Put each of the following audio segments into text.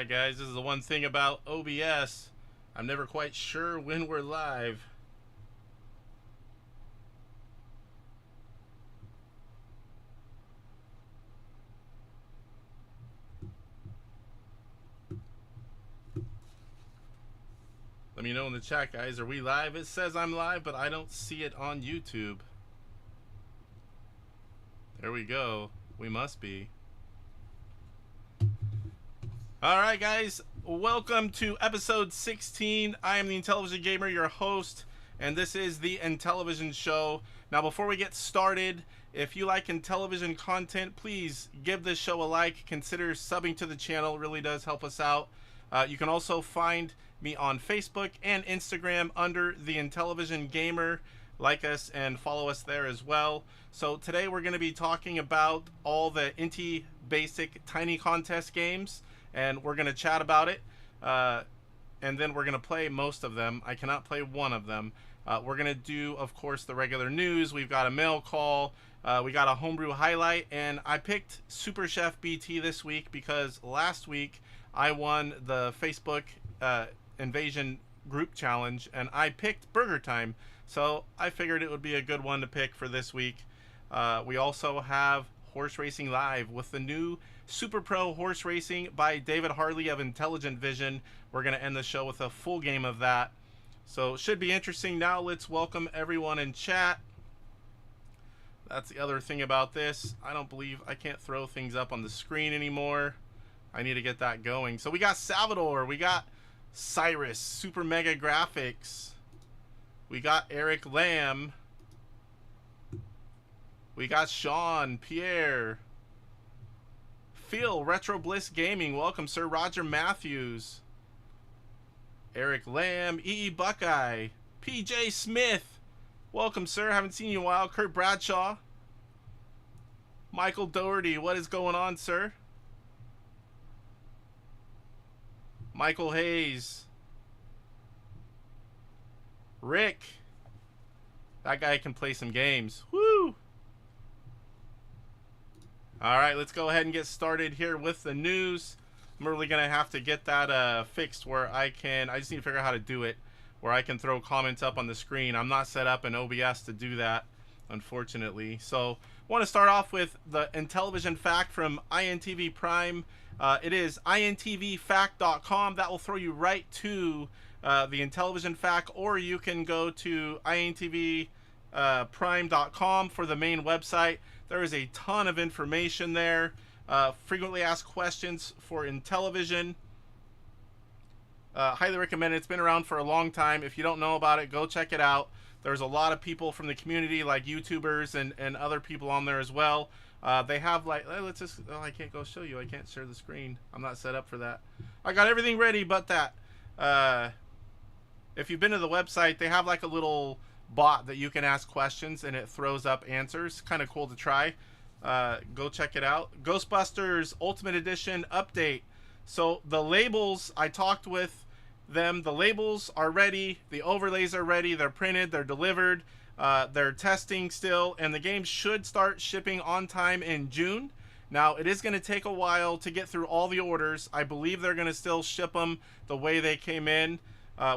Alright guys, this is the one thing about OBS. I'm never quite sure when we're live. Let me know in the chat, guys. Are we live? It says I'm live, but I don't see it on YouTube. There we go. We must be. Alright guys, welcome to episode 16. I am the Intellivision Gamer, your host, and this is the Intellivision Show. Now before we get started, if you like Intellivision content, please give this show a like. Consider subbing to the channel, it really does help us out. You can also find me on Facebook and Instagram under the Intellivision Gamer. Like us and follow us there as well. So today we're going to be talking about all the IntyBASIC Tiny Contest games, and we're going to chat about it, and then we're going to play most of them. I cannot play one of them. We're going to do, of course, the regular news. We've got a mail call. We got a homebrew highlight, and I picked Super Chef BT this week because last week I won the Facebook Invasion group challenge, and I picked Burger Time. So I figured it would be a good one to pick for this week. We also have Horse Racing Live with the new Super Pro Horse Racing by David Harley of Intellivision. We're going to end the show with a full game of that. So it should be interesting. Now let's welcome everyone in chat. That's the other thing about this. I don't believe I can't throw things up on the screen anymore. I need to get that going. So we got Salvador. We got Cyrus, Super Mega Graphics. We got Eric Lamb. We got Sean, Pierre. Phil, Retro Bliss Gaming. Welcome, sir. Roger Matthews. Eric Lamb. E.E. Buckeye. PJ Smith. Welcome, sir. Haven't seen you in a while. Kurt Bradshaw. Michael Doherty. What is going on, sir? Michael Hayes. Rick. That guy can play some games. Woo! Alright, let's go ahead and get started here with the news. I'm really going to have to get that fixed where I just need to figure out how to do it, where I can throw comments up on the screen. I'm not set up in OBS to do that, unfortunately. So, I want to start off with the Intellivision fact from INTV Prime. It is intvfact.com. That will throw you right to the Intellivision fact, or you can go to intvprime.com for the main website. There is a ton of information there. Frequently asked questions for Intellivision. Highly recommend it. It's been around for a long time. If you don't know about it, go check it out. There's a lot of people from the community, like YouTubers and other people on there as well. They have like, let's just, oh, I can't go show you. I can't share the screen. I'm not set up for that. I got everything ready but that. If you've been to the website, they have like a little bot that you can ask questions and it throws up answers. Kind of cool to try. Go check it out. Ghostbusters Ultimate Edition update. So the labels, I talked with them. The labels are ready. The overlays are ready. They're printed. They're delivered. They're testing still. And the game should start shipping on time in June. Now, it is going to take a while to get through all the orders. I believe they're going to still ship them the way they came in.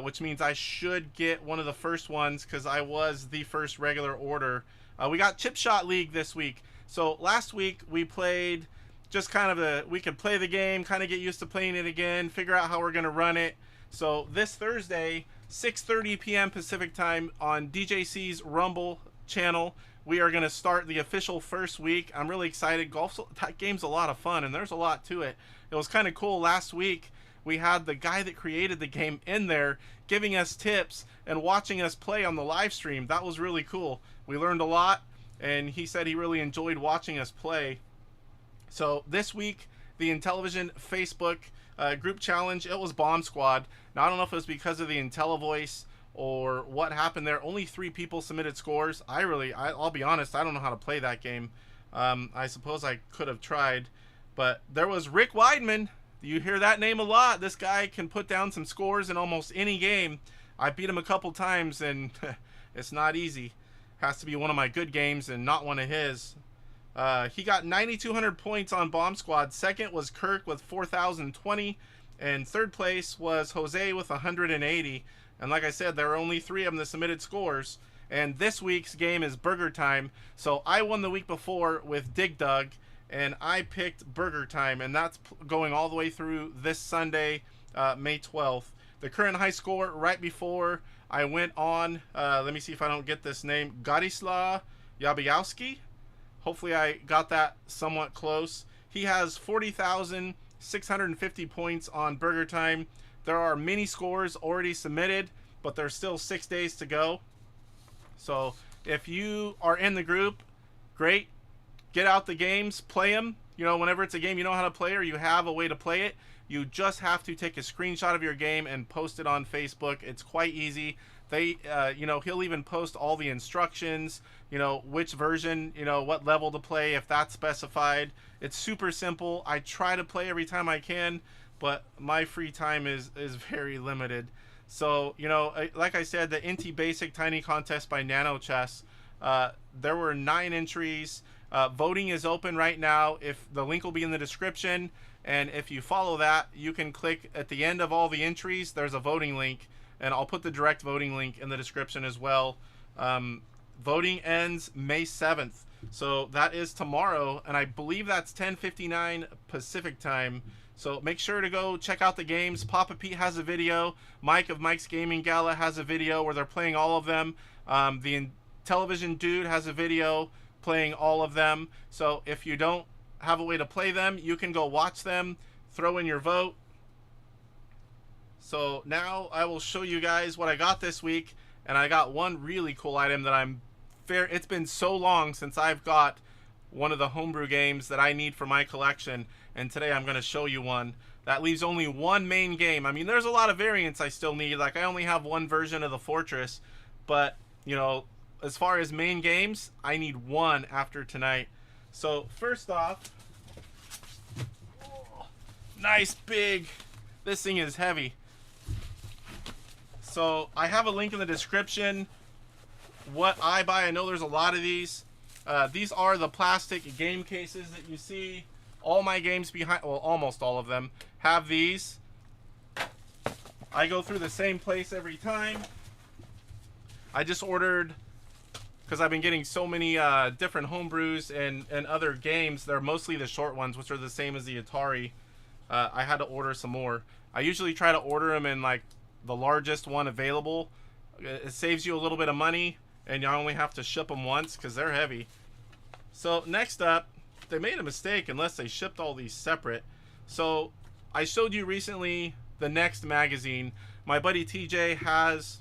Which means I should get one of the first ones because I was the first regular order. We got Chip Shot League this week. So last week we played just kind of we could play the game, kind of get used to playing it again, figure out how we're going to run it. So this Thursday, 6:30 p.m. Pacific time on DJC's Rumble channel, we are going to start the official first week. I'm really excited. That game's a lot of fun, and there's a lot to it. It was kind of cool last week. We had the guy that created the game in there giving us tips and watching us play on the live stream. That was really cool. We learned a lot, and he said he really enjoyed watching us play. So this week, the Intellivision Facebook group challenge, it was Bomb Squad. Now, I don't know if it was because of the IntelliVoice or what happened there. Only 3 people submitted scores. I'll be honest, I don't know how to play that game. I suppose I could have tried. But there was Rick Weidman. You hear that name a lot. This guy can put down some scores in almost any game. I beat him a couple times, and it's not easy. Has to be one of my good games and not one of his. He got 9,200 points on Bomb Squad. Second was Kirk with 4,020. And third place was Jose with 180. And like I said, there are only 3 of them that submitted scores. And this week's game is Burger Time. So I won the week before with Dig Dug, and I picked Burger Time. And that's going all the way through this Sunday, May 12th. The current high score right before I went on, let me see if I don't get this name, Gadislaw Yabiowski. Hopefully I got that somewhat close. He has 40,650 points on Burger Time. There are mini scores already submitted, but there's still 6 days to go. So if you are in the group, great. Get out the games, play them. You know, whenever it's a game you know how to play or you have a way to play it, you just have to take a screenshot of your game and post it on Facebook. It's quite easy. They, you know, he'll even post all the instructions, you know, which version, you know, what level to play if that's specified. It's super simple. I try to play every time I can, but my free time is very limited. So, you know, like I said, the IntyBASIC Tiny Contest by Nano Chess, there were 9 entries. Voting is open right now. If the link will be in the description, and if you follow that, you can click at the end of all the entries. There's a voting link, and I'll put the direct voting link in the description as well. Voting ends May 7th, so that is tomorrow, and I believe that's 10:59 Pacific time. So make sure to go check out the games. Papa Pete has a video. Mike of Mike's Gaming Gala has a video where they're playing all of them. The Intellivision dude has a video playing all of them. So if you don't have a way to play them, you can go watch them, throw in your vote. So now I will show you guys what I got this week, and I got one really cool item that it's been so long since I've got one of the Homebrew games that I need for my collection, and today I'm going to show you one. That leaves only one main game. I mean, there's a lot of variants I still need. Like, I only have one version of the Fortress, but, you know, as far as main games, I need one after tonight. So, first off, nice big, this thing is heavy. So, I have a link in the description. What I buy, I know there's a lot of these. These are the plastic game cases that you see. All my games behind, well, almost all of them, have these. I go through the same place every time. I just ordered, because I've been getting so many different homebrews and other games. They're mostly the short ones, which are the same as the Atari. I had to order some more. I usually try to order them in like the largest one available. It saves you a little bit of money, and you only have to ship them once because they're heavy. So next up, they made a mistake unless they shipped all these separate. So I showed you recently the Next magazine. My buddy TJ has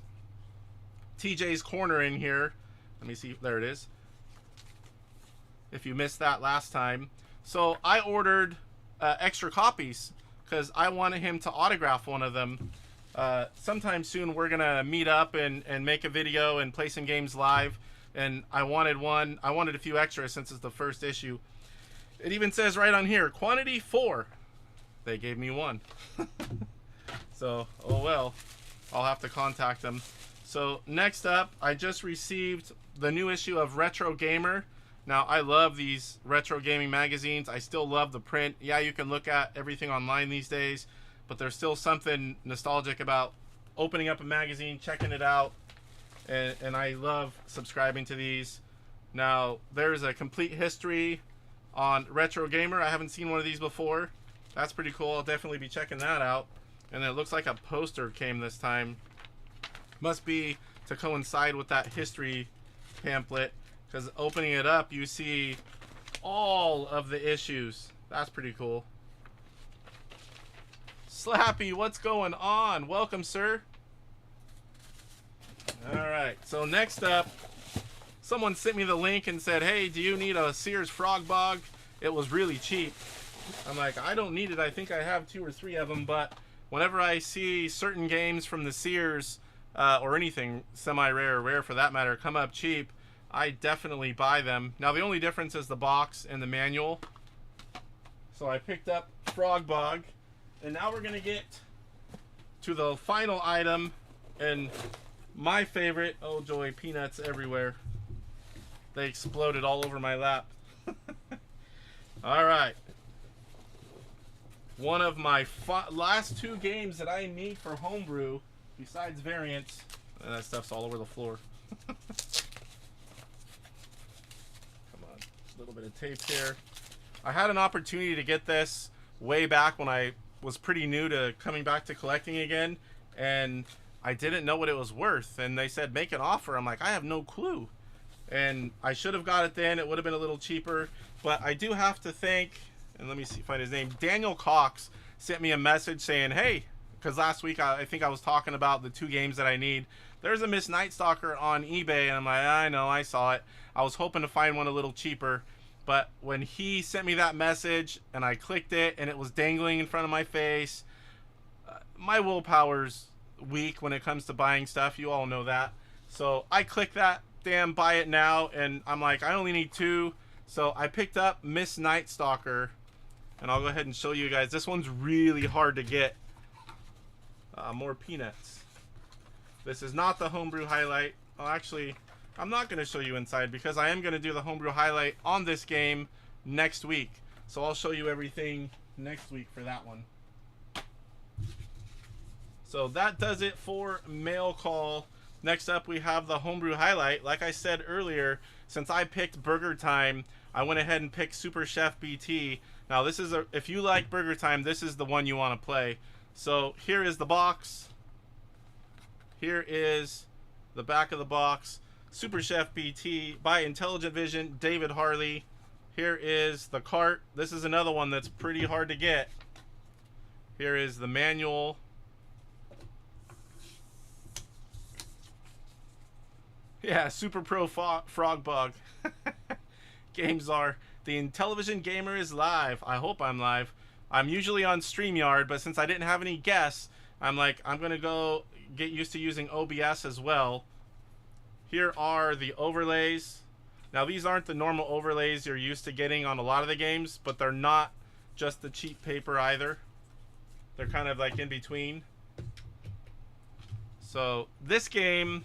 TJ's Corner in here. Let me see. There it is. If you missed that last time. So I ordered extra copies because I wanted him to autograph one of them. Sometime soon we're going to meet up and make a video and play some games live. And I wanted one. I wanted a few extras since it's the first issue. It even says right on here, quantity 4. They gave me 1. So, oh well. I'll have to contact them. So, next up, I just received the new issue of Retro Gamer. Now, I love these retro gaming magazines. I still love the print. Yeah, you can look at everything online these days, but there's still something nostalgic about opening up a magazine, checking it out, and I love subscribing to these. Now, there's a complete history on Retro Gamer. I haven't seen one of these before. That's pretty cool. I'll definitely be checking that out. And it looks like a poster came this time. Must be to coincide with that history pamphlet, because opening it up you see all of the issues. That's pretty cool. Slappy, what's going on? Welcome, sir. Alright, so next up, someone sent me the link and said, hey, do you need a Sears Frog Bog? It was really cheap. I'm like, I don't need it. I think I have 2 or 3 of them, but whenever I see certain games from the Sears, or anything semi-rare or rare for that matter, come up cheap, I definitely buy them. Now, the only difference is the box and the manual. So I picked up Frog Bog, and now we're going to get to the final item, and my favorite. Oh joy, peanuts everywhere. They exploded all over my lap. Alright. one of my last 2 games that I need for Homebrew, besides variants. And that stuff's all over the floor. Come on, a little bit of tape here. I had an opportunity to get this way back when I was pretty new to coming back to collecting again, and I didn't know what it was worth, and they said make an offer. I'm like, I have no clue, and I should have got it then. It would have been a little cheaper, but I do have to thank, and let me see, find his name, Daniel Cox sent me a message saying, hey, because last week I think I was talking about the 2 games that I need. There's a Miss Night Stalker on eBay, and I'm like, I know, I saw it. I was hoping to find one a little cheaper, but when he sent me that message and I clicked it and it was dangling in front of my face, my willpower's weak when it comes to buying stuff. You all know that. So I clicked that damn buy it now, and I'm like, I only need 2. So I picked up Miss Night Stalker, and I'll go ahead and show you guys. This one's really hard to get. More peanuts. This is not the Homebrew highlight. Well, actually, I'm not going to show you inside because I am going to do the Homebrew highlight on this game next week. So I'll show you everything next week for that one. So that does it for mail call. Next up, we have the Homebrew highlight. Like I said earlier, since I picked Burger Time, I went ahead and picked Super Chef BT. Now this is if you like Burger Time, this is the one you want to play. So here is the box. Here is the back of the box. Super Chef BT by Intellivision, David Harley. Here is the cart. This is another one that's pretty hard to get. Here is the manual. Yeah, Super Pro Frog Bug. Games are. The Intellivision Gamer is live. I hope I'm live. I'm usually on StreamYard, but since I didn't have any guests, I'm like, I'm going to go get used to using OBS as well. Here are the overlays. Now, these aren't the normal overlays you're used to getting on a lot of the games, but they're not just the cheap paper either. They're kind of like in between. So this game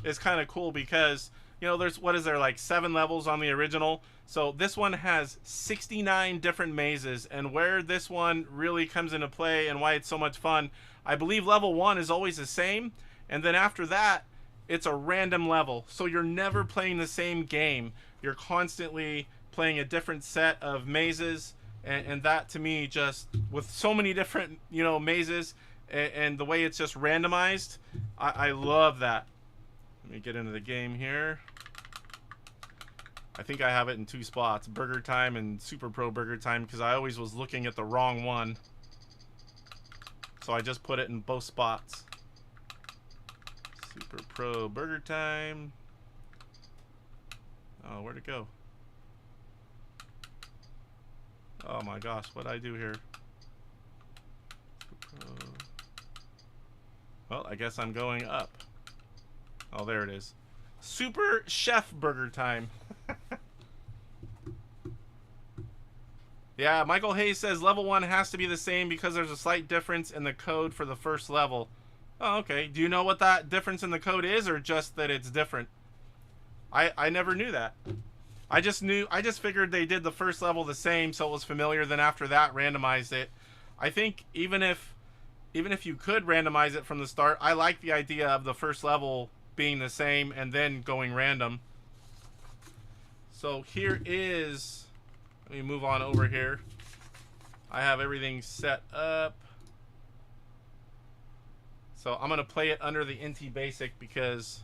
is kind of cool because, you know, there's, what is there, like 7 levels on the original. So this one has 69 different mazes, and where this one really comes into play and why it's so much fun, I believe level 1 is always the same, and then after that, it's a random level. So you're never playing the same game. You're constantly playing a different set of mazes, and that to me, just with so many different, you know, mazes, and the way it's just randomized, I love that. Let me get into the game here. I think I have it in 2 spots, Burger Time and Super Pro Burger Time, because I always was looking at the wrong one. So I just put it in both spots. Super Pro Burger Time. Oh, where'd it go? Oh my gosh, what'd I do here? Super Pro. Well, I guess I'm going up. Oh, there it is. Super Chef Burger Time. Yeah, Michael Hayes says level 1 has to be the same because there's a slight difference in the code for the first level. Oh, okay. Do you know what that difference in the code is, or just that it's different? I never knew that. I just figured they did the first level the same, so it was familiar, then after that randomized it. I think even if you could randomize it from the start, I like the idea of the first level being the same and then going random. So here is, let me move on over here. I have everything set up. So I'm going to play it under the IntyBASIC because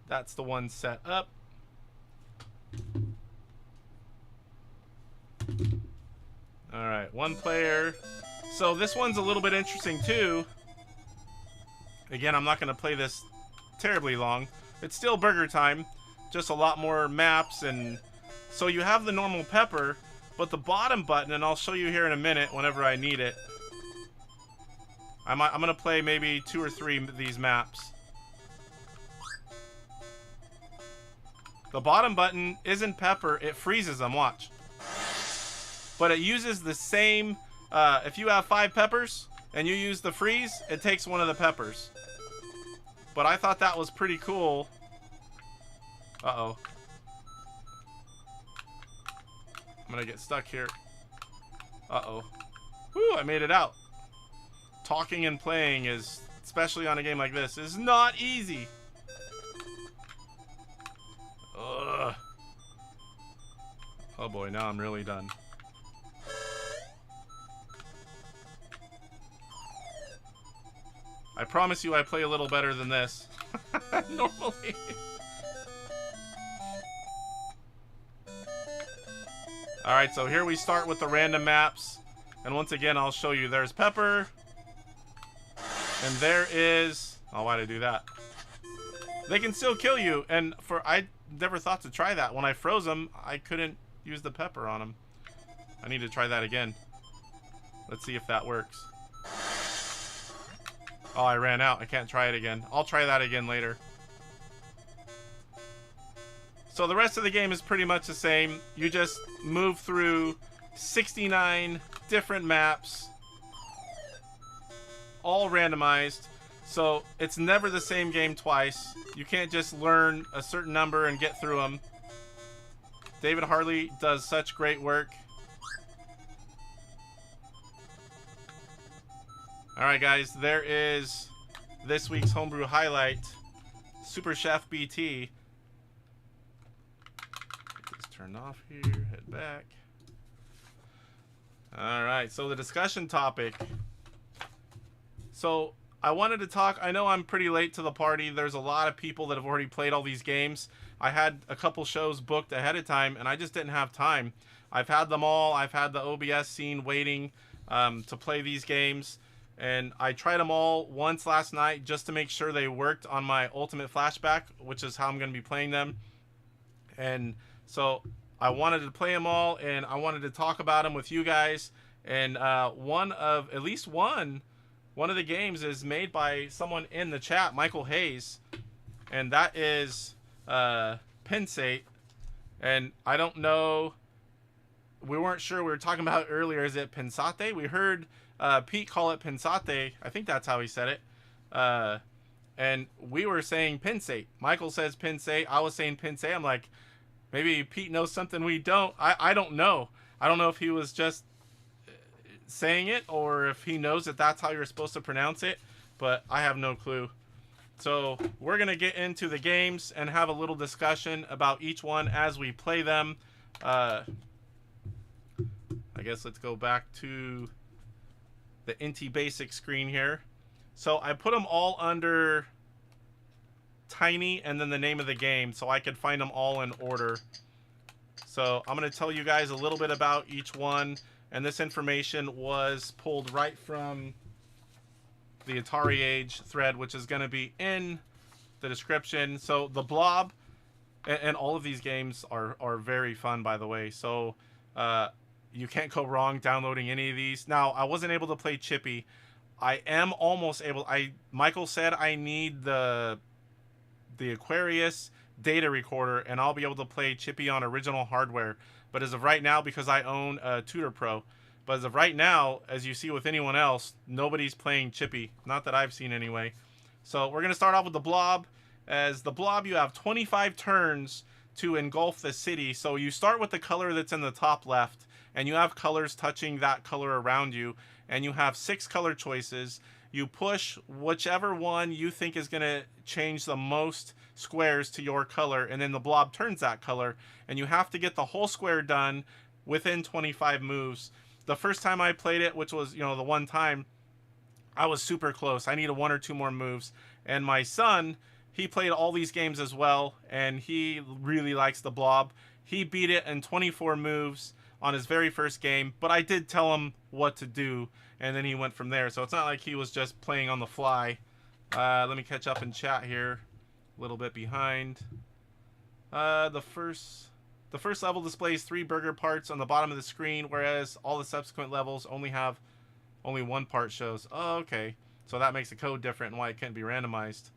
that's the one set up. All right, 1 player. So this one's a little bit interesting too. Again, I'm not going to play this terribly long. It's still Burger Time, just a lot more maps. And so you have the normal pepper, but the bottom button, and I'll show you here in a minute whenever I need it. I'm going to play maybe 2 or 3 of these maps. The bottom button isn't pepper, it freezes them, watch. But it uses the same, if you have 5 peppers and you use the freeze, it takes one of the peppers. But I thought that was pretty cool. Uh-oh. I'm gonna get stuck here. Uh-oh. Whew, I made it out. Talking and playing is, especially on a game like this, is not easy. Ugh. Oh boy, now I'm really done. I promise you I play a little better than this. Normally. Alright, so here we start with the random maps. And once again, I'll show you. There's Pepper. And there is... Oh, why'd I do that? They can still kill you. And I never thought to try that. When I froze them, I couldn't use the pepper on them. I need to try that again. Let's see if that works. Oh, I ran out. I can't try it again. I'll try that again later. So the rest of the game is pretty much the same. You just move through 69 different maps, all randomized. So it's never the same game twice. You can't just learn a certain number and get through them. David Harley does such great work. Alright guys, there is this week's Homebrew highlight. Super Chef BT. Get this turned off here, head back. Alright, so the discussion topic. So I wanted to talk, I know I'm pretty late to the party. There's a lot of people that have already played all these games. I had a couple shows booked ahead of time and I just didn't have time. I've had them all. I've had the OBS scene waiting to play these games. And I tried them all once last night just to make sure they worked on my Ultimate Flashback, which is how I'm going to be playing them. And so I wanted to play them all, and I wanted to talk about them with you guys. And at least one of the games is made by someone in the chat, Michael Hayes, and that is Pensate. And I don't know, we weren't sure. We were talking about it earlier. Is it Pensate? We heard Pete call it Pensate. I think that's how he said it. And we were saying Pensate. Michael says Pensate. I was saying Pensate. I'm like, maybe Pete knows something we don't. I don't know. I don't know if he was just saying it or if he knows that that's how you're supposed to pronounce it, but I have no clue. So we're going to get into the games and have a little discussion about each one as we play them. I guess let's go back to the IntyBASIC screen here. So I put them all under Tiny and then the name of the game so I could find them all in order. So I'm going to tell you guys a little bit about each one, and this information was pulled right from the Atari Age thread, which is going to be in the description. So the Blob, and all of these games are very fun, by the way. So you can't go wrong downloading any of these. Now, I wasn't able to play Chippy. I am almost able. Michael said I need the Aquarius data recorder, and I'll be able to play Chippy on original hardware. But as of right now, because I own a Tutor Pro, but as of right now, as you see with anyone else, nobody's playing Chippy. Not that I've seen anyway. So we're going to start off with the Blob. As the Blob, you have 25 turns to engulf the city. So you start with the color that's in the top left, and you have colors touching that color around you, and you have 6 color choices. You push whichever one you think is going to change the most squares to your color, and then the Blob turns that color, and you have to get the whole square done within 25 moves. The first time I played it, which was, the one time, I was super close. I needed 1 or 2 more moves. And my son, he played all these games as well, and he really likes the Blob. He beat it in 24 moves on his very first game, but I did tell him what to do, and then he went from there. So it's not like he was just playing on the fly. Let me catch up in chat here. A little bit behind. The first level displays 3 burger parts on the bottom of the screen, whereas all the subsequent levels only 1 part shows. Oh, okay. So that makes the code different and why it can't be randomized.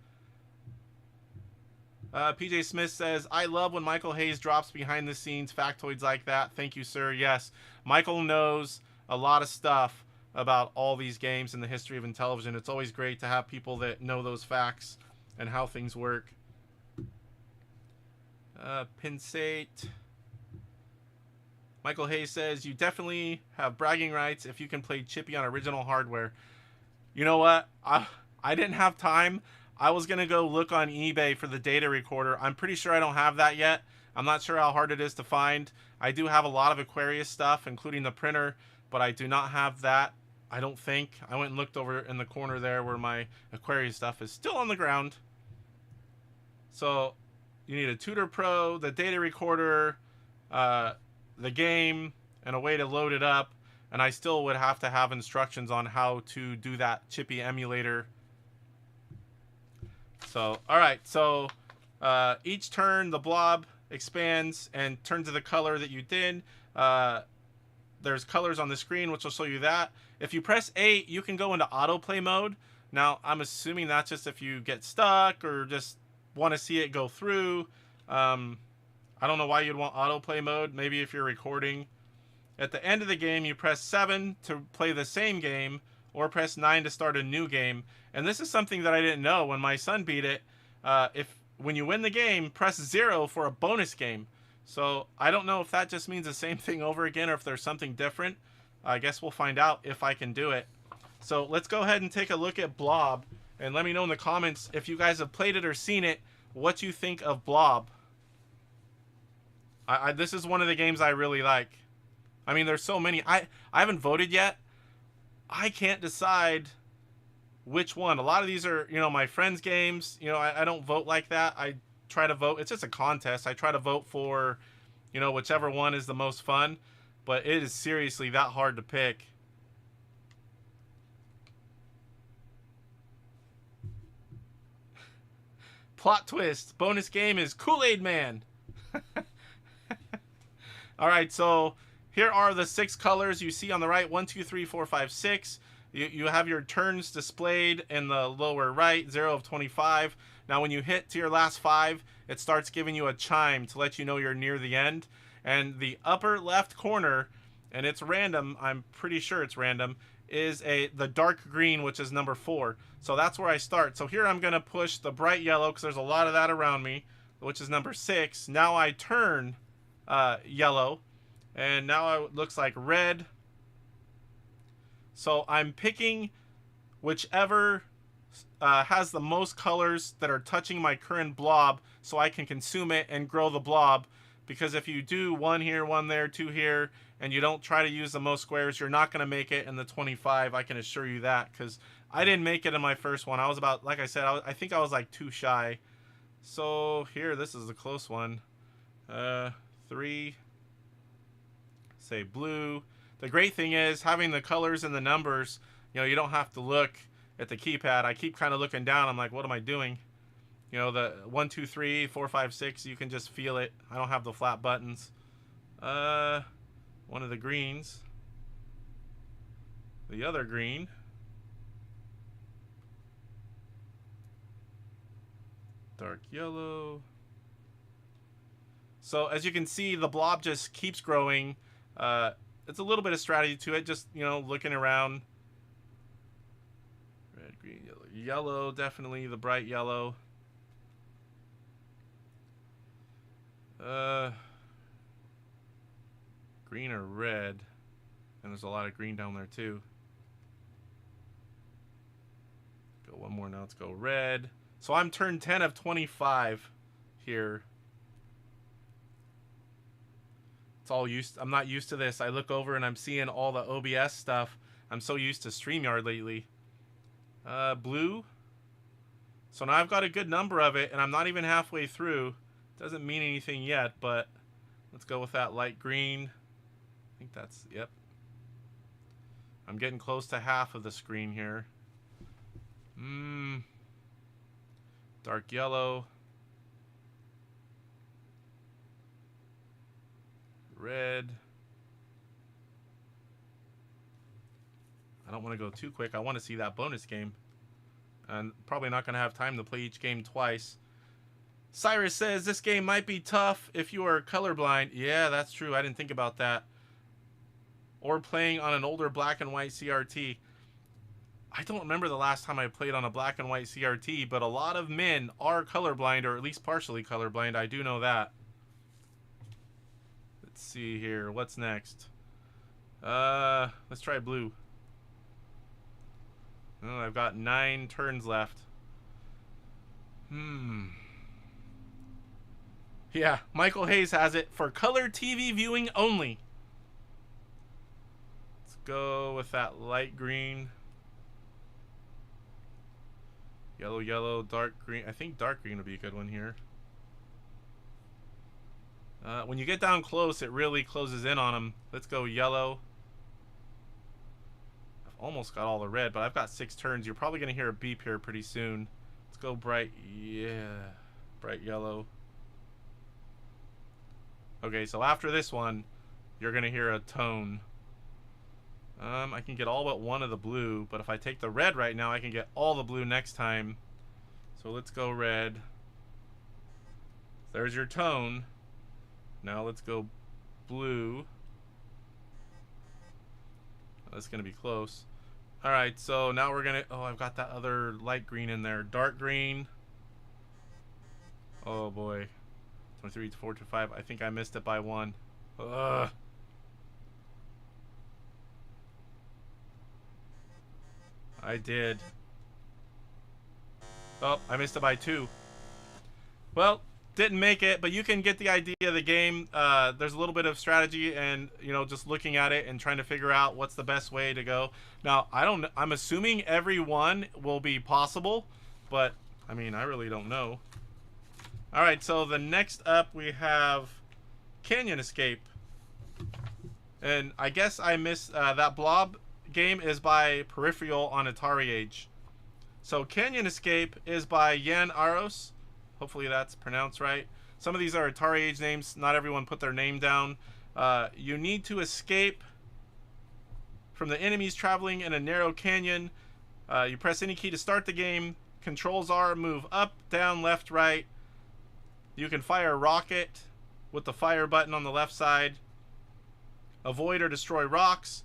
PJ Smith says, I love when Michael Hayes drops behind the scenes factoids like that. Thank you, sir. Yes, Michael knows a lot of stuff about all these games in the history of Intellivision. It's always great to have people that know those facts and how things work. Pensate. Michael Hayes says, you definitely have bragging rights if you can play Chippy on original hardware. You know what? I didn't have time. I was going to go look on eBay for the data recorder. I'm pretty sure I don't have that yet. I'm not sure how hard it is to find. I do have a lot of Aquarius stuff, including the printer, but I do not have that. I don't think. I went and looked over in the corner there where my Aquarius stuff is still on the ground. So you need a Tutor Pro, the data recorder, the game, and a way to load it up. And I still would have to have instructions on how to do that Chippy emulator. So, all right. So each turn, the blob expands and turns to the color that you did. There's colors on the screen, which will show you that. If you press 8, you can go into autoplay mode. Now, I'm assuming that's just if you get stuck or just want to see it go through. I don't know why you'd want autoplay mode. Maybe if you're recording. At the end of the game, you press 7 to play the same game, or press 9 to start a new game. And this is something that I didn't know when my son beat it. When you win the game, press 0 for a bonus game. So I don't know if that just means the same thing over again or if there's something different. I guess we'll find out if I can do it. So let's go ahead and take a look at Blob. And let me know in the comments if you guys have played it or seen it, what you think of Blob. This is one of the games I really like. I mean, there's so many. I haven't voted yet. I can't decide which one. A lot of these are, my friends' games. I don't vote like that. I try to vote. It's just a contest. I try to vote for, whichever one is the most fun. But it is seriously that hard to pick. Plot twist. Bonus game is Kool-Aid Man. All right, so here are the 6 colors you see on the right. 1, 2, 3, 4, 5, 6. You have your turns displayed in the lower right, 0 of 25. Now, when you hit to your last 5, it starts giving you a chime to let you know you're near the end. And the upper left corner, and it's random, I'm pretty sure it's random, is the dark green, which is number 4. So that's where I start. So here I'm going to push the bright yellow, because there's a lot of that around me, which is number 6. Now I turn yellow, and now it looks like red. So I'm picking whichever has the most colors that are touching my current blob, so I can consume it and grow the blob. Because if you do 1 here, 1 there, 2 here, and you don't try to use the most squares, you're not going to make it in the 25. I can assure you that, because I didn't make it in my first one. I was about, like I said, I think I was like 2 shy. So here, this is a close one. 3. Say blue. The great thing is having the colors and the numbers, you don't have to look at the keypad. I keep kind of looking down. I'm like, what am I doing? The 1, 2, 3, 4, 5, 6, you can just feel it. I don't have the flat buttons. One of the greens. The other green. Dark yellow. So as you can see, the blob just keeps growing. It's a little bit of strategy to it, just, looking around. Red, green, yellow. Yellow, definitely the bright yellow. Green or red. And there's a lot of green down there too. Go one more now, let's go red. So I'm turned 10 of 25 here. It's all I'm not used to this. I look over and I'm seeing all the OBS stuff. I'm so used to StreamYard lately. Blue. So now I've got a good number of it, and I'm not even halfway through. Doesn't mean anything yet, but let's go with that light green. I think that's, yep. I'm getting close to half of the screen here. Dark yellow. Red. I don't want to go too quick. I want to see that bonus game. And probably not going to have time to play each game twice. Cyrus says this game might be tough if you are colorblind. Yeah, that's true. I didn't think about that. Or playing on an older black and white CRT. I don't remember the last time I played on a black and white CRT, but a lot of men are colorblind, or at least partially colorblind. I do know that. Let's see here. What's next? Let's try blue. Oh, I've got 9 turns left. Yeah, Michael Hayes has it for color TV viewing only. Let's go with that light green. Yellow, yellow, dark green. I think dark green would be a good one here. When you get down close, it really closes in on them. Let's go yellow. I've almost got all the red, but I've got 6 turns. You're probably going to hear a beep here pretty soon. Let's go bright, yeah, bright yellow. Okay, so after this one, you're going to hear a tone. I can get all but 1 of the blue, but if I take the red right now, I can get all the blue next time. So let's go red. There's your tone. Now let's go blue. That's going to be close. Alright, so now we're going to... Oh, I've got that other light green in there. Dark green. Oh, boy. 23 to 4 to 5. I think I missed it by 1. Ugh. I did. Oh, I missed it by 2. Well, didn't make it, but you can get the idea of the game. There's a little bit of strategy and, you know, just looking at it and trying to figure out what's the best way to go. Now, I'm assuming every one will be possible, but I mean, I really don't know. All right, so the next up we have Canyon Escape. And I guess I missed that blob game is by Peripheral on Atari Age. So Canyon Escape is by Jan Aros. Hopefully that's pronounced right. Some of these are Atari Age names. Not everyone put their name down. You need to escape from the enemies traveling in a narrow canyon. You press any key to start the game. Controls are move up, down, left, right. You can fire a rocket with the fire button on the left side. Avoid or destroy rocks.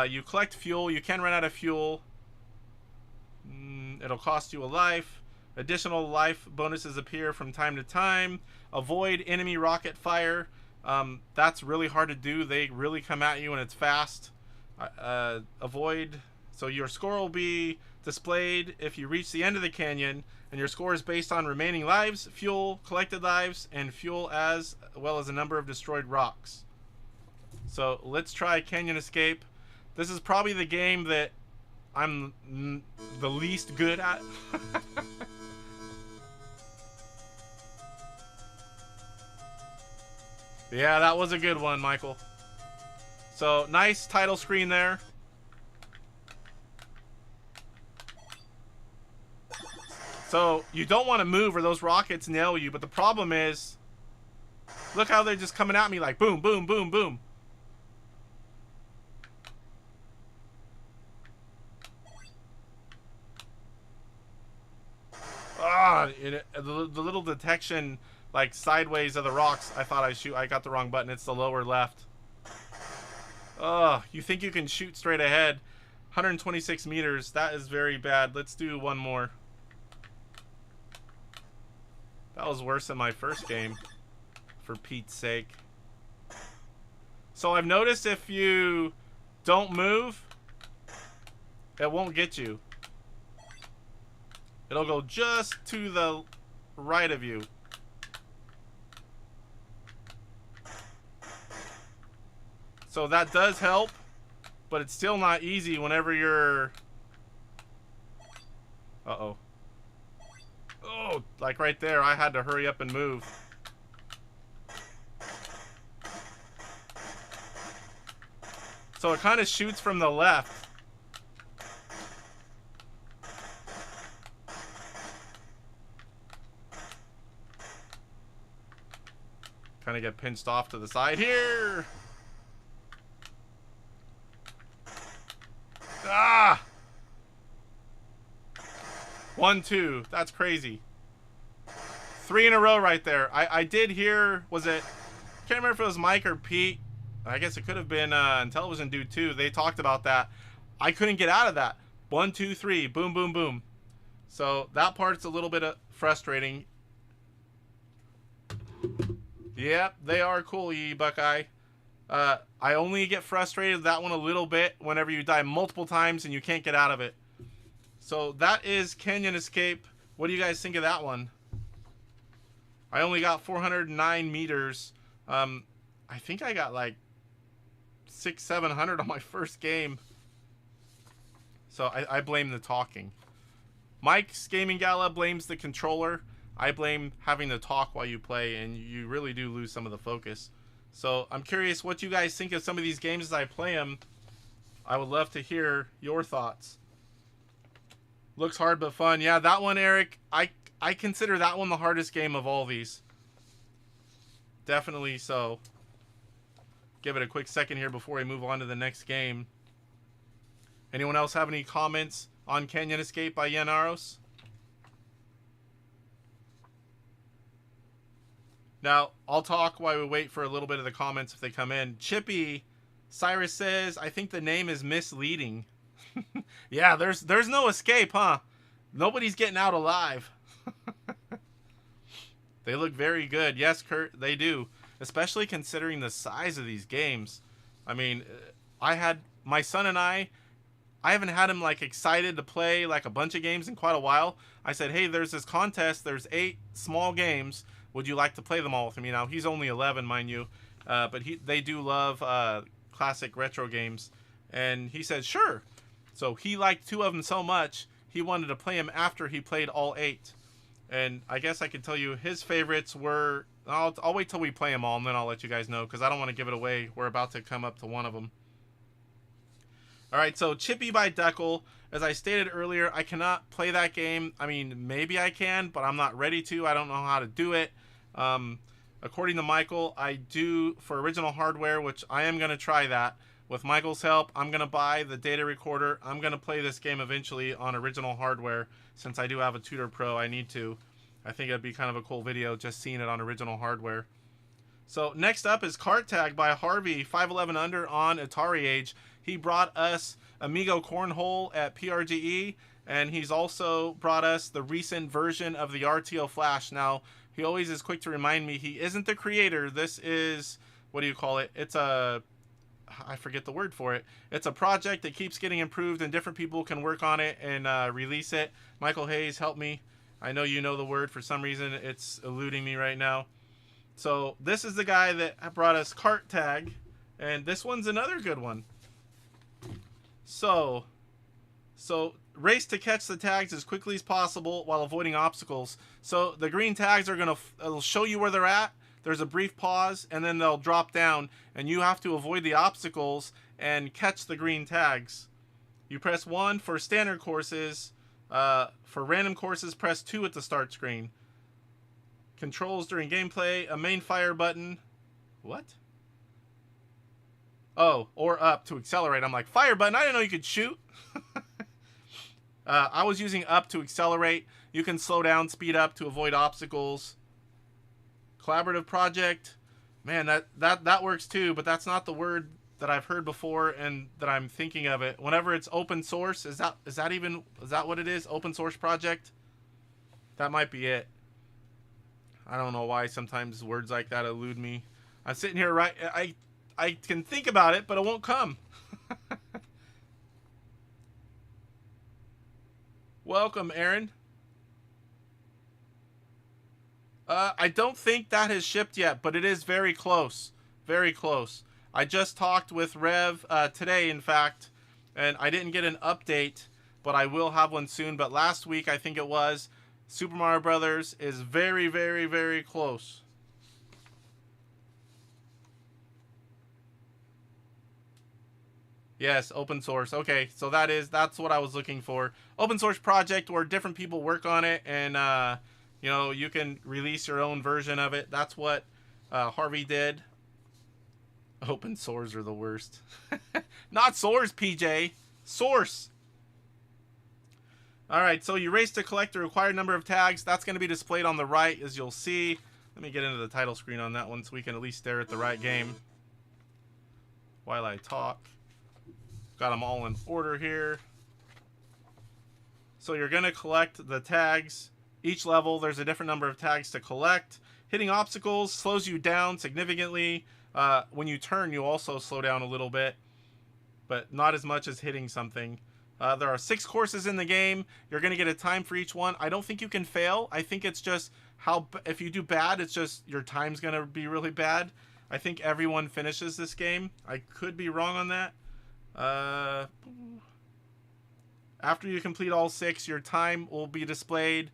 You collect fuel. You can run out of fuel. It'll cost you a life. Additional life bonuses appear from time to time. Avoid enemy rocket fire. That's really hard to do. They really come at you and it's fast. Avoid. So your score will be displayed if you reach the end of the canyon, and your score is based on remaining lives, fuel, collected lives, and fuel as well as a number of destroyed rocks. So let's try Canyon Escape. This is probably the game that I'm the least good at. Yeah, that was a good one, Michael. So, nice title screen there. So, you don't want to move or those rockets nail you, but the problem is, look how they're just coming at me like boom, boom, boom, boom. The little detection, like sideways of the rocks, I thought I got the wrong button. It's the lower left. You think you can shoot straight ahead. 126 meters, that is very bad. Let's do one more. That was worse than my first game, for Pete's sake. So I've noticed if you don't move, it won't get you. It'll go just to the right of you. So that does help, but it's still not easy whenever you're... Uh-oh. Oh, like right there, I had to hurry up and move. So it kind of shoots from the left. Kind of get pinched off to the side here. Ah! 1, 2. That's crazy. 3 in a row right there. I did hear, was it, can't remember if it was Mike or Pete. I guess it could have been Intellivision dude too. They talked about that. I couldn't get out of that. 1, 2, 3. Boom, boom, boom. So that part's a little bit frustrating. Yep, they are cool, ye Buckeye. I only get frustrated with that one a little bit whenever you die multiple times and you can't get out of it. So that is Canyon Escape. What do you guys think of that one? I only got 409 meters. I think I got like 600-700 on my first game. So I blame the talking. Mike's Gaming Gala blames the controller. I blame having to talk while you play, and you really do lose some of the focus. So I'm curious what you guys think of some of these games as I play them. I would love to hear your thoughts. Looks hard but fun. Yeah, that one, Eric, I consider that one the hardest game of all these. Definitely so. Give it a quick second here before we move on to the next game. Anyone else have any comments on Canyon Escape by Yanaros? Now, I'll talk while we wait for a little bit of the comments if they come in. Chippy, Cyrus says, I think the name is misleading. Yeah, there's no escape, huh? Nobody's getting out alive. They look very good. Yes, Kurt, they do. Especially considering the size of these games. I mean, my son and I haven't had him like excited to play like a bunch of games in quite a while. I said, hey, there's this contest. There's 8 small games. Would you like to play them all with me? Now, he's only 11, mind you. But they do love classic retro games. And he said, sure. So he liked 2 of them so much, he wanted to play them after he played all 8. And I guess I can tell you his favorites were... I'll wait till we play them all, and then I'll let you guys know, because I don't want to give it away. We're about to come up to one of them. Alright, so Chippy by Deckel. As I stated earlier, I cannot play that game. I mean, maybe I can, but I'm not ready to. I don't know how to do it. According to Michael, I do for original hardware, which I am going to try that. With Michael's help, I'm going to buy the data recorder. I'm going to play this game eventually on original hardware. Since I do have a Tutor Pro, I need to. I think it'd be kind of a cool video just seeing it on original hardware. So next up is Kart Tag by Harvey, 511 under on Atari Age. He brought us Amigo Cornhole at PRGE, and he's also brought us the recent version of the RTO Flash. Now, he always is quick to remind me he isn't the creator. This is, what do you call it? It's a... I forget the word for it. It's a project that keeps getting improved, and different people can work on it and release it. Michael Hayes, help me. I know you know the word. For some reason, it's eluding me right now. So this is the guy that brought us Kart Tag, and this one's another good one. So race to catch the tags as quickly as possible while avoiding obstacles. So the green tags are it'll show you where they're at. There's a brief pause, and then they'll drop down, and you have to avoid the obstacles and catch the green tags. You press 1 for standard courses. For random courses, press 2 at the start screen. Controls during gameplay, a main fire button. What? Oh, or up to accelerate. I'm like, fire button? I didn't know you could shoot. I was using up to accelerate. You can slow down, speed up to avoid obstacles. Collaborative project, man, that works too, but that's not the word that I've heard before and that I'm thinking of it. Whenever it's open source, is that what it is? Open source project? That might be it. I don't know why sometimes words like that elude me. I'm sitting here I can think about it, but it won't come. Welcome, Aaron. I don't think that has shipped yet, but it is very close. Very close. I just talked with Rev today, in fact, and I didn't get an update, but I will have one soon. But last week, I think it was, Super Mario Brothers is very, very, very close. Yes, open source. Okay, so that's what I was looking for. Open source project where different people work on it, and you know, you can release your own version of it. That's what Harvey did. Open source are the worst. Not source, PJ. Source. All right, so you race to collect the required number of tags. That's going to be displayed on the right, as you'll see. Let me get into the title screen on that one so we can at least stare at the right game while I talk. Got them all in order here. So you're going to collect the tags. Each level, there's a different number of tags to collect. Hitting obstacles slows you down significantly. When you turn, you also slow down a little bit, but not as much as hitting something. There are 6 courses in the game. You're going to get a time for each one. I don't think you can fail. I think it's just if you do bad, it's just your time's going to be really bad. I think everyone finishes this game. I could be wrong on that. After you complete all 6, your time will be displayed.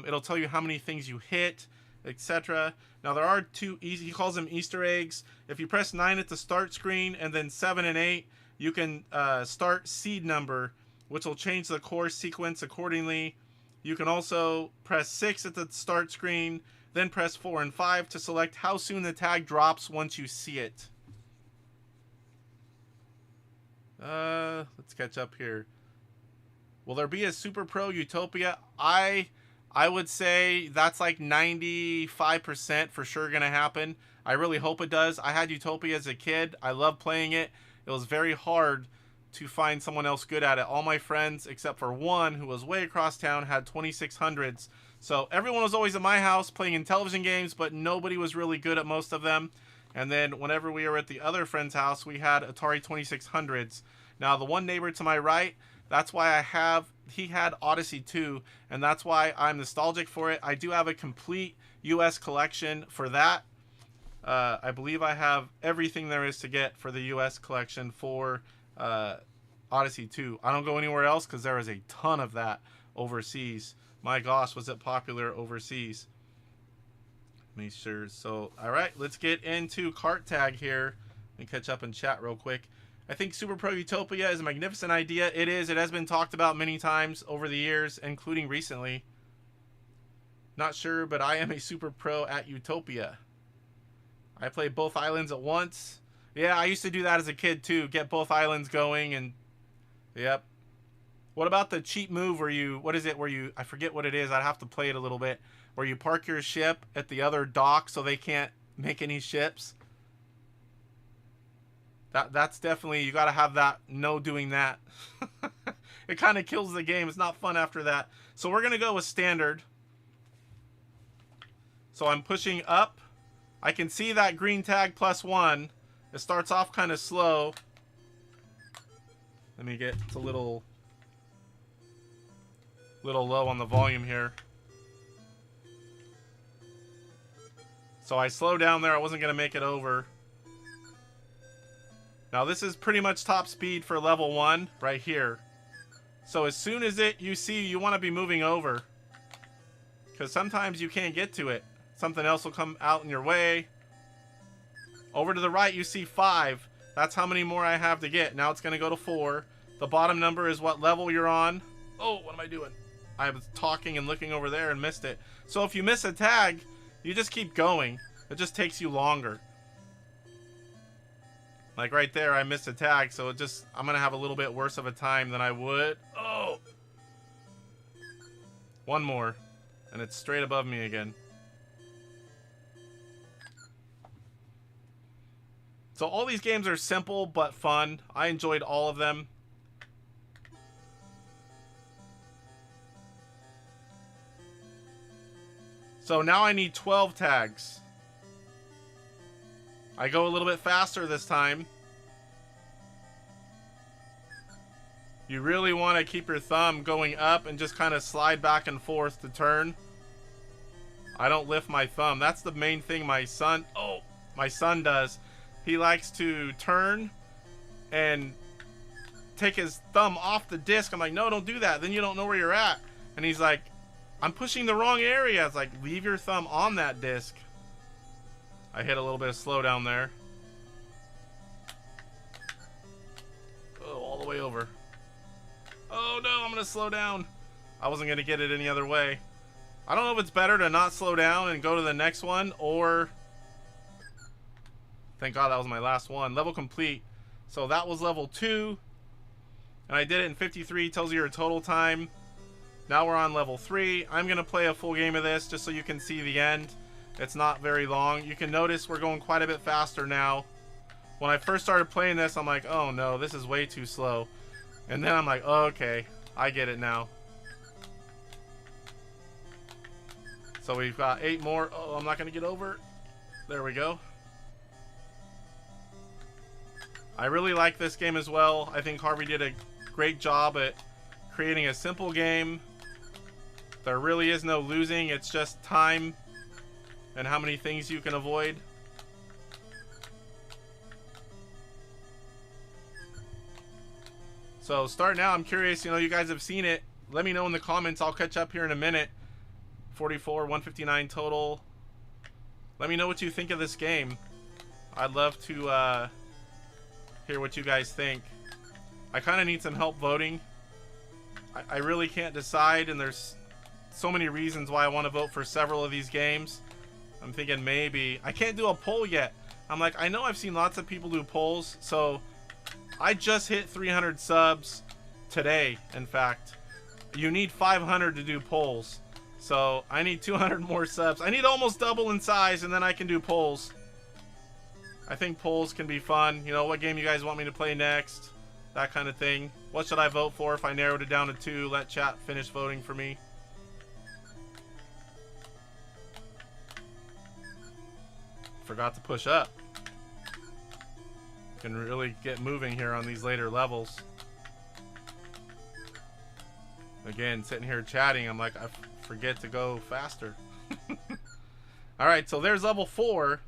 It'll tell you how many things you hit, etc. Now there are 2, he calls them Easter eggs. If you press 9 at the start screen and then 7 and 8, you can start seed number, which will change the course sequence accordingly. You can also press 6 at the start screen, then press 4 and 5 to select how soon the tag drops once you see it. Let's catch up here. Will there be a Super Pro Utopia? I would say that's like 95% for sure going to happen. I really hope it does. I had Utopia as a kid. I loved playing it. It was very hard to find someone else good at it. All my friends, except for one who was way across town, had 2600s. So everyone was always at my house playing Intellivision games, but nobody was really good at most of them. And then whenever we were at the other friend's house, we had Atari 2600s. Now, the one neighbor to my right, that's why he had Odyssey 2, and that's why I'm nostalgic for it. I do have a complete US collection for that. I believe I have everything there is to get for the US collection for Odyssey 2. I don't go anywhere else because there is a ton of that overseas. My gosh, was it popular overseas. Make sure. So, all right, let's get into Kart Tag here and catch up in chat real quick. I think Super Pro Utopia is a magnificent idea. It is. It has been talked about many times over the years, including recently. Not sure, but I am a Super Pro at Utopia. I play both islands at once. Yeah, I used to do that as a kid too. Get both islands going and... Yep. What about the cheat move where you... What is it where you... I forget what it is. I'd have to play it a little bit. Where you park your ship at the other dock so they can't make any ships. That's definitely... You got to have that... No doing that. It kind of kills the game. It's not fun after that. So we're going to go with standard. So I'm pushing up. I can see that green tag +1. It starts off kind of slow. Let me get it's a little low on the volume here. So I slowed down there. I wasn't going to make it over. Now this is pretty much top speed for level 1 right here. So as soon as you see you want to be moving over. Because sometimes you can't get to it. Something else will come out in your way. Over to the right, you see 5. That's how many more I have to get. Now it's going to go to 4. The bottom number is what level you're on. Oh, what am I doing? I was talking and looking over there and missed it. So if you miss a tag, you just keep going. It just takes you longer. Like right there, I missed a tag, so I'm going to have a little bit worse of a time than I would. Oh! One more. And it's straight above me again. So all these games are simple but fun. I enjoyed all of them. So now I need 12 tags. I go a little bit faster this time. You really want to keep your thumb going up and just kind of slide back and forth to turn. I don't lift my thumb. That's the main thing my son does. He likes to turn and take his thumb off the disc. I'm like, no, don't do that. Then you don't know where you're at. And he's like, I'm pushing the wrong area. It's like, leave your thumb on that disc. I hit a little bit of slowdown there. Oh, all the way over. Oh no, I'm going to slow down. I wasn't going to get it any other way. I don't know if it's better to not slow down and go to the next one or... Thank God that was my last one. Level complete. So that was level 2. And I did it in 53. Tells you your total time. Now we're on level 3. I'm going to play a full game of this just so you can see the end. It's not very long. You can notice we're going quite a bit faster now. When I first started playing this, I'm like, oh no, this is way too slow. And then I'm like, oh, okay, I get it now. So we've got 8 more. Oh, I'm not going to get over. There we go. I really like this game as well. I think Harvey did a great job at creating a simple game. There really is no losing. It's just time and how many things you can avoid. So start now. I'm curious, you know, you guys have seen it. Let me know in the comments. I'll catch up here in a minute. 44, 159 total. Let me know what you think of this game. I'd love to hear what you guys think. I kind of need some help voting. I really can't decide, and there's so many reasons why I want to vote for several of these games. I'm thinking maybe I can't do a poll yet. I'm like, I know I've seen lots of people do polls, so I just hit 300 subs today. In fact, you need 500 to do polls, so I need 200 more subs. I need almost double in size, and then I can do polls. I think polls can be fun. You know, what game you guys want me to play next, that kind of thing. What should I vote for? If I narrowed it down to 2, let chat finish voting for me. Forgot to push up. Can really get moving here on these later levels. Again, sitting here chatting, I'm like, I forget to go faster. Alright, so there's level 4.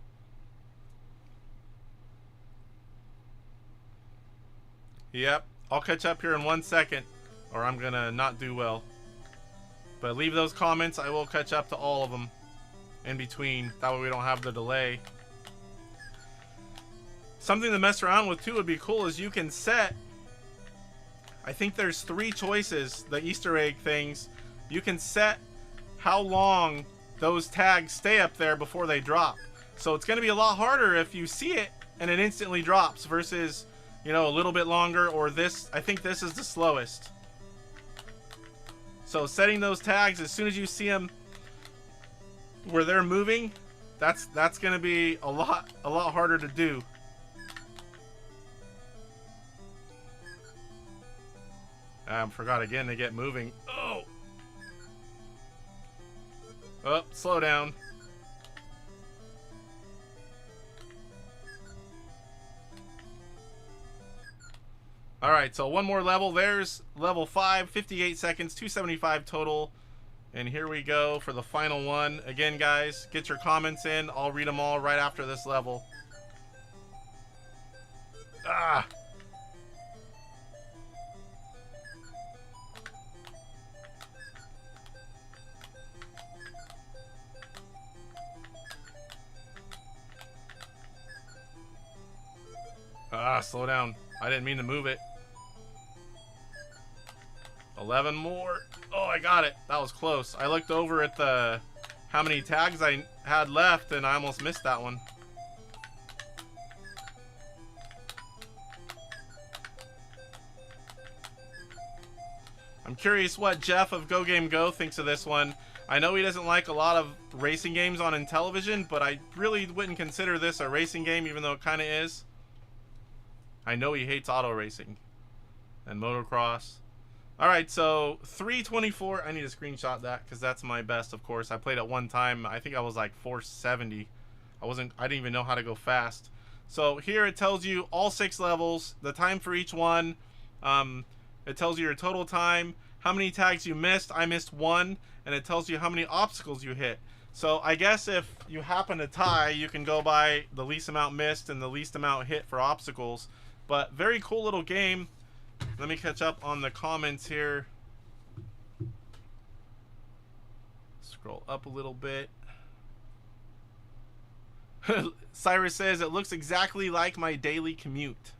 Yep, I'll catch up here in 1 second, or I'm gonna not do well. But leave those comments, I will catch up to all of them in between. That way we don't have the delay. Something to mess around with too would be cool is you can set, I think there's 3 choices, the Easter egg things. You can set how long those tags stay up there before they drop. So it's going to be a lot harder if you see it and it instantly drops versus, you know, a little bit longer, or this. I think this is the slowest. So setting those tags as soon as you see them where they're moving, that's going to be a lot harder to do. Forgot again to get moving. Oh! Oh, slow down. Alright, so one more level. There's level 5, 58 seconds, 275 total. And here we go for the final one. Again, guys, get your comments in. I'll read them all right after this level. Ah! Slow down. I didn't mean to move it. 11 more. Oh, I got it. That was close. I looked over at the how many tags I had left, and I almost missed that one. I'm curious what Jeff of Go Game Go thinks of this one. I know he doesn't like a lot of racing games on Intellivision, but I really wouldn't consider this a racing game, even though it kind of is. I know he hates auto racing and motocross. Alright, so 324. I need to screenshot that because that's my best, of course. I played it one time. I think I was like 470. I didn't even know how to go fast. So here it tells you all 6 levels, the time for each one. It tells you your total time, how many tags you missed. I missed 1, and it tells you how many obstacles you hit. So I guess if you happen to tie, you can go by the least amount missed and the least amount hit for obstacles. But very cool little game. Let me catch up on the comments here. Scroll up a little bit. Cyrus says, it looks exactly like my daily commute.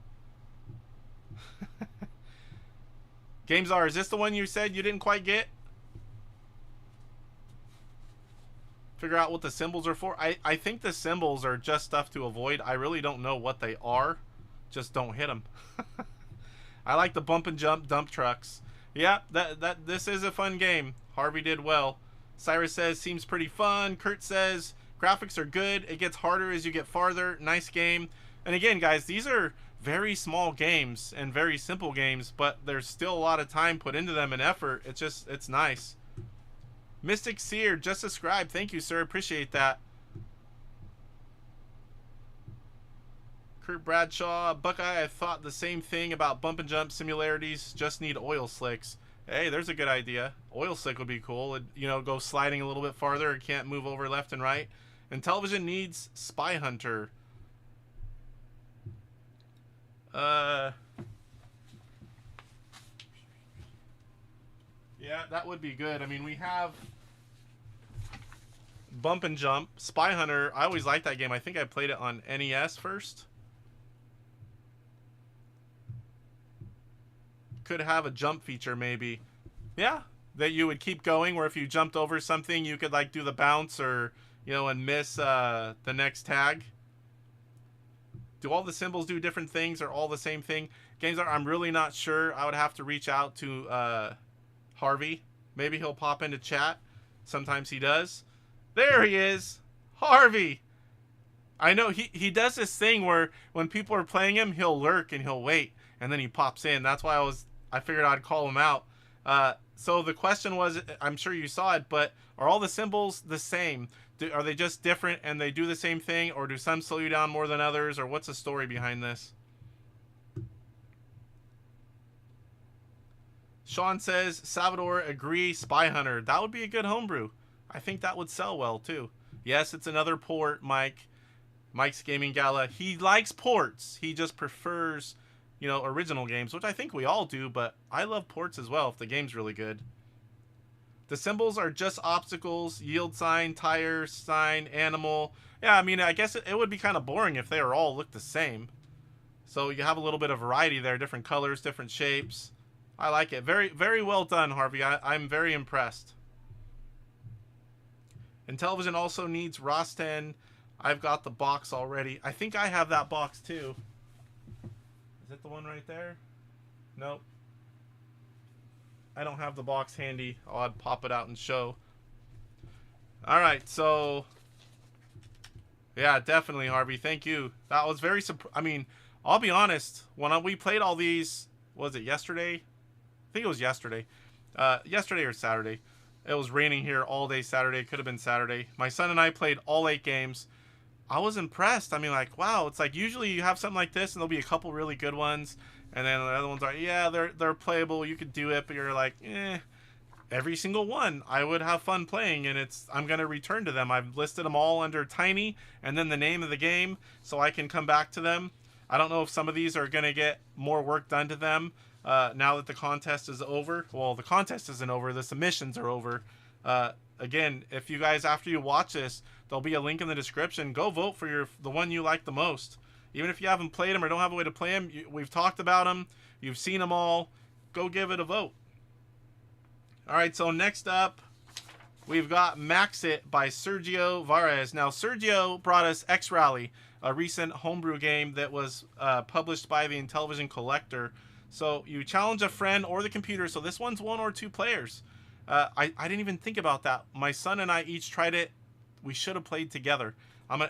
GamesR, is this the one you said you didn't quite get? Figure out what the symbols are for. I think the symbols are just stuff to avoid. I really don't know what they are. Just don't hit them. I like the bump and jump dump trucks. Yeah, this is a fun game. Harvey did well. Cyrus says, seems pretty fun. Kurt says, graphics are good. It gets harder as you get farther. Nice game. And again, guys, these are very small games and very simple games, but there's still a lot of time put into them and effort. It's nice. Mystic Seer, just subscribed. Thank you, sir. Appreciate that. Kurt Bradshaw, Buckeye, I thought the same thing about bump and jump similarities. Just need oil slicks. Hey, there's a good idea. Oil slick would be cool. It, you know, go sliding a little bit farther. It can't move over left and right. Intellivision needs Spy Hunter. Yeah, that would be good. I mean, we have Bump and Jump, Spy Hunter. I always liked that game. I think I played it on NES first. Could have a jump feature maybe. Yeah, that you would keep going, where if you jumped over something, you could like do the bounce or, you know, and miss the next tag. Do all the symbols do different things or all the same thing? Games are, I'm really not sure. I would have to reach out to Harvey. Maybe he'll pop into chat. Sometimes he does. There he is. Harvey. I know he does this thing where when people are playing him, he'll lurk and he'll wait. And then he pops in. That's why I figured I'd call him out. So the question was, I'm sure you saw it, but are all the symbols the same? Are they just different and they do the same thing? Or do some slow you down more than others? Or what's the story behind this? Sean says, Salvador, agree, Spy Hunter. That would be a good homebrew. I think that would sell well, too. Yes, it's another port, Mike. Mike's Gaming Gala. He likes ports. He just prefers, you know, original games, which I think we all do, but I love ports as well if the game's really good. The symbols are just obstacles, yield sign, tire sign, animal. Yeah, I mean, I guess it would be kind of boring if they were all look the same. So you have a little bit of variety there, different colors, different shapes. I like it. Very, very well done, Harvey. I'm very impressed. Intellivision also needs Rosten. I've got the box already. I think I have that box too. Is it the one right there? Nope. I don't have the box handy. I'll pop it out and show. Alright, so... yeah, definitely, Harvey. Thank you. That was very... I mean, I'll be honest. When we played all these... was it yesterday? I think it was yesterday. Yesterday or Saturday. It was raining here all day Saturday. Could have been Saturday. My son and I played all 8 games. I was impressed. I mean, like, wow. It's like usually you have something like this and there'll be a couple really good ones. And then the other ones are, yeah, they're playable. You could do it. But you're like, every single one I would have fun playing. And I'm going to return to them. I've listed them all under Tiny and then the name of the game so I can come back to them. I don't know if some of these are going to get more work done to them. Now that the contest is over. Well, the contest isn't over. The submissions are over. Again, if you guys, after you watch this, there'll be a link in the description. Go vote for the one you like the most. Even if you haven't played them or don't have a way to play them, we've talked about them. You've seen them all. Go give it a vote. All right, so next up, we've got Max It by Sergio Varez. Now, Sergio brought us X-Rally, a recent homebrew game that was published by the Intellivision Collector. So you challenge a friend or the computer. So this one's 1 or 2 players. I didn't even think about that. My son and I each tried it. We should have played together.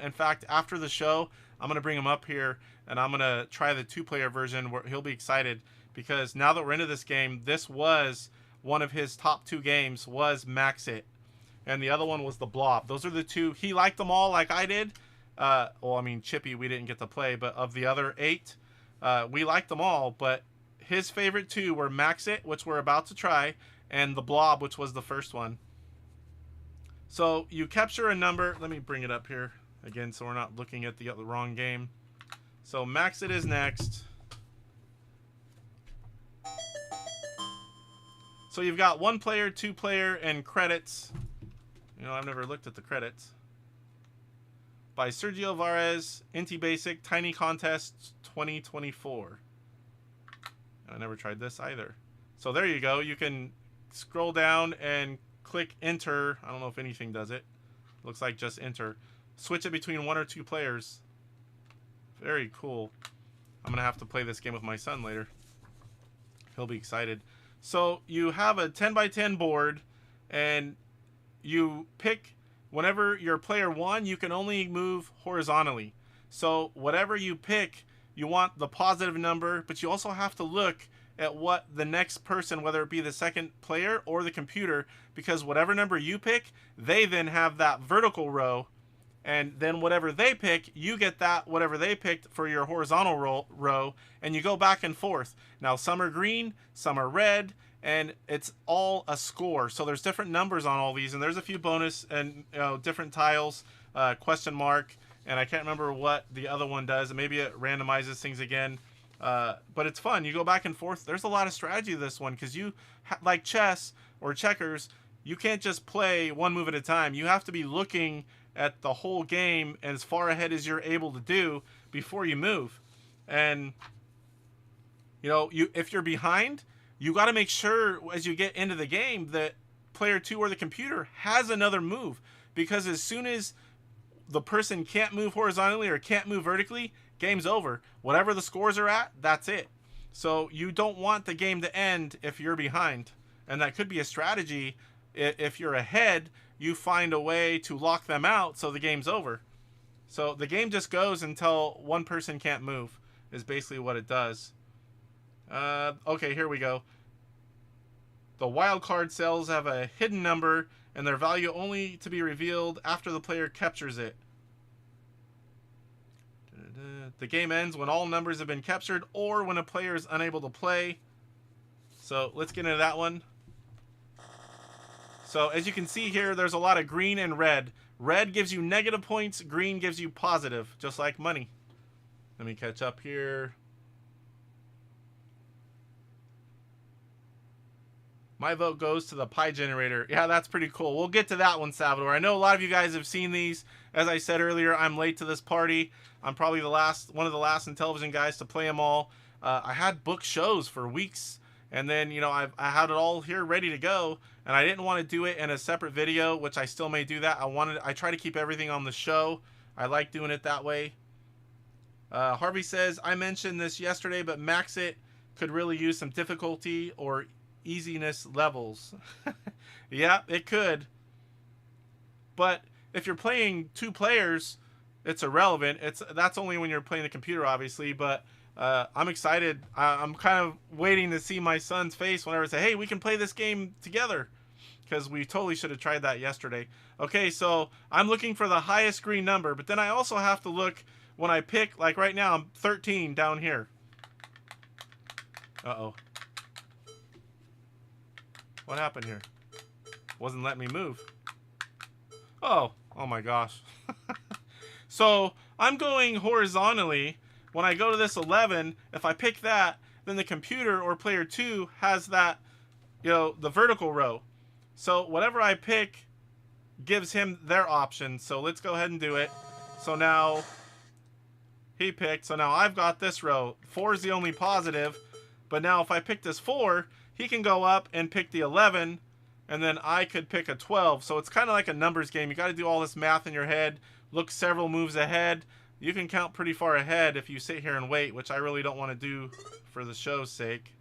In fact, after the show, I'm going to bring him up here and I'm going to try the 2-player version where he'll be excited because now that we're into this game, this was one of his top 2 games was Max It. And the other one was The Blob. Those are the 2. He liked them all like I did. Well, I mean, Chippy, we didn't get to play, but of the other 8, we liked them all, but his favorite 2 were Max It, which we're about to try, and The Blob, which was the first one. So you capture a number. Let me bring it up here again so we're not looking at the wrong game. So Max It is next. So you've got 1 player, 2 player, and credits. You know, I've never looked at the credits. By Sergio Varez, IntyBASIC, Tiny Contest 2024. I never tried this either. So there you go. You can scroll down and click enter. I don't know if anything does it. Looks like just enter. Switch it between 1 or 2 players. Very cool. I'm going to have to play this game with my son later. He'll be excited. So you have a 10x10 board and you pick whenever you're player 1, you can only move horizontally. So whatever you pick, you want the positive number, but you also have to look at what the next person, whether it be the second player or the computer, because whatever number you pick, they then have that vertical row and then whatever they pick, you get that whatever they picked for your horizontal row, and you go back and forth. Now some are green, some are red, and it's all a score. So there's different numbers on all these, and there's a few bonus and different tiles, question mark, and I can't remember what the other one does. Maybe it randomizes things again. But it's fun. You go back and forth. There's a lot of strategy to this one because you, like chess or checkers, you can't just play one move at a time. You have to be looking at the whole game as far ahead as you're able to do before you move. And if you're behind, you got to make sure as you get into the game that player 2 or the computer has another move, because as soon as the person can't move horizontally or can't move vertically, game's over. Whatever the scores are at, that's it. So you don't want the game to end if you're behind. And that could be a strategy. If you're ahead, you find a way to lock them out so the game's over. So the game just goes until one person can't move, is basically what it does. Okay, here we go. The wild card cells have a hidden number, and their value only to be revealed after the player captures it. The game ends when all numbers have been captured or when a player is unable to play. So let's get into that one. So as you can see here, there's a lot of green and red. Red gives you negative points, green gives you positive, just like money. Let me catch up here. My vote goes to the pie generator. Yeah, that's pretty cool. We'll get to that one, Salvador. I know a lot of you guys have seen these. As I said earlier, I'm late to this party. I'm probably one of the last Intellivision guys to play them all. I had booked shows for weeks, and then I had it all here ready to go, and I didn't want to do it in a separate video, which I still may do that. I try to keep everything on the show. I like doing it that way. Harvey says, I mentioned this yesterday, but Maxit could really use some difficulty or easiness levels. Yeah, it could. But if you're playing 2 players, it's irrelevant. That's only when you're playing the computer, obviously. But I'm excited. I'm kind of waiting to see my son's face whenever I say, hey, we can play this game together. Because we totally should have tried that yesterday. Okay, so I'm looking for the highest green number. But then I also have to look when I pick, like right now, I'm 13 down here. Uh-oh. What happened here? Wasn't letting me move. Oh my gosh. So I'm going horizontally. When I go to this 11, if I pick that, then the computer or player 2 has that, the vertical row. So whatever I pick gives him their option. So let's go ahead and do it. So now he picked. So now I've got this row. 4 is the only positive. But now if I pick this 4, he can go up and pick the 11, and then I could pick a 12. So it's kind of like a numbers game. You got to do all this math in your head, look several moves ahead. You can count pretty far ahead if you sit here and wait, which I really don't want to do for the show's sake.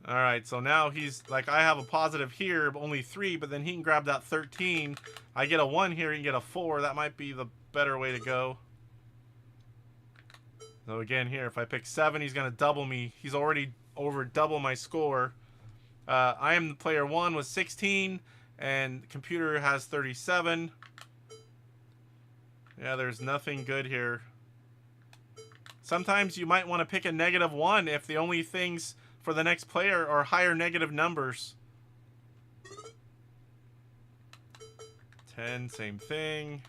All right, so now he's like, I have a positive here, but only 3, but then he can grab that 13. I get a 1 here, he can get a 4. That might be the better way to go. So again here, if I pick 7, he's going to double me. He's already over double my score. I am the player 1 with 16, and the computer has 37. Yeah, there's nothing good here. Sometimes you might want to pick a -1 if the only things for the next player are higher negative numbers. 10, same thing.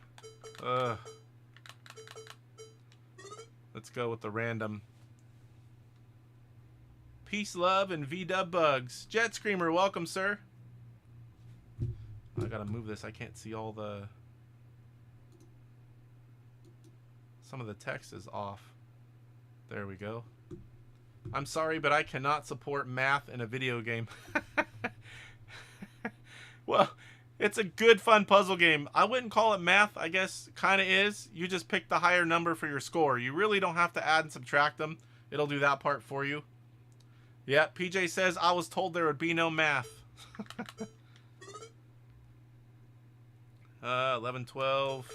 Ugh. Let's go with the random. Peace, love, and V-dub bugs. Jet Screamer, welcome, sir. I gotta move this. I can't see all the... Some of the text is off. There we go. I'm sorry, but I cannot support math in a video game. Well, it's a good, fun puzzle game. I wouldn't call it math. I guess kind of is. You just pick the higher number for your score. You really don't have to add and subtract them. It'll do that part for you. Yeah, PJ says, I was told there would be no math. 11, 12.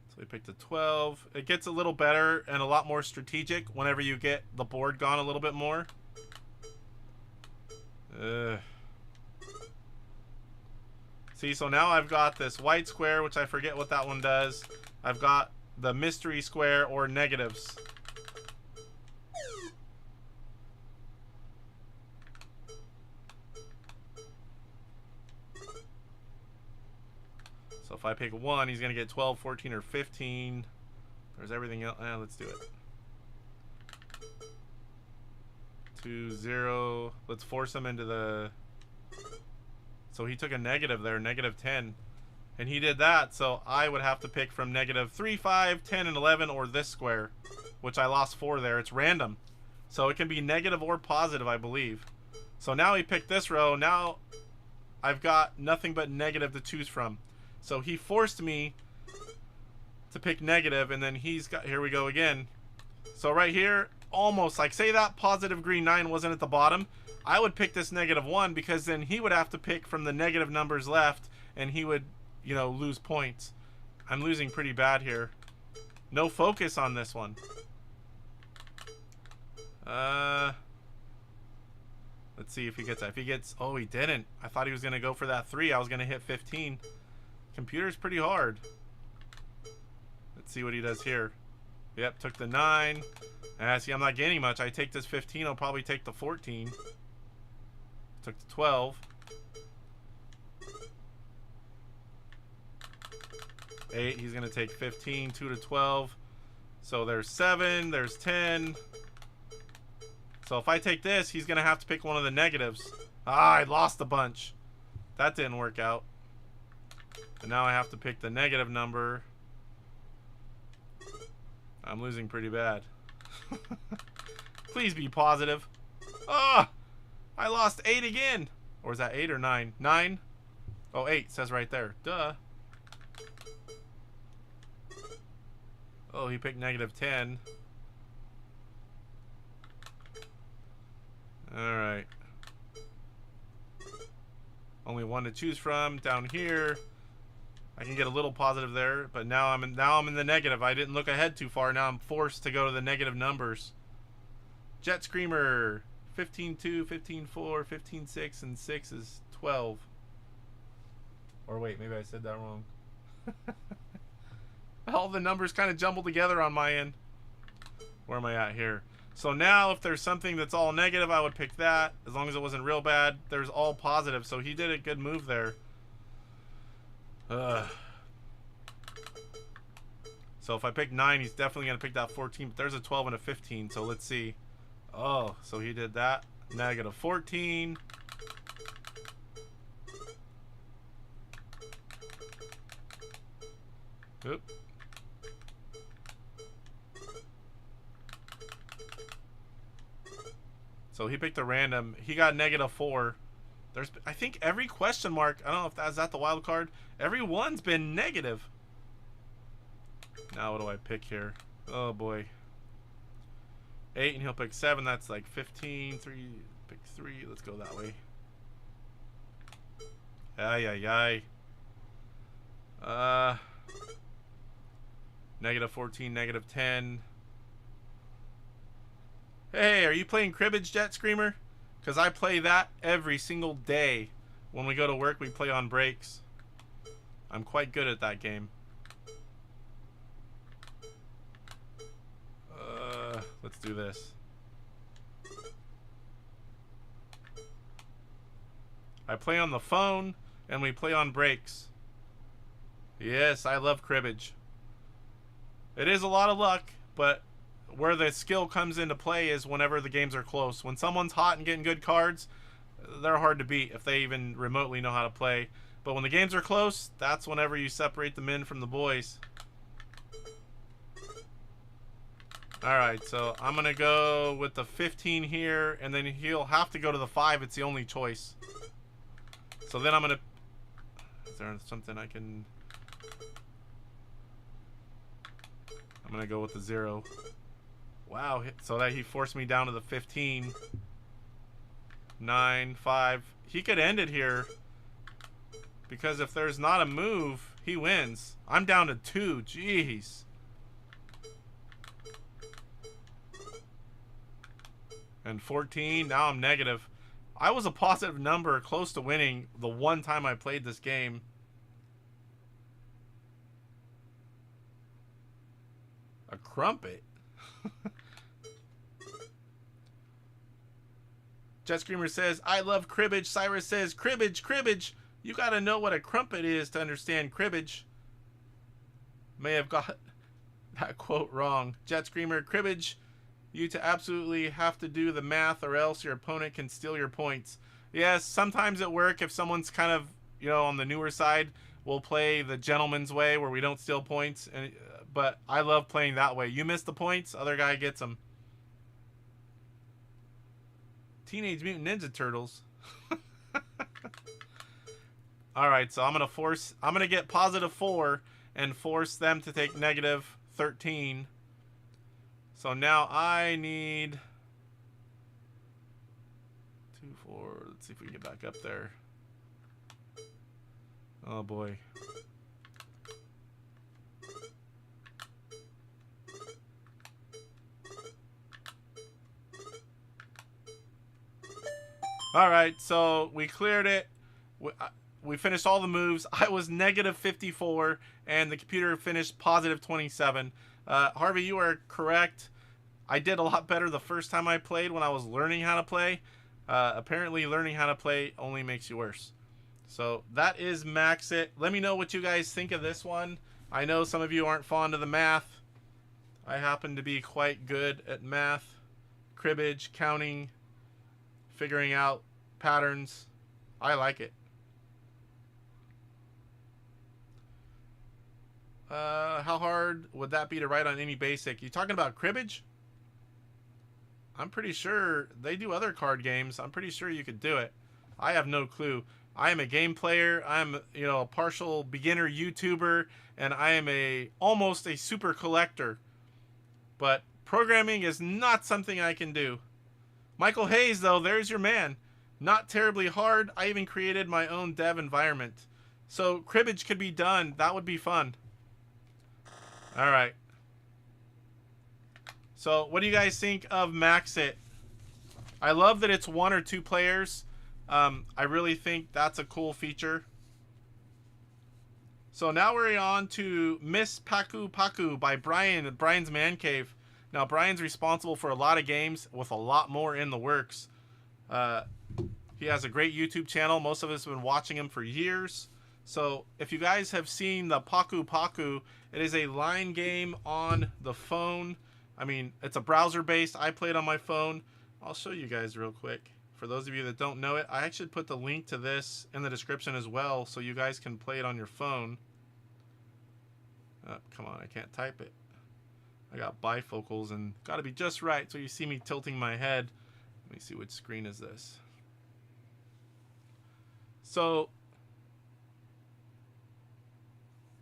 So we picked a 12. It gets a little better and a lot more strategic whenever you get the board gone a little bit more. See, so now I've got this white square, which I forget what that one does. I've got the mystery square or negatives. So if I pick 1, he's going to get 12, 14, or 15. There's everything else. Let's do it. 2, 0. Let's force him into the... So he took a negative there, negative 10. And he did that, so I would have to pick from negative 3, 5, 10, and 11, or this square, which I lost 4 there. It's random. So it can be negative or positive, I believe. So now he picked this row. Now I've got nothing but negative to choose from. So he forced me to pick negative, and then he's got... Here we go again. So right here, almost like, say that positive green 9 wasn't at the bottom, I would pick this negative 1, because then he would have to pick from the negative numbers left, and he would, you know, lose points. I'm losing pretty bad here. No focus on this one. Let's see if he gets that. If he gets... Oh, he didn't. I thought he was going to go for that 3. I was going to hit 15. Computer's pretty hard. Let's see what he does here. Yep, took the 9. See, I'm not getting much. I take this 15. I'll probably take the 14. Took the 12. 8. He's going to take 15. 2 to 12. So there's 7. There's 10. So if I take this, he's going to have to pick one of the negatives. Ah, I lost a bunch. That didn't work out. And now I have to pick the negative number. I'm losing pretty bad. Please be positive. Ah! I lost 8 again. Or is that 8 or 9? 9? Oh, 8 says right there. Duh. Oh, he picked negative 10. Alright. Only 1 to choose from. Down here, I can get a little positive there, but now I'm in the negative. I didn't look ahead too far. Now I'm forced to go to the negative numbers. Jet Screamer, 15-2, 15-4, 15-6, and 6 is 12. Or wait, maybe I said that wrong. All the numbers kind of jumbled together on my end. Where am I at here? So now if there's something that's all negative, I would pick that. As long as it wasn't real bad. There's all positive, so he did a good move there. So if I pick 9, he's definitely going to pick that 14. But there's a 12 and a 15, so let's see. Oh, so he did that. Negative 14. Oop. So he picked a random. He got negative 4. There's, I think every question mark, I don't know if that's the wild card. Every one's been negative. Now what do I pick here? Oh boy. 8 and he'll pick 7. That's like 15. 3. Pick 3. Let's go that way. Ay, ay, ay. Negative 14, negative 10. Hey, are you playing cribbage, Jet Screamer? Because I play that every single day. When we go to work, we play on breaks. I'm quite good at that game. Let's do this. I play on the phone, and we play on breaks. Yes, I love cribbage. It is a lot of luck, but where the skill comes into play is whenever the games are close. When someone's hot and getting good cards, they're hard to beat if they even remotely know how to play. But when the games are close, that's whenever you separate the men from the boys. Alright, so I'm going to go with the 15 here, and then he'll have to go to the 5. It's the only choice. So then I'm going to... Is there something I can... I'm going to go with the 0. Wow, so that he forced me down to the 15. 9, 5. He could end it here. Because if there's not a move, he wins. I'm down to 2. Jeez. And 14. Now I'm negative. I was a positive number close to winning the one time I played this game. A crumpet? Jet Screamer says, I love cribbage. Cyrus says, cribbage, cribbage. You gotta know what a crumpet is to understand cribbage. May have got that quote wrong. Jet Screamer, cribbage. You to absolutely have to do the math or else your opponent can steal your points. Yes, sometimes at work, if someone's kind of, you know, on the newer side, we'll play the gentleman's way where we don't steal points. But I love playing that way. You miss the points, other guy gets them. Teenage Mutant Ninja Turtles. Alright, so I'm going to get +4 and force them to take -13. So now I need 2, 4. Let's see if we can get back up there. Oh boy. Alright, so we cleared it. We finished all the moves. I was -54, and the computer finished +27. Harvey, you are correct. I did a lot better the first time I played when I was learning how to play. Apparently, learning how to play only makes you worse. So that is Max It. Let me know what you guys think of this one. I know some of you aren't fond of the math. I happen to be quite good at math, cribbage, counting, figuring out patterns. I like it. How hard would that be to write on IntyBASIC? You talking about cribbage? I'm pretty sure they do other card games. I'm pretty sure you could do it. I have no clue. I am a game player. I'm, you know, a partial beginner YouTuber, and I am almost a super collector. But programming is not something I can do. Michael Hayes, though, there's your man. Not terribly hard. I even created my own dev environment. So cribbage could be done. That would be fun. All right. So what do you guys think of Max It? I love that it's 1 or 2 players. I really think that's a cool feature. So now we're on to Miss Paku Paku by Brian at Brian's Man Cave. Now Brian's responsible for a lot of games with a lot more in the works. He has a great YouTube channel. Most of us have been watching him for years. So if you guys have seen the Paku Paku, it is a line game on the phone. I mean, it's a browser based. I play it on my phone. I'll show you guys real quick. For those of you that don't know it, I actually put the link to this in the description as well, so you guys can play it on your phone. Oh, come on, I can't type it. I got bifocals and got to be just right so you see me tilting my head. Let me see, which screen is this. So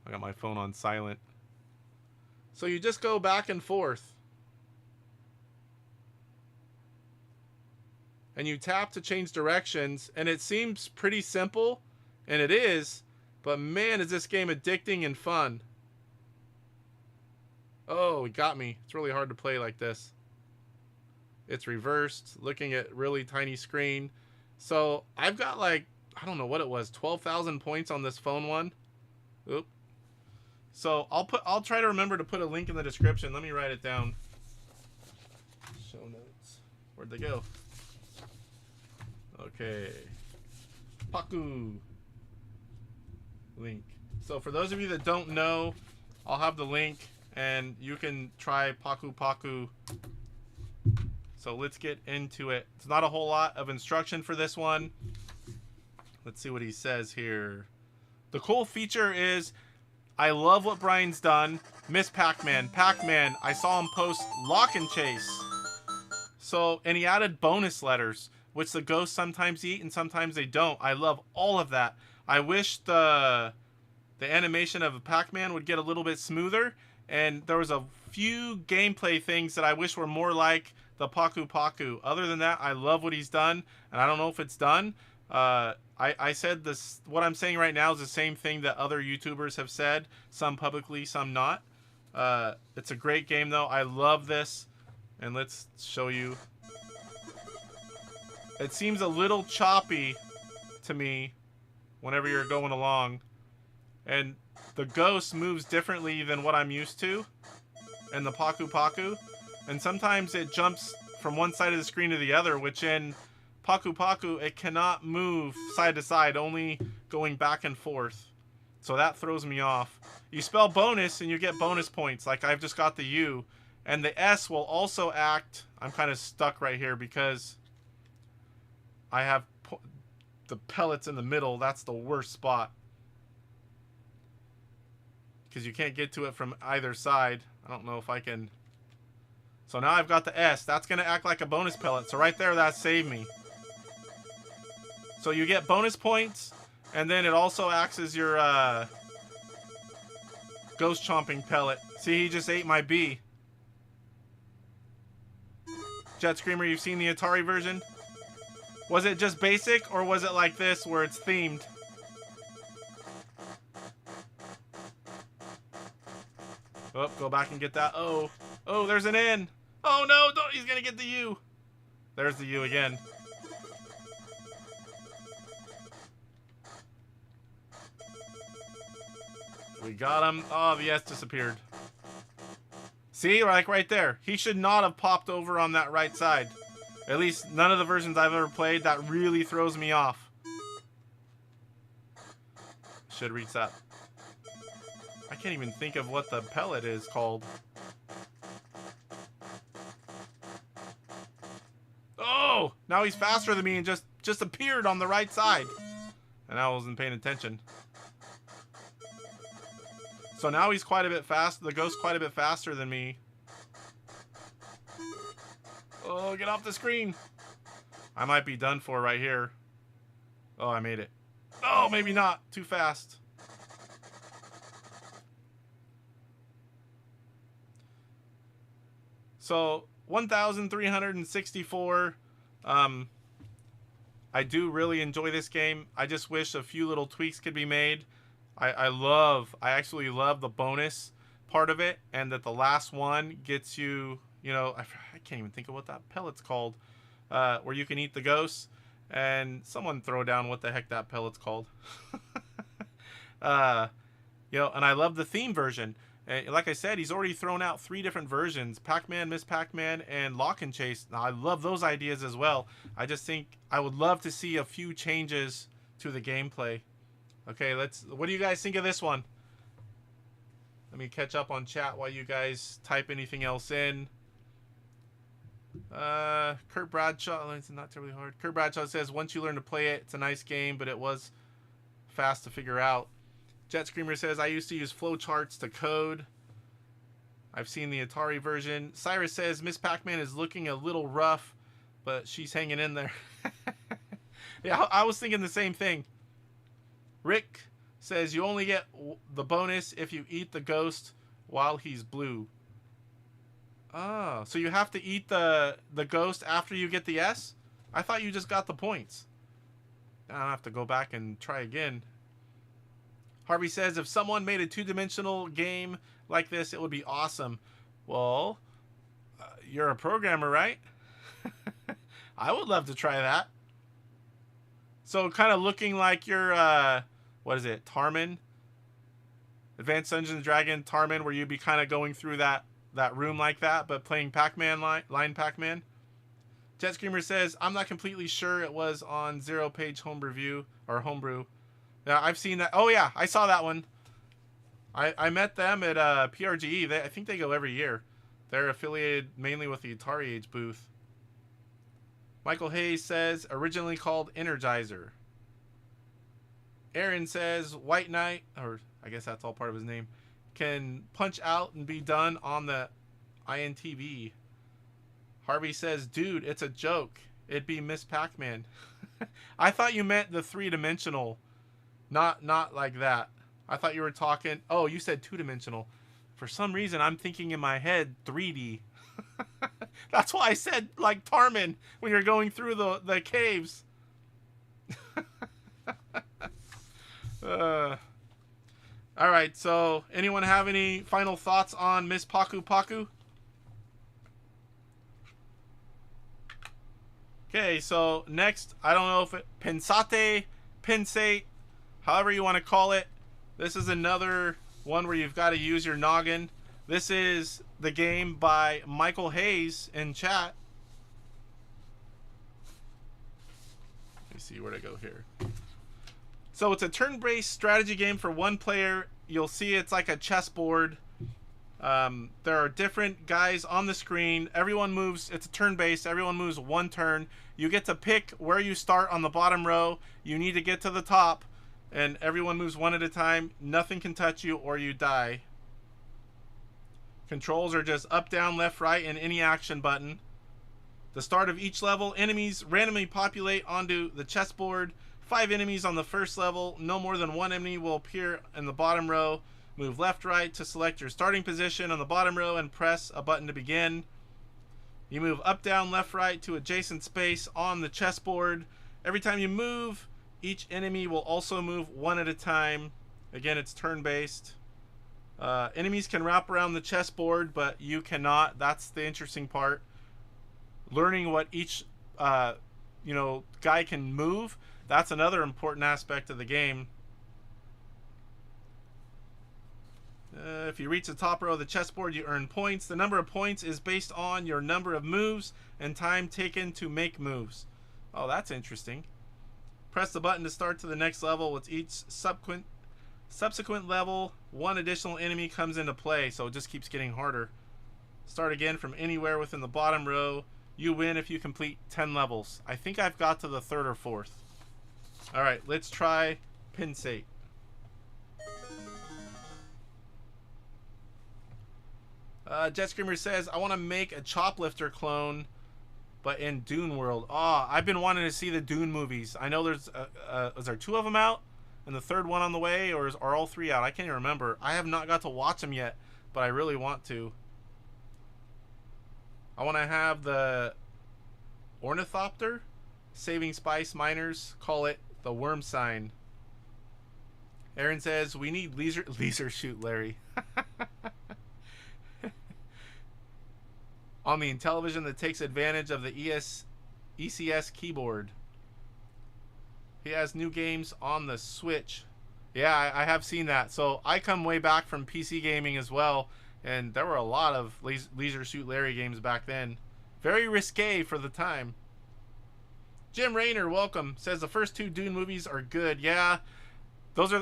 I got my phone on silent. So you just go back and forth. And you tap to change directions, and it seems pretty simple, and it is, but man, is this game addicting and fun. Oh, it got me. It's really hard to play like this. It's reversed, looking at really tiny screen. So I've got like, I don't know what it was, 12,000 points on this phone one. Oop. So I'll try to remember to put a link in the description. Let me write it down. Show notes. Where'd they go? Okay. Paku. Link. So for those of you that don't know, I'll have the link and you can try Paku Paku. So let's get into it. It's not a whole lot of instruction for this one. Let's see what he says here. The cool feature is, I love what Brian's done. Miss Pac-Man. Pac-Man, I saw him post Lock and Chase. So, and he added bonus letters, which the ghosts sometimes eat and sometimes they don't. I love all of that. I wish the animation of Pac-Man would get a little bit smoother, and there was a few gameplay things that I wish were more like the Paku Paku. Other than that, I love what he's done, and I don't know if it's done. I said this, what I'm saying right now is the same thing that other YouTubers have said, some publicly, some not. It's a great game though. I love this, and let's show you. It seems a little choppy to me whenever you're going along, and the ghost moves differently than what I'm used to. and the Paku Paku, and sometimes it jumps from one side of the screen to the other, which in Paku Paku, it cannot move side to side, only going back and forth. So that throws me off. You spell bonus and you get bonus points, like I've just got the U. And the S will also act... I'm kind of stuck right here because I have the pellets in the middle. That's the worst spot. Because you can't get to it from either side. I don't know if I can... So now I've got the S. That's going to act like a bonus pellet. So right there, that saved me. So you get bonus points, and then it also acts as your ghost chomping pellet. See, he just ate my B. Jet Screamer, you've seen the Atari version? Was it just basic, or was it like this, where it's themed? Oh, go back and get that. Oh, there's an N. Oh no, don't, he's gonna get the U. There's the U again. We got him. Oh, the S disappeared. See, like right there. He should not have popped over on that right side. At least none of the versions I've ever played. That really throws me off. Should reach that. I can't even think of what the pellet is called. Oh! Now he's faster than me and just appeared on the right side. And I wasn't paying attention. So now he's quite a bit fast. The ghost's quite a bit faster than me. Oh, get off the screen. I might be done for right here. Oh, I made it. Oh, maybe not. Too fast. So, 1,364. I do really enjoy this game. I just wish a few little tweaks could be made. I actually love the bonus part of it, and that the last one gets you, you know, I can't even think of what that pellet's called, where you can eat the ghosts, and someone throw down what the heck that pellet's called. You know, and I love the theme version. Like I said, he's already thrown out 3 different versions: Pac-Man, Miss Pac-Man, and Lock and Chase. Now, I love those ideas as well. I just think I would love to see a few changes to the gameplay. Okay, what do you guys think of this one? Let me catch up on chat while you guys type anything else in. Kurt Bradshaw, it's not terribly hard. Kurt Bradshaw says, once you learn to play it, it's a nice game, but it was fast to figure out. Jet Screamer says, I used to use flowcharts to code. I've seen the Atari version. Cyrus says, Miss Pac-Man is looking a little rough, but she's hanging in there. Yeah, I was thinking the same thing. Rick says, you only get the bonus if you eat the ghost while he's blue. Oh, so you have to eat the ghost after you get the S? I thought you just got the points. I'll have to go back and try again. Harvey says, if someone made a 2-dimensional game like this, it would be awesome. Well, you're a programmer, right? I would love to try that. So kind of looking like your, what is it, Tarman? Advanced Dungeons and Dragons Tarman, where you'd be kind of going through that room like that, but playing Pac-Man, line Pac-Man. Jet Screamer says, I'm not completely sure it was on Zero Page Homebrew or Homebrew. Yeah, I've seen that. Oh yeah, I saw that one. I met them at PRGE. I think they go every year. They're affiliated mainly with the Atari Age booth. Michael Hayes says, originally called Energizer. Aaron says, White Knight, or I guess that's all part of his name, can punch out and be done on the INTV. Harvey says, dude, it's a joke. It'd be Miss Pac-Man. I thought you meant the 3-dimensional. Not like that. I thought you were talking... Oh, you said 2-dimensional. For some reason, I'm thinking in my head 3D. That's why I said, like, Tarman, when you're going through the caves. Alright, so, anyone have any final thoughts on Miss Paku Paku? Okay, so, next, I don't know if it... Pensate, however you want to call it. This is another one where you've got to use your noggin. This is the game by Michael Hayes in chat. Let me see where to go here. So it's a turn-based strategy game for one player. You'll see it's like a chessboard. There are different guys on the screen. Everyone moves. It's a turn-based. Everyone moves one turn. You get to pick where you start on the bottom row. You need to get to the top, and everyone moves one at a time. Nothing can touch you or you die. Controls are just up, down, left, right, and any action button. The start of each level, enemies randomly populate onto the chessboard. 5 enemies on the first level. No more than 1 enemy will appear in the bottom row. Move left, right to select your starting position on the bottom row and press a button to begin. You move up, down, left, right to adjacent space on the chessboard. Every time you move, each enemy will also move one at a time. Again, it's turn-based. Enemies can wrap around the chessboard, but you cannot. That's the interesting part. Learning what each guy can move, that's another important aspect of the game. If you reach the top row of the chessboard, you earn points. The number of points is based on your number of moves and time taken to make moves. Oh, that's interesting. Press the button to start to the next level. With each subsequent level, 1 additional enemy comes into play, so it just keeps getting harder. Start again from anywhere within the bottom row. You win if you complete 10 levels. I think I've got to the 3rd or 4th. Alright, let's try Pinsate. Jet Screamer says, I want to make a Choplifter clone, but in Dune World. Oh, I've been wanting to see the Dune movies. I know there's, is there 2 of them out? And the 3rd one on the way? Or are all 3 out? I can't even remember. I have not got to watch them yet, but I really want to. I want to have the Ornithopter. Saving Spice Miners. Call it the Worm Sign. Aaron says, we need laser shoot Larry. On the Intellivision that takes advantage of the ECS keyboard. He has new games on the Switch. Yeah, I have seen that. So I come way back from PC gaming as well, and there were a lot of Leisure Suit Larry games back then. Very risque for the time. Jim Rayner, welcome. Says the first 2 Dune movies are good. Yeah,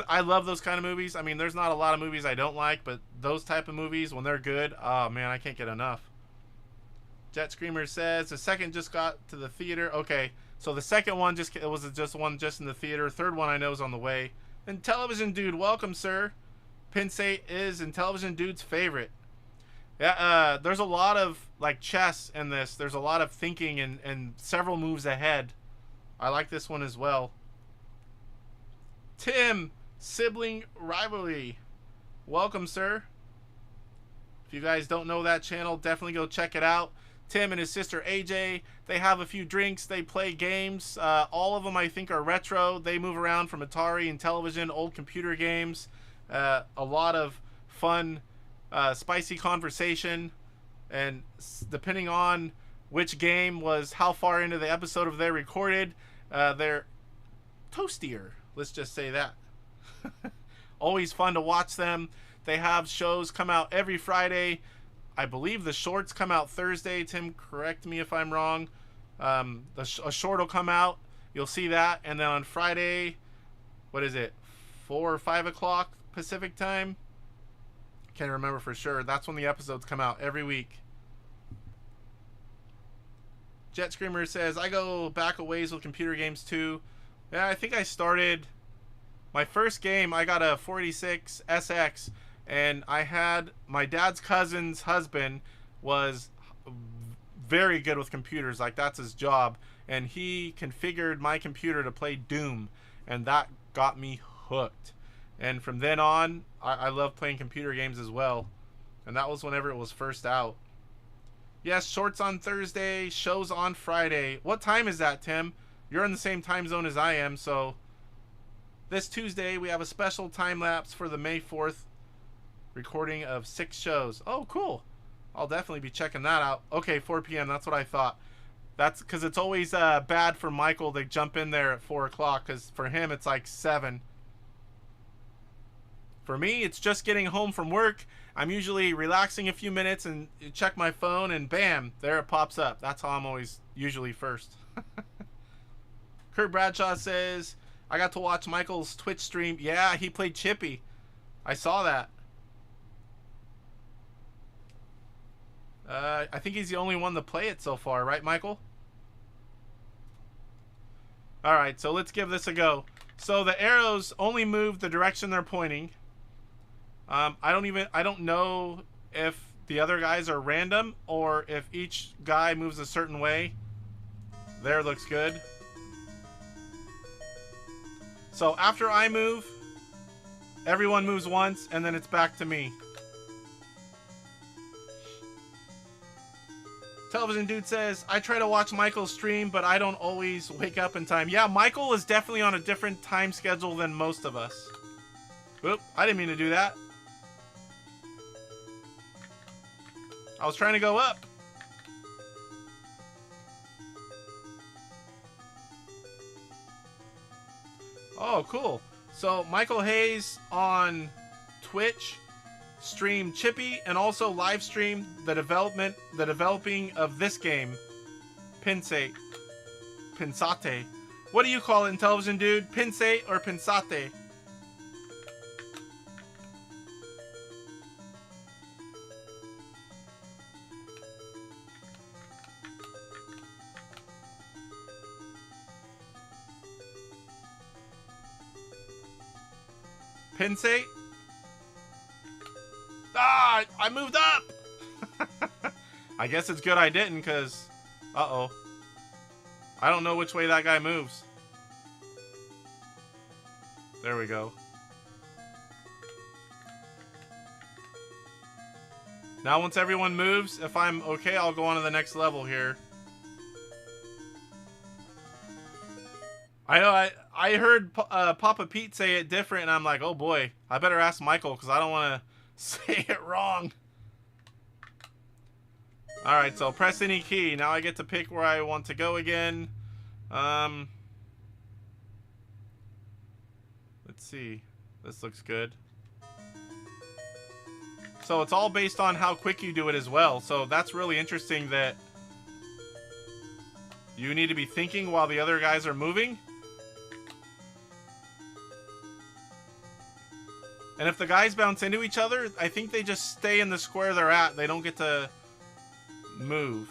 I love those kind of movies. I mean, there's not a lot of movies I don't like, but those type of movies, when they're good, oh man, I can't get enough. Jet Screamer says the 2nd just got to the theater. Okay, so the 2nd one was just one just in the theater. 3rd one I know is on the way. Intellivision Dude, welcome, sir. Pinsate is Intellivision Dude's favorite. Yeah, there's a lot of like chess in this. There's a lot of thinking and several moves ahead. I like this one as well. Tim, Sibling Rivalry, welcome, sir. If you guys don't know that channel, definitely go check it out. Tim and his sister AJ, they have a few drinks, they play games. All of them I think are retro. They move around from Atari and television, old computer games. A lot of fun, spicy conversation. And depending on which game was how far into the episode of they recorded, they're toastier. Let's just say that. Always fun to watch them. They have shows come out every Friday. I believe the shorts come out Thursday. Tim, correct me if I'm wrong. A short will come out. You'll see that. And then on Friday, what is it? 4 or 5 o'clock Pacific time? Can't remember for sure. That's when the episodes come out every week. Jet Screamer says, I go back a ways with computer games too. Yeah, I think I started... My first game, I got a 486 SX. And I had my dad's cousin's husband was very good with computers. Like, that's his job. And he configured my computer to play Doom. And that got me hooked. And from then on, I love playing computer games as well. And that was whenever it was first out. Yes, shorts on Thursday, shows on Friday. What time is that, Tim? You're in the same time zone as I am, so... This Tuesday, we have a special time-lapse for the May 4th recording of 6 shows. Oh, cool. I'll definitely be checking that out. Okay, 4 p.m. That's what I thought. That's because it's always bad for Michael to jump in there at 4 o'clock because for him it's like 7. For me, it's just getting home from work. I'm usually relaxing a few minutes and check my phone, and bam, there it pops up. That's how I'm always usually first. Kurt Bradshaw says, I got to watch Michael's Twitch stream. Yeah, he played Chippy. I saw that. I think he's the only one to play it so far, right, Michael? Alright, so let's give this a go. So the arrows only move the direction they're pointing. I don't know if the other guys are random or if each guy moves a certain way. There, looks good. So after I move, everyone moves once, and then it's back to me. Television Dude says, I try to watch Michael's stream, but I don't always wake up in time. Yeah, Michael is definitely on a different time schedule than most of us. Oop, I didn't mean to do that. I was trying to go up. Oh, cool. So Michael Hayes on Twitch stream Chippy and also live stream the developing of this game, Pensate. What do you call it in Television Dude? Pensate or Pensate? Pensate? Ah, I moved up! I guess it's good I didn't, because... Uh-oh. I don't know which way that guy moves. There we go. Now once everyone moves, if I'm okay, I'll go on to the next level here. I know, I heard Papa Pete say it different, and I'm like, oh boy, I better ask Michael, because I don't want to say it wrong. Alright, so press any key. Now I get to pick where I want to go again. Let's see. This looks good. So it's all based on how quick you do it as well. So that's really interesting that you need to be thinking while the other guys are moving. And if the guys bounce into each other, I think they just stay in the square they're at. They don't get to move.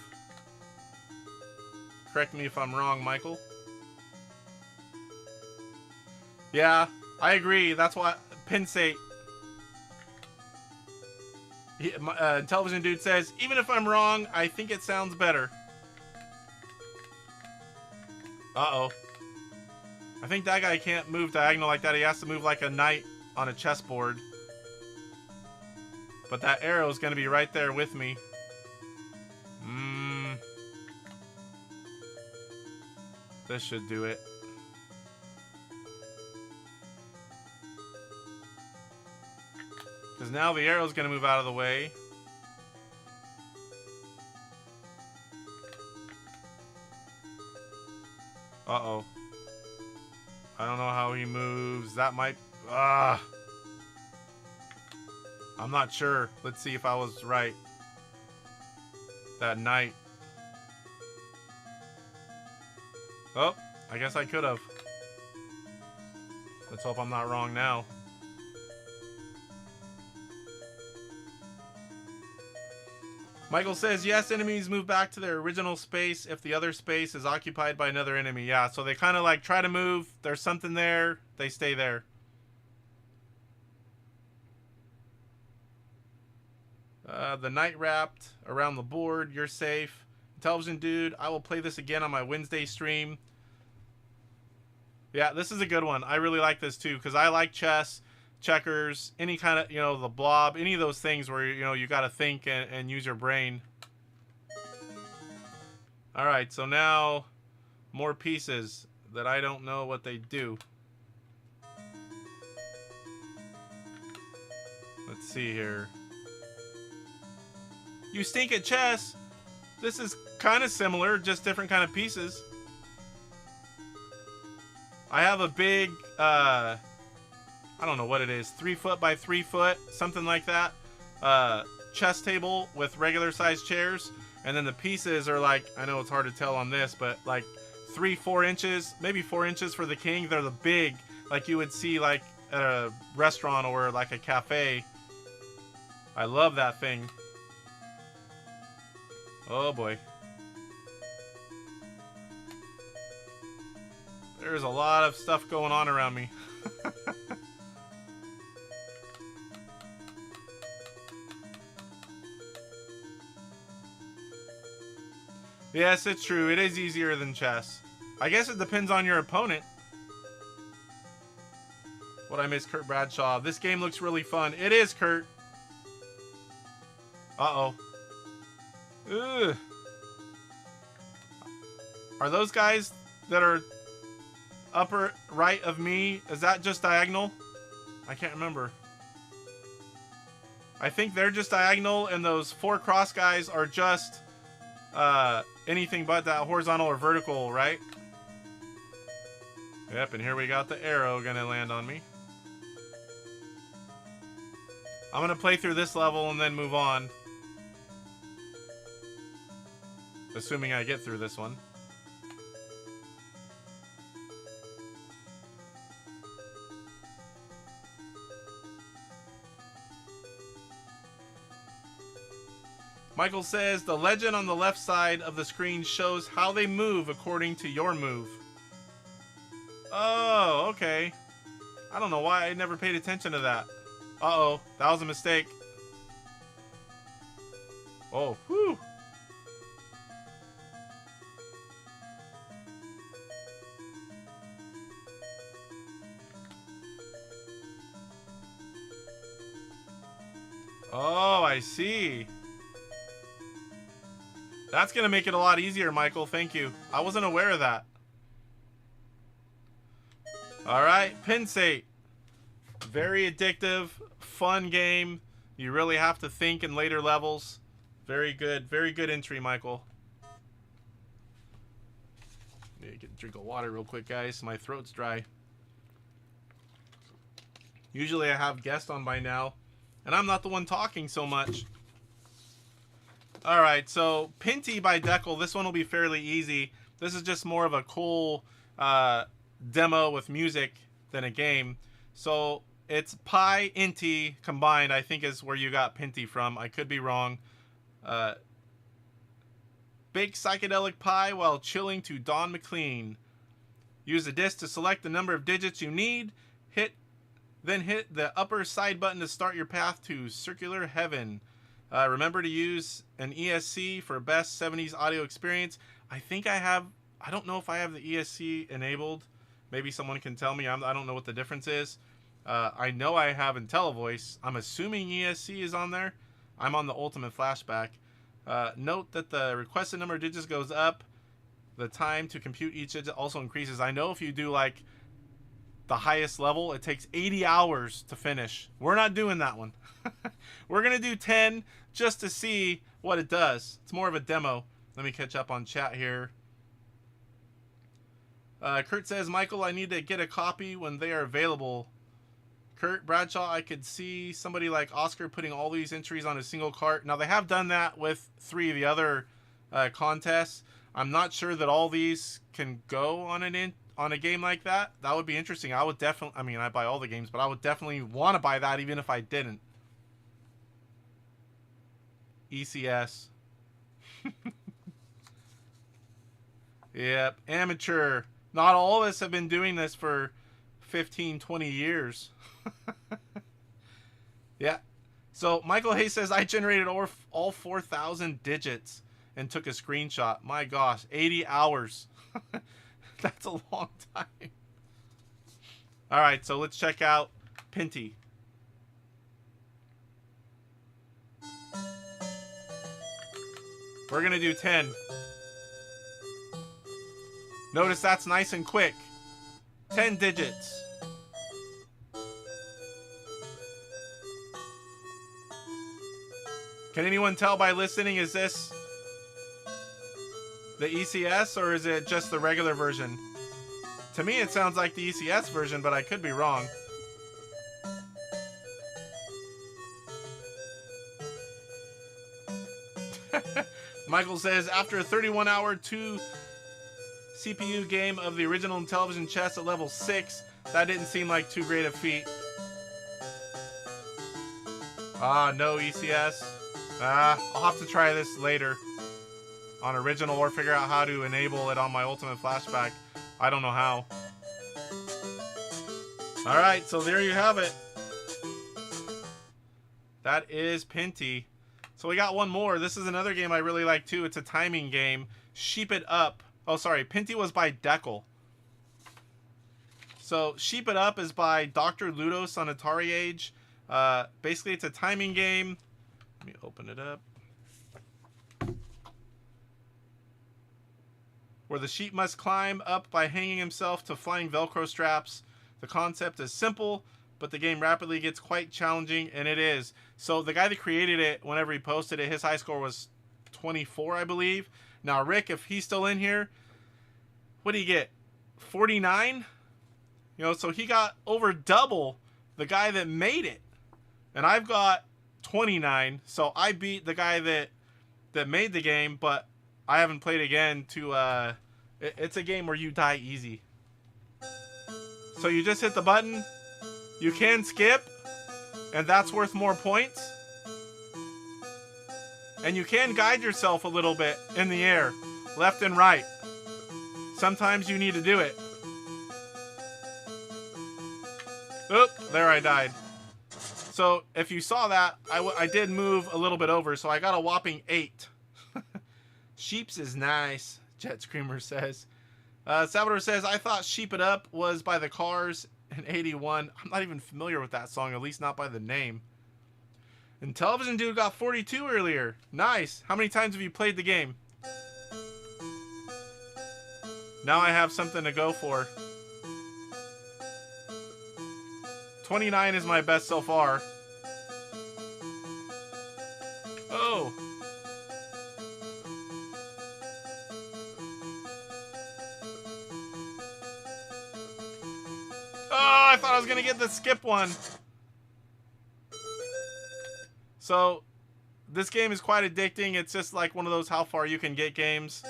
Correct me if I'm wrong, Michael. Yeah, I agree. That's why Pensate. Television Dude says, even if I'm wrong, I think it sounds better. Uh-oh. I think that guy can't move diagonal like that. He has to move like a knight on a chessboard. But that arrow is going to be right there with me. This should do it. Because now the arrow's going to move out of the way. Uh-oh. I don't know how he moves. That might... I'm not sure. Let's see if I was right. That knight. Oh, I guess I could have. Let's hope I'm not wrong now. Michael says, yes, enemies move back to their original space if the other space is occupied by another enemy. Yeah, so they kind of like try to move. There's something there. They stay there. The knight wrapped around the board. You're safe. Television Dude, I will play this again on my Wednesday stream. Yeah, this is a good one. I really like this too because I like chess, checkers, any kind of, the blob, any of those things where, you got to think and use your brain. All right, so now more pieces that I don't know what they do. Let's see here. You stink at chess. This is kind of similar, just different kind of pieces. I have a big I don't know what it is, 3 foot by 3 foot, something like that. Chess table with regular size chairs. And then the pieces are like, I know it's hard to tell on this, but like 3-4 inches, maybe 4 inches for the king. They're the big, like you would see like at a restaurant or like a cafe. I love that thing. Oh boy. There's a lot of stuff going on around me. Yes, it's true. It is easier than chess. I guess it depends on your opponent. What I miss, Kurt Bradshaw. This game looks really fun. It is, Kurt. Uh-oh. Ugh. Are those guys that are upper right of me, is that just diagonal? I can't remember. I think they're just diagonal, and those 4 cross guys are just anything but that horizontal or vertical, right? Yep, and here we got the arrow gonna land on me. I'm gonna play through this level and then move on. Assuming I get through this one. Michael says, the legend on the left side of the screen shows how they move according to your move. Oh, okay. I don't know why I never paid attention to that. Uh-oh, that was a mistake. Oh, whew. Oh, I see. That's going to make it a lot easier, Michael. Thank you. I wasn't aware of that. Alright, Pinsate. Very addictive, fun game. You really have to think in later levels. Very good entry, Michael. Need to get a drink of water real quick, guys. My throat's dry. Usually I have guests on by now, and I'm not the one talking so much. Alright, so Pinty by Deckel. This one will be fairly easy. This is just more of a cool demo with music than a game. So it's Pi Inty combined, I think is where you got Pinty from. I could be wrong. Bake psychedelic pie while chilling to Don McLean. Use the disc to select the number of digits you need. Then hit the upper side button to start your path to circular heaven. Remember to use an ESC for best 70s audio experience. I think I have. I don't know if I have the ESC enabled. Maybe someone can tell me. I don't know what the difference is. I know I have IntelliVoice. I'm assuming ESC is on there. I'm on the Ultimate Flashback. Note that the requested number of digits goes up. The time to compute each digit also increases. I know if you do like the highest level, it takes 80 hours to finish. We're not doing that one. We're going to do 10 just to see what it does. It's more of a demo. Let me catch up on chat here. Kurt says, Michael, I need to get a copy when they are available. Kurt Bradshaw, I could see somebody like Oscar putting all these entries on a single cart. Now, they have done that with 3 of the other contests. I'm not sure that all these can go on a game like that. That would be interesting. I would definitely, I mean, I buy all the games, but I would definitely want to buy that even if I didn't. ECS. Yep, amateur. Not all of us have been doing this for 15, 20 years. Yeah. So Michael Hayes says, I generated all 4,000 digits and took a screenshot. My gosh, 80 hours. That's a long time. All right, so let's check out Pinty. We're going to do 10. Notice that's nice and quick. 10 digits. Can anyone tell by listening, is this the ECS or is it just the regular version? To me, it sounds like the ECS version, but I could be wrong. Michael says, after a 31-hour 2 CPU game of the original Intellivision chess at level 6, that didn't seem like too great a feat. No ECS. I'll have to try this later on original or figure out how to enable it on my Ultimate Flashback. I don't know how. Alright, so there you have it. That is Pinty. So we got one more. This is another game I really like too. It's a timing game. Sheep It Up. Oh, sorry. Pinty was by Deckel. So Sheep It Up is by Dr. Ludos on Atari Age. Basically, it's a timing game. Let me open it up. Where the sheep must climb up by hanging himself to flying Velcro straps. The concept is simple, but the game rapidly gets quite challenging, and it is. So the guy that created it, whenever he posted it, his high score was 24, I believe. Now, Rick, if he's still in here, what do you get? 49? You know, so he got over double the guy that made it. And I've got 29, so I beat the guy that made the game, but I haven't played again to, it's a game where you die easy. So you just hit the button, you can skip, and that's worth more points. And you can guide yourself a little bit in the air, left and right. Sometimes you need to do it. Oop, there I died. So if you saw that, I did move a little bit over, so I got a whopping 8. Sheeps is nice, Jet Screamer says. Salvador says, I thought Sheep It Up was by the Cars in 81. I'm not even familiar with that song, at least not by the name. Intellivision Dude got 42 earlier. Nice. How many times have you played the game? Now I have something to go for. 29 is my best so far. Oh. Oh, I thought I was going to get the skip one. So, this game is quite addicting. It's just like one of those how far you can get games.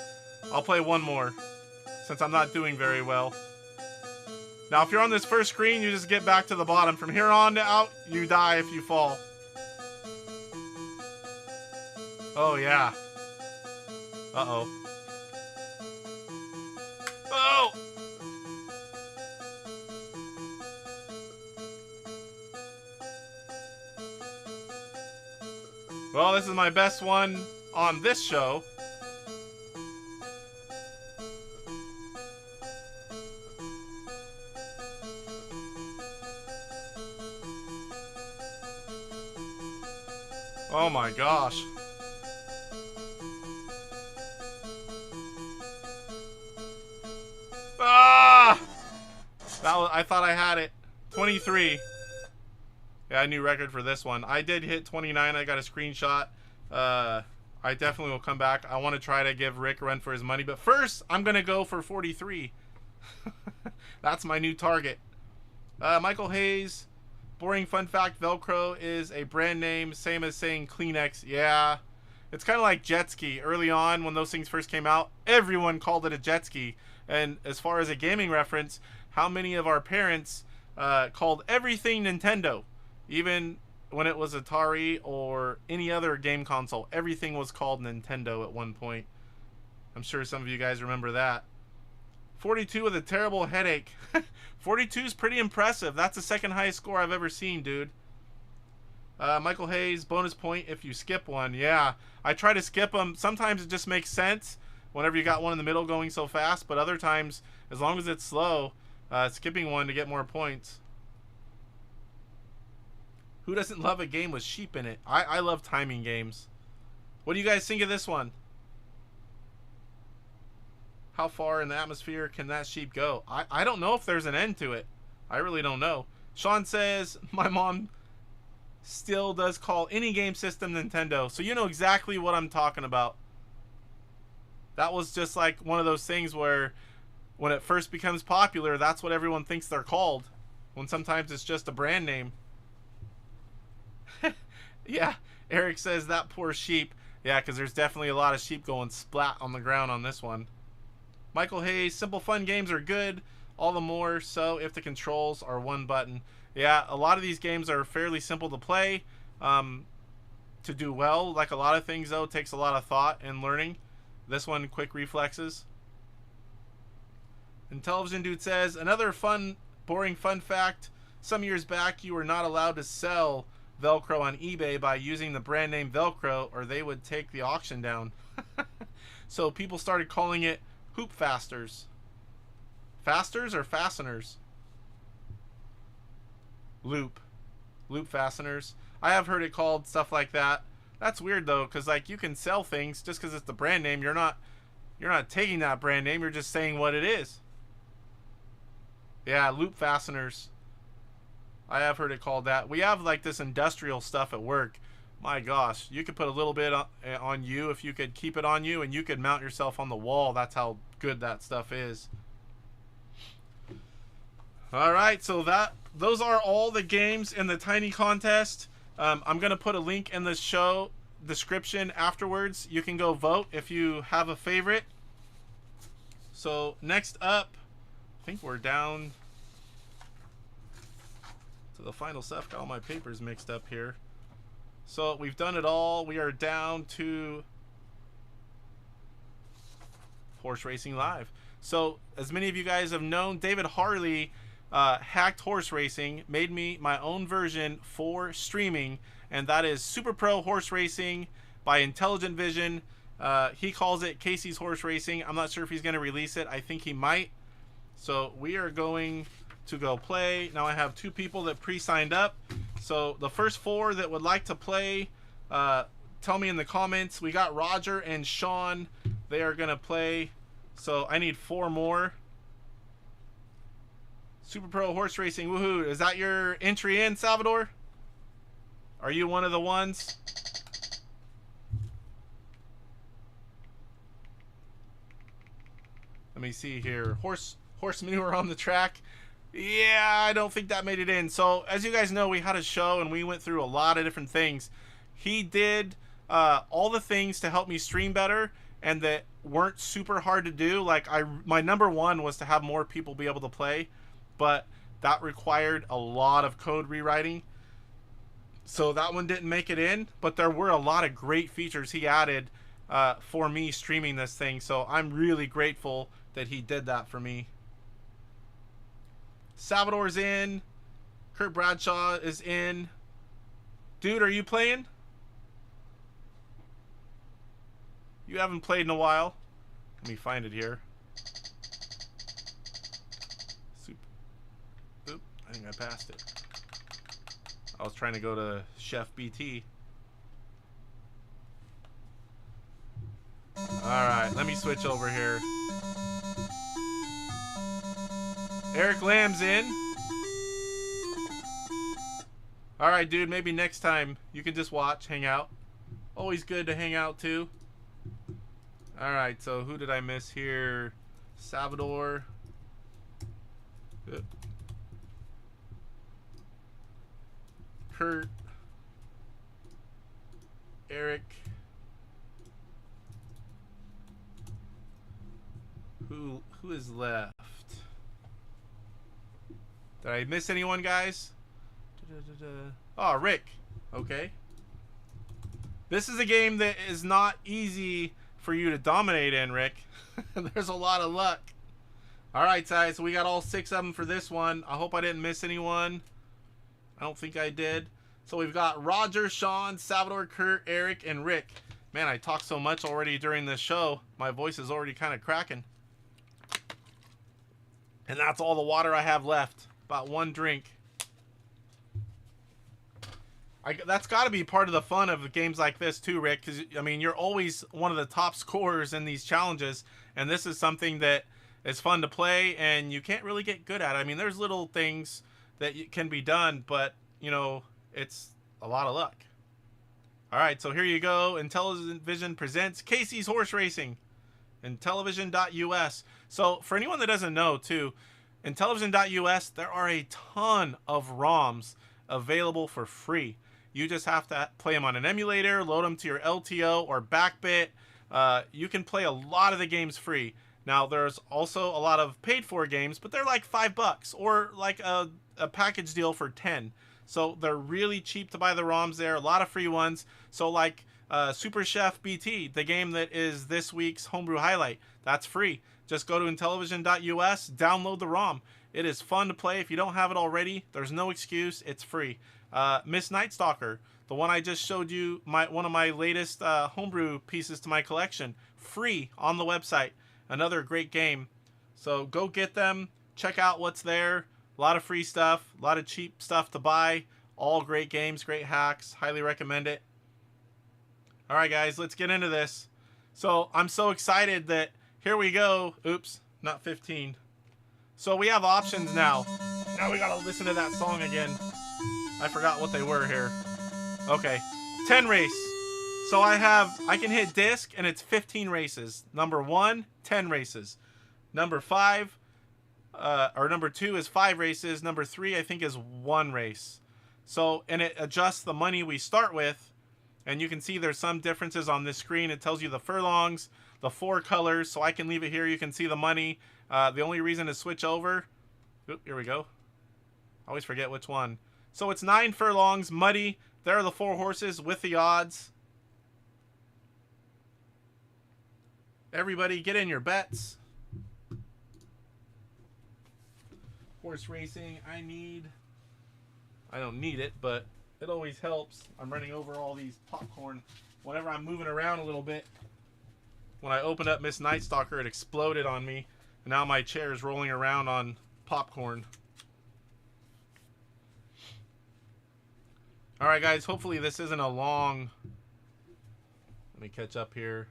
I'll play one more, since I'm not doing very well. Now, if you're on this first screen, you just get back to the bottom. From here on out, you die if you fall. Oh, yeah. Uh-oh. Oh! Well, this is my best one on this show. Oh my gosh. Ah! That was, I thought I had it. 23. Yeah, a new record for this one. I did hit 29. I got a screenshot. I definitely will come back. I want to try to give Rick a run for his money. But first, I'm going to go for 43. That's my new target. Michael Hayes. Boring fun fact, Velcro is a brand name, same as saying Kleenex. Yeah. It's kind of like jet ski. Early on, when those things first came out, everyone called it a jet ski. And as far as a gaming reference, how many of our parents called everything Nintendo? Even when it was Atari or any other game console, everything was called Nintendo at one point. I'm sure some of you guys remember that. 42 with a terrible headache. 42 is pretty impressive. That's the second highest score I've ever seen, dude. Michael Hayes, bonus point if you skip one. Yeah, I try to skip them. Sometimes it just makes sense whenever you got one in the middle going so fast, but other times, as long as it's slow, skipping one to get more points. Who doesn't love a game with sheep in it? I love timing games. What do you guys think of this one? How far in the atmosphere can that sheep go? I don't know if there's an end to it. I really don't know. Sean says, my mom still does call any game system Nintendo. So you know exactly what I'm talking about. That was just like one of those things where when it first becomes popular, that's what everyone thinks they're called. When sometimes it's just a brand name. Yeah, Eric says that poor sheep. Yeah, because there's definitely a lot of sheep going splat on the ground on this one. Michael Hayes, simple fun games are good. All the more so if the controls are one button. Yeah, a lot of these games are fairly simple to play. To do well, like a lot of things though, takes a lot of thought and learning. This one, quick reflexes. Intellivision Dude says, another boring fun fact. Some years back, you were not allowed to sell Velcro on eBay by using the brand name Velcro, or they would take the auction down. So people started calling it hoop fasters. Fasters or fasteners? Loop fasteners. I have heard it called stuff like that. That's weird though, because like you can sell things just because it's the brand name. You're not taking that brand name. You're just saying what it is. Yeah, loop fasteners. I have heard it called that. We have like this industrial stuff at work. My gosh, you could put a little bit on you if you could keep it on you, and you could mount yourself on the wall. That's how good that stuff is. All right, so those are all the games in the Tiny Contest. I'm going to put a link in the show description afterwards. You can go vote if you have a favorite. So next up, I think we're down to the final stuff. Got all my papers mixed up here. So we've done it all. We are down to Horse Racing Live. So as many of you guys have known, David Harley hacked horse racing, made me my own version for streaming, and that is Super Pro Horse Racing by Intellivision. He calls it Casey's Horse Racing. I'm not sure if he's going to release it. I think he might. So we are going to go play. Now I have 2 people that pre-signed up. So the first 4 that would like to play, tell me in the comments. We got Roger and Sean. They are going to play. So I need 4 more. Super Pro Horse Racing, woohoo. Is that your entry in, Salvador? Are you one of the ones? Let me see here. Horse manure on the track. Yeah, I don't think that made it in. So as you guys know, we had a show and we went through a lot of different things. He did all the things to help me stream better and that weren't super hard to do. Like my number 1 was to have more people be able to play, but that required a lot of code rewriting. So that one didn't make it in, but there were a lot of great features he added for me streaming this thing. So I'm really grateful that he did that for me. Salvador's in. Kurt Bradshaw is in. Dude, are you playing? You haven't played in a while. Let me find it here. Oop, I think I passed it. I was trying to go to Chef BT. Alright, let me switch over here. Eric Lamb's in. Alright, dude, maybe next time you can just watch, hang out. Always good to hang out, too. Alright, so who did I miss here? Salvador. Kurt. Eric. Who is left? Did I miss anyone, guys? Oh, Rick. Okay. This is a game that is not easy for you to dominate in, Rick. There's a lot of luck. Alright, guys, so we got all 6 of them for this one. I hope I didn't miss anyone. I don't think I did. So we've got Roger, Sean, Salvador, Kurt, Eric, and Rick. Man, I talked so much already during this show. My voice is already kind of cracking. And that's all the water I have left. About 1 drink. That's got to be part of the fun of games like this too, Rick. Because, I mean, you're always one of the top scorers in these challenges. And this is something that is fun to play and you can't really get good at. I mean, there's little things that can be done, but, you know, it's a lot of luck. All right, so here you go. Intellivision presents Casey's Horse Racing. Intellivision.us. So for anyone that doesn't know, too, Intellivision.us, there are a ton of ROMs available for free. You just have to play them on an emulator, load them to your LTO or Backbit. You can play a lot of the games free. Now, there's also a lot of paid-for games, but they're like $5 or like a package deal for 10. So they're really cheap to buy the ROMs there. A lot of free ones. So like Super Chef BT, the game that is this week's Homebrew highlight, that's free. Just go to Intellivision.us, download the ROM. It is fun to play. If you don't have it already, there's no excuse. It's free. Miss Night Stalker, the one I just showed you, one of my latest Homebrew pieces to my collection, free on the website. Another great game. So go get them. Check out what's there. A lot of free stuff. A lot of cheap stuff to buy. All great games, great hacks. Highly recommend it. All right, guys, let's get into this. So I'm so excited that here we go. Oops, not 15. So we have options now. Now we gotta listen to that song again. I forgot what they were here. Okay, 10 race. So I can hit disc and it's 15 races. Number 1, 10 races. Number 5, or number 2 is 5 races. Number 3, I think, is 1 race. So, and it adjusts the money we start with. And you can see there's some differences on this screen. It tells you the furlongs, the 4 colors. So I can leave it here. You can see the money. The only reason to switch over. Oop, here we go. I always forget which one. So it's 9 furlongs, muddy. There are the 4 horses with the odds. Everybody get in your bets. Horse racing, I don't need it, but it always helps. I'm running over all these popcorn. Whenever I'm moving around a little bit. When I opened up Miss Night Stalker, it exploded on me. And now my chair is rolling around on popcorn. Alright guys, hopefully this isn't a long... Let me catch up here.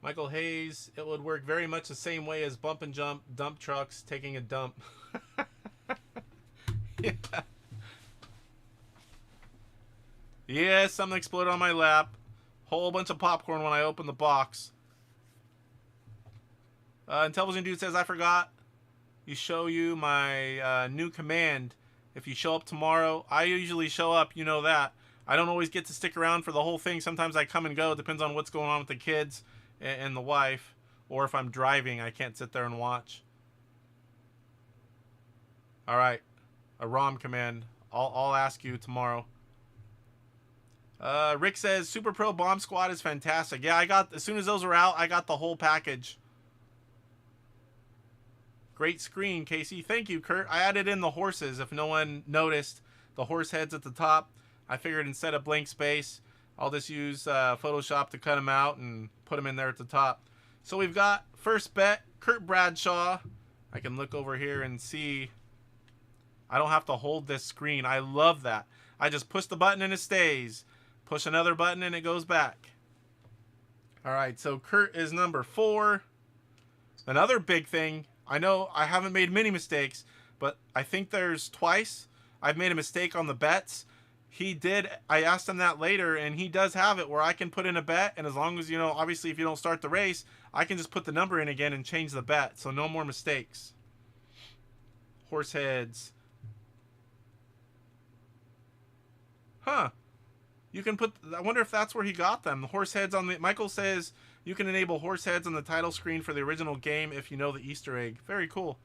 Michael Hayes, it would work very much the same way as bump and jump dump trucks taking a dump. Yeah. Yeah, something exploded on my lap. Whole bunch of popcorn when I opened the box. Intellivision Dude says, I forgot. Show you my new command. If you show up tomorrow, I usually show up, you know that. I don't always get to stick around for the whole thing. Sometimes I come and go. It depends on what's going on with the kids and the wife, or if I'm driving, I can't sit there and watch. All right, a ROM command. I'll ask you tomorrow. Rick says Super Pro Bomb Squad is fantastic. Yeah, as soon as those were out, I got the whole package. Great screen, Casey. Thank you, Kurt. I added in the horses. If no one noticed, the horse heads at the top. I figured instead of blank space, I'll just use Photoshop to cut them out and put them in there at the top. So we've got first bet, Kurt Bradshaw. I can look over here and see. I don't have to hold this screen. I love that. I just push the button and it stays. Push another button and it goes back. All right, so Kurt is number 4. Another big thing. I know I haven't made many mistakes, but I think there's twice I've made a mistake on the bets. He did. I asked him that later, and he does have it where I can put in a bet, and as long as, obviously if you don't start the race, I can just put the number in again and change the bet, so no more mistakes. Horse heads. Huh. You can put, I wonder if that's where he got them. The horse heads on the, Michael says you can enable horse heads on the title screen for the original game if you know the Easter egg. Very cool.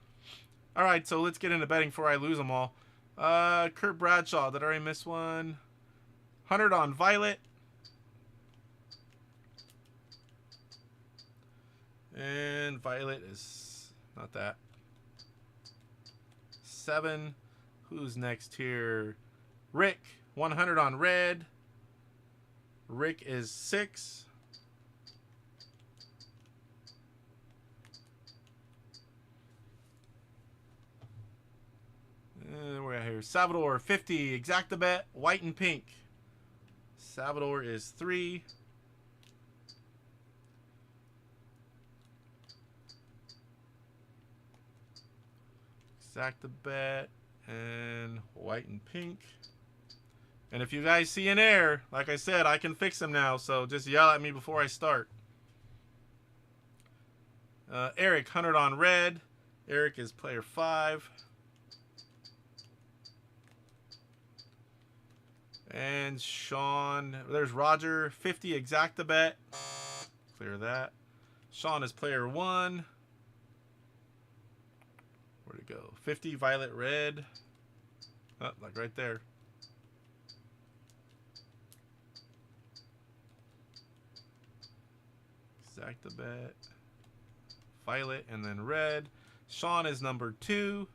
All right, so let's get into betting before I lose them all. Kurt Bradshaw, did I already miss one? 100 on Violet. And Violet is not that. 7. Who's next here? Rick, 100 on Red. Rick is 6. We're at here. Salvador, 50. Exacta bet, white and pink. Salvador is 3. Exacta bet and white and pink. And if you guys see an error, like I said, I can fix them now. So just yell at me before I start. Eric, 100 on Red. Eric is player 5. And Sean, there's Roger, 50 exacta bet. Clear that. Sean is player 1. Where'd it go? 50 violet red. Oh, like right there. Exacta bet. Violet and then red. Sean is number 2.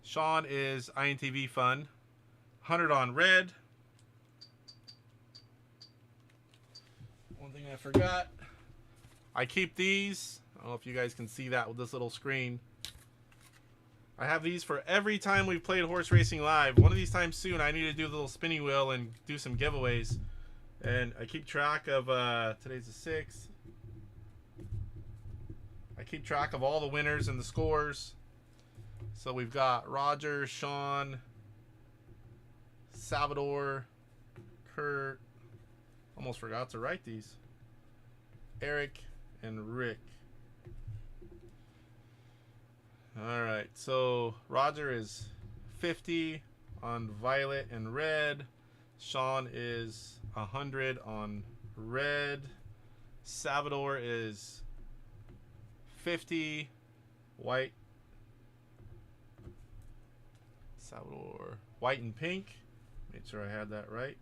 Sean is INTV Fun. 100 on red. One thing I forgot. I keep these. I don't know if you guys can see that with this little screen. I have these for every time we've played Horse Racing Live. One of these times soon, I need to do the little spinning wheel and do some giveaways. And I keep track of, today's the 6th. I keep track of all the winners and the scores. So we've got Roger, Sean, Salvador, Kurt. Almost forgot to write these. Eric and Rick. Alright, so Roger is 50 on violet and red. Sean is 100 on red. Salvador is 50 white. Salvador white and pink. Made sure I had that right.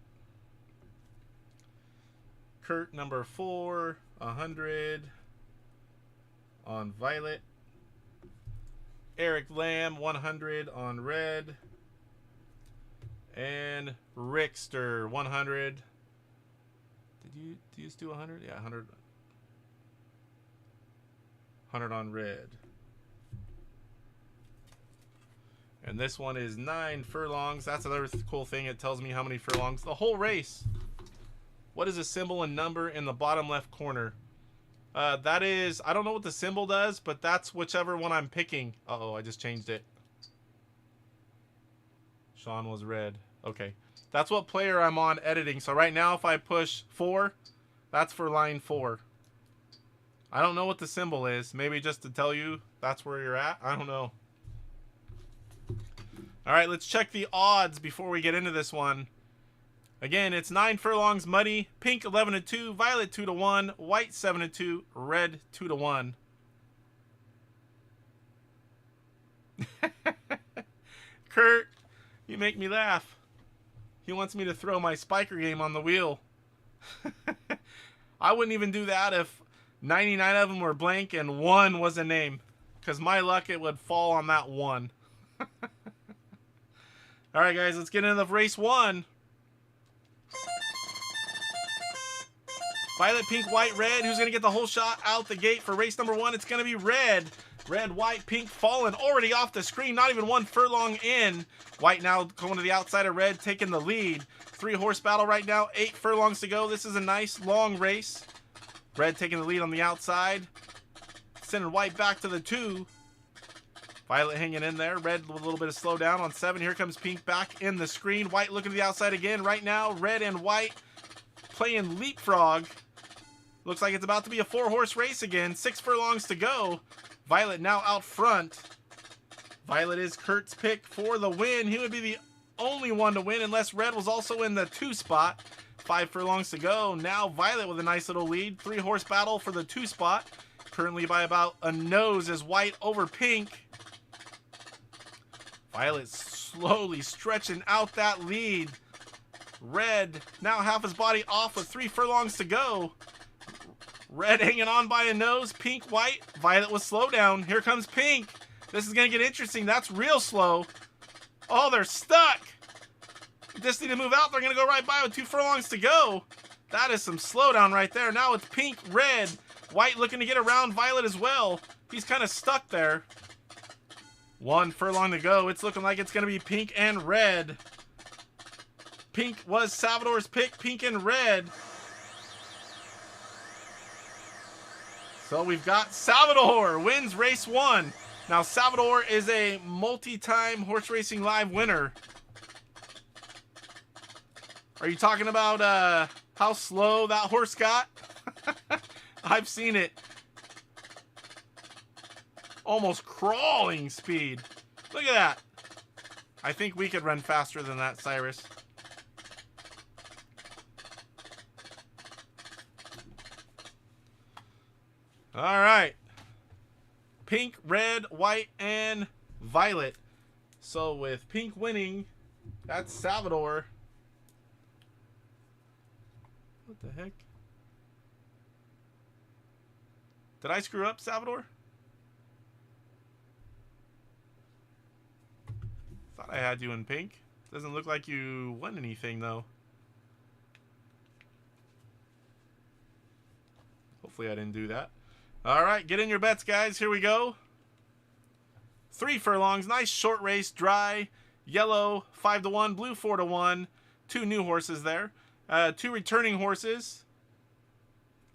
Kurt number 4, 100 on violet. Eric Lamb 100 on red. And Rickster 100. Did you just do 100? Yeah, 100. 100 on red. And this one is 9 furlongs. That's another cool thing. It tells me how many furlongs. The whole race. What is a symbol and number in the bottom left corner? That is, I don't know what the symbol does, but that's whichever one I'm picking. Uh-oh, I just changed it. Sean was red. Okay. That's what player I'm on editing. So right now, if I push 4, that's for line 4. I don't know what the symbol is. Maybe just to tell you that's where you're at. I don't know. All right, let's check the odds before we get into this one. Again, it's 9 furlongs muddy, pink 11-2, violet 2-1, white 7-2, red 2-1. Kurt, you make me laugh. He wants me to throw my spiker game on the wheel. I wouldn't even do that if 99 of them were blank and 1 was a name. Because my luck, it would fall on that 1. All right, guys, let's get into the race 1. Violet, pink, white, red. Who's going to get the whole shot out the gate for race number 1? It's going to be red. Red, white, pink, fallen already off the screen. Not even 1 furlong in. White now going to the outside of red, taking the lead. 3-horse battle right now. 8 furlongs to go. This is a nice long race. Red taking the lead on the outside. Sending white back to the 2. Violet hanging in there. Red with a little bit of slowdown on 7. Here comes pink back in the screen. White looking to the outside again. Right now, red and white playing leapfrog. Looks like it's about to be a 4-horse race again. 6 furlongs to go. Violet now out front. Violet is Kurt's pick for the win. He would be the only one to win unless red was also in the 2 spot. 5 furlongs to go. Now Violet with a nice little lead. 3-horse battle for the 2 spot. Currently by about a nose as white over pink. Violet slowly stretching out that lead. Red now half his body off with 3 furlongs to go. Red hanging on by a nose. Pink, white. Violet with slowdown. Here comes pink. This is going to get interesting. That's real slow. Oh, they're stuck. Just need to move out. They're going to go right by with 2 furlongs to go. That is some slowdown right there. Now it's pink, red. White looking to get around Violet as well. He's kind of stuck there. 1 furlong to go. It's looking like it's going to be pink and red. Pink was Salvador's pick. Pink and red. So we've got Salvador wins race 1. Now Salvador is a multi-time Horse Racing Live winner. Are you talking about how slow that horse got? I've seen it. Almost crawling speed. Look at that. I think we could run faster than that, Cyrus. All right. Pink, red, white, and violet. So with pink winning, that's Salvador. What the heck? Did I screw up, Salvador? Thought I had you in pink. Doesn't look like you won anything, though. Hopefully I didn't do that. All right, get in your bets, guys. Here we go. 3 furlongs. Nice short race. Dry. Yellow, 5-1. Blue, 4-1. 2 new horses there. 2 returning horses.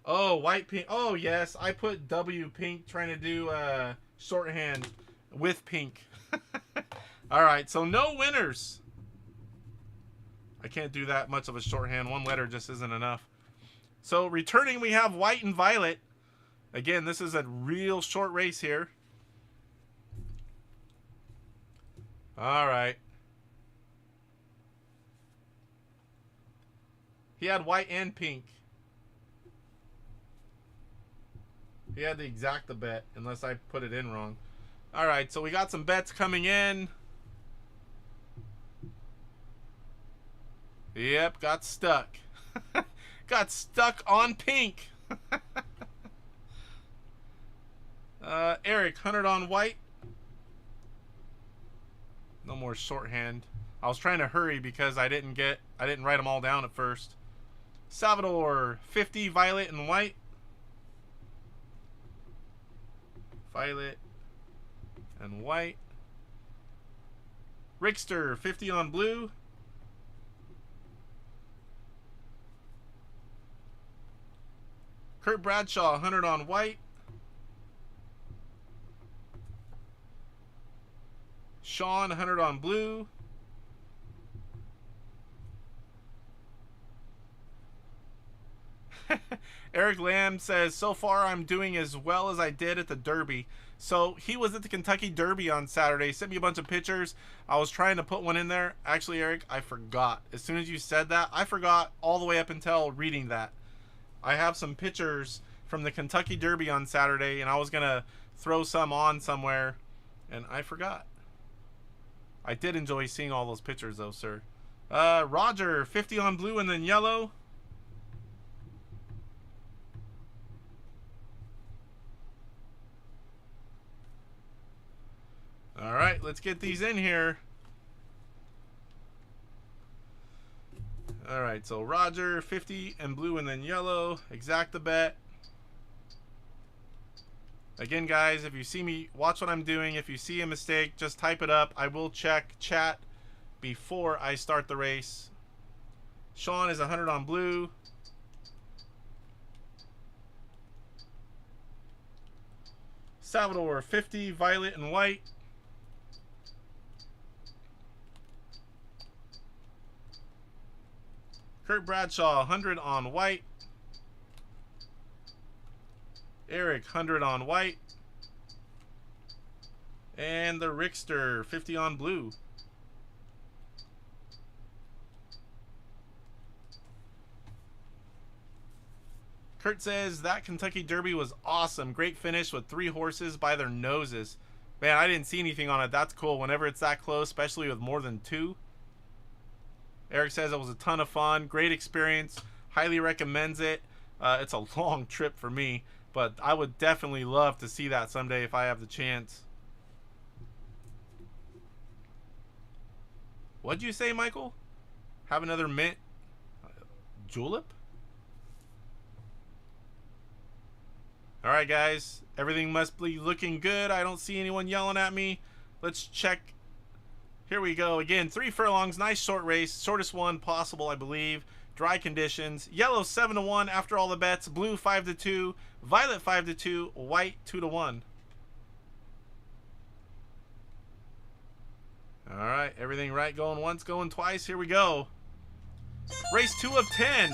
Oh, white, pink. Oh, yes. I put W pink trying to do shorthand with pink. All right, so no winners. I can't do that much of a shorthand. 1 letter just isn't enough. So returning, we have white and violet. Again, this is a real short race here. All right. He had white and pink. He had the exacta bet, unless I put it in wrong. All right, so we got some bets coming in. Yep, got stuck. Got stuck on pink. Eric, 100 on white. No more shorthand. I was trying to hurry because I didn't write them all down at first. Salvador, 50 violet and white. Violet and white. Rickster, 50 on blue. Kurt Bradshaw, 100 on white. Sean, 100 on blue. Eric Lamb says, so far I'm doing as well as I did at the Derby. So he was at the Kentucky Derby on Saturday. Sent me a bunch of pictures. I was trying to put one in there. Actually, Eric, I forgot. As soon as you said that, I forgot all the way up until reading that. I have some pictures from the Kentucky Derby on Saturday, and I was going to throw some on somewhere, and I forgot. I did enjoy seeing all those pictures, though, sir. Roger, 50 on blue and then yellow. All right, let's get these in here. All right, so Roger, 50 and blue and then yellow. Exacta bet. Again, guys, if you see me, watch what I'm doing. If you see a mistake, just type it up. I will check chat before I start the race. Sean is 100 on blue. Salvador, 50, violet and white. Kurt Bradshaw, 100 on white. Eric, 100 on white. And the Rickster, 50 on blue. Kurt says, that Kentucky Derby was awesome. Great finish with 3 horses by their noses. Man, I didn't see anything on it. That's cool whenever it's that close, especially with more than 2. Eric says it was a ton of fun. Great experience. Highly recommends it. It's a long trip for me, but I would definitely love to see that someday if I have the chance. What'd you say, Michael? Have another mint? Julep? Alright, guys. Everything must be looking good. I don't see anyone yelling at me. Let's check. Here we go. Again, 3 furlongs. Nice short race. Shortest one possible, I believe. Dry conditions. Yellow 7-1 after all the bets. Blue 5-2. Violet 5-2. White 2-1. Alright. Everything right going once, going twice. Here we go. Race 2 of 10.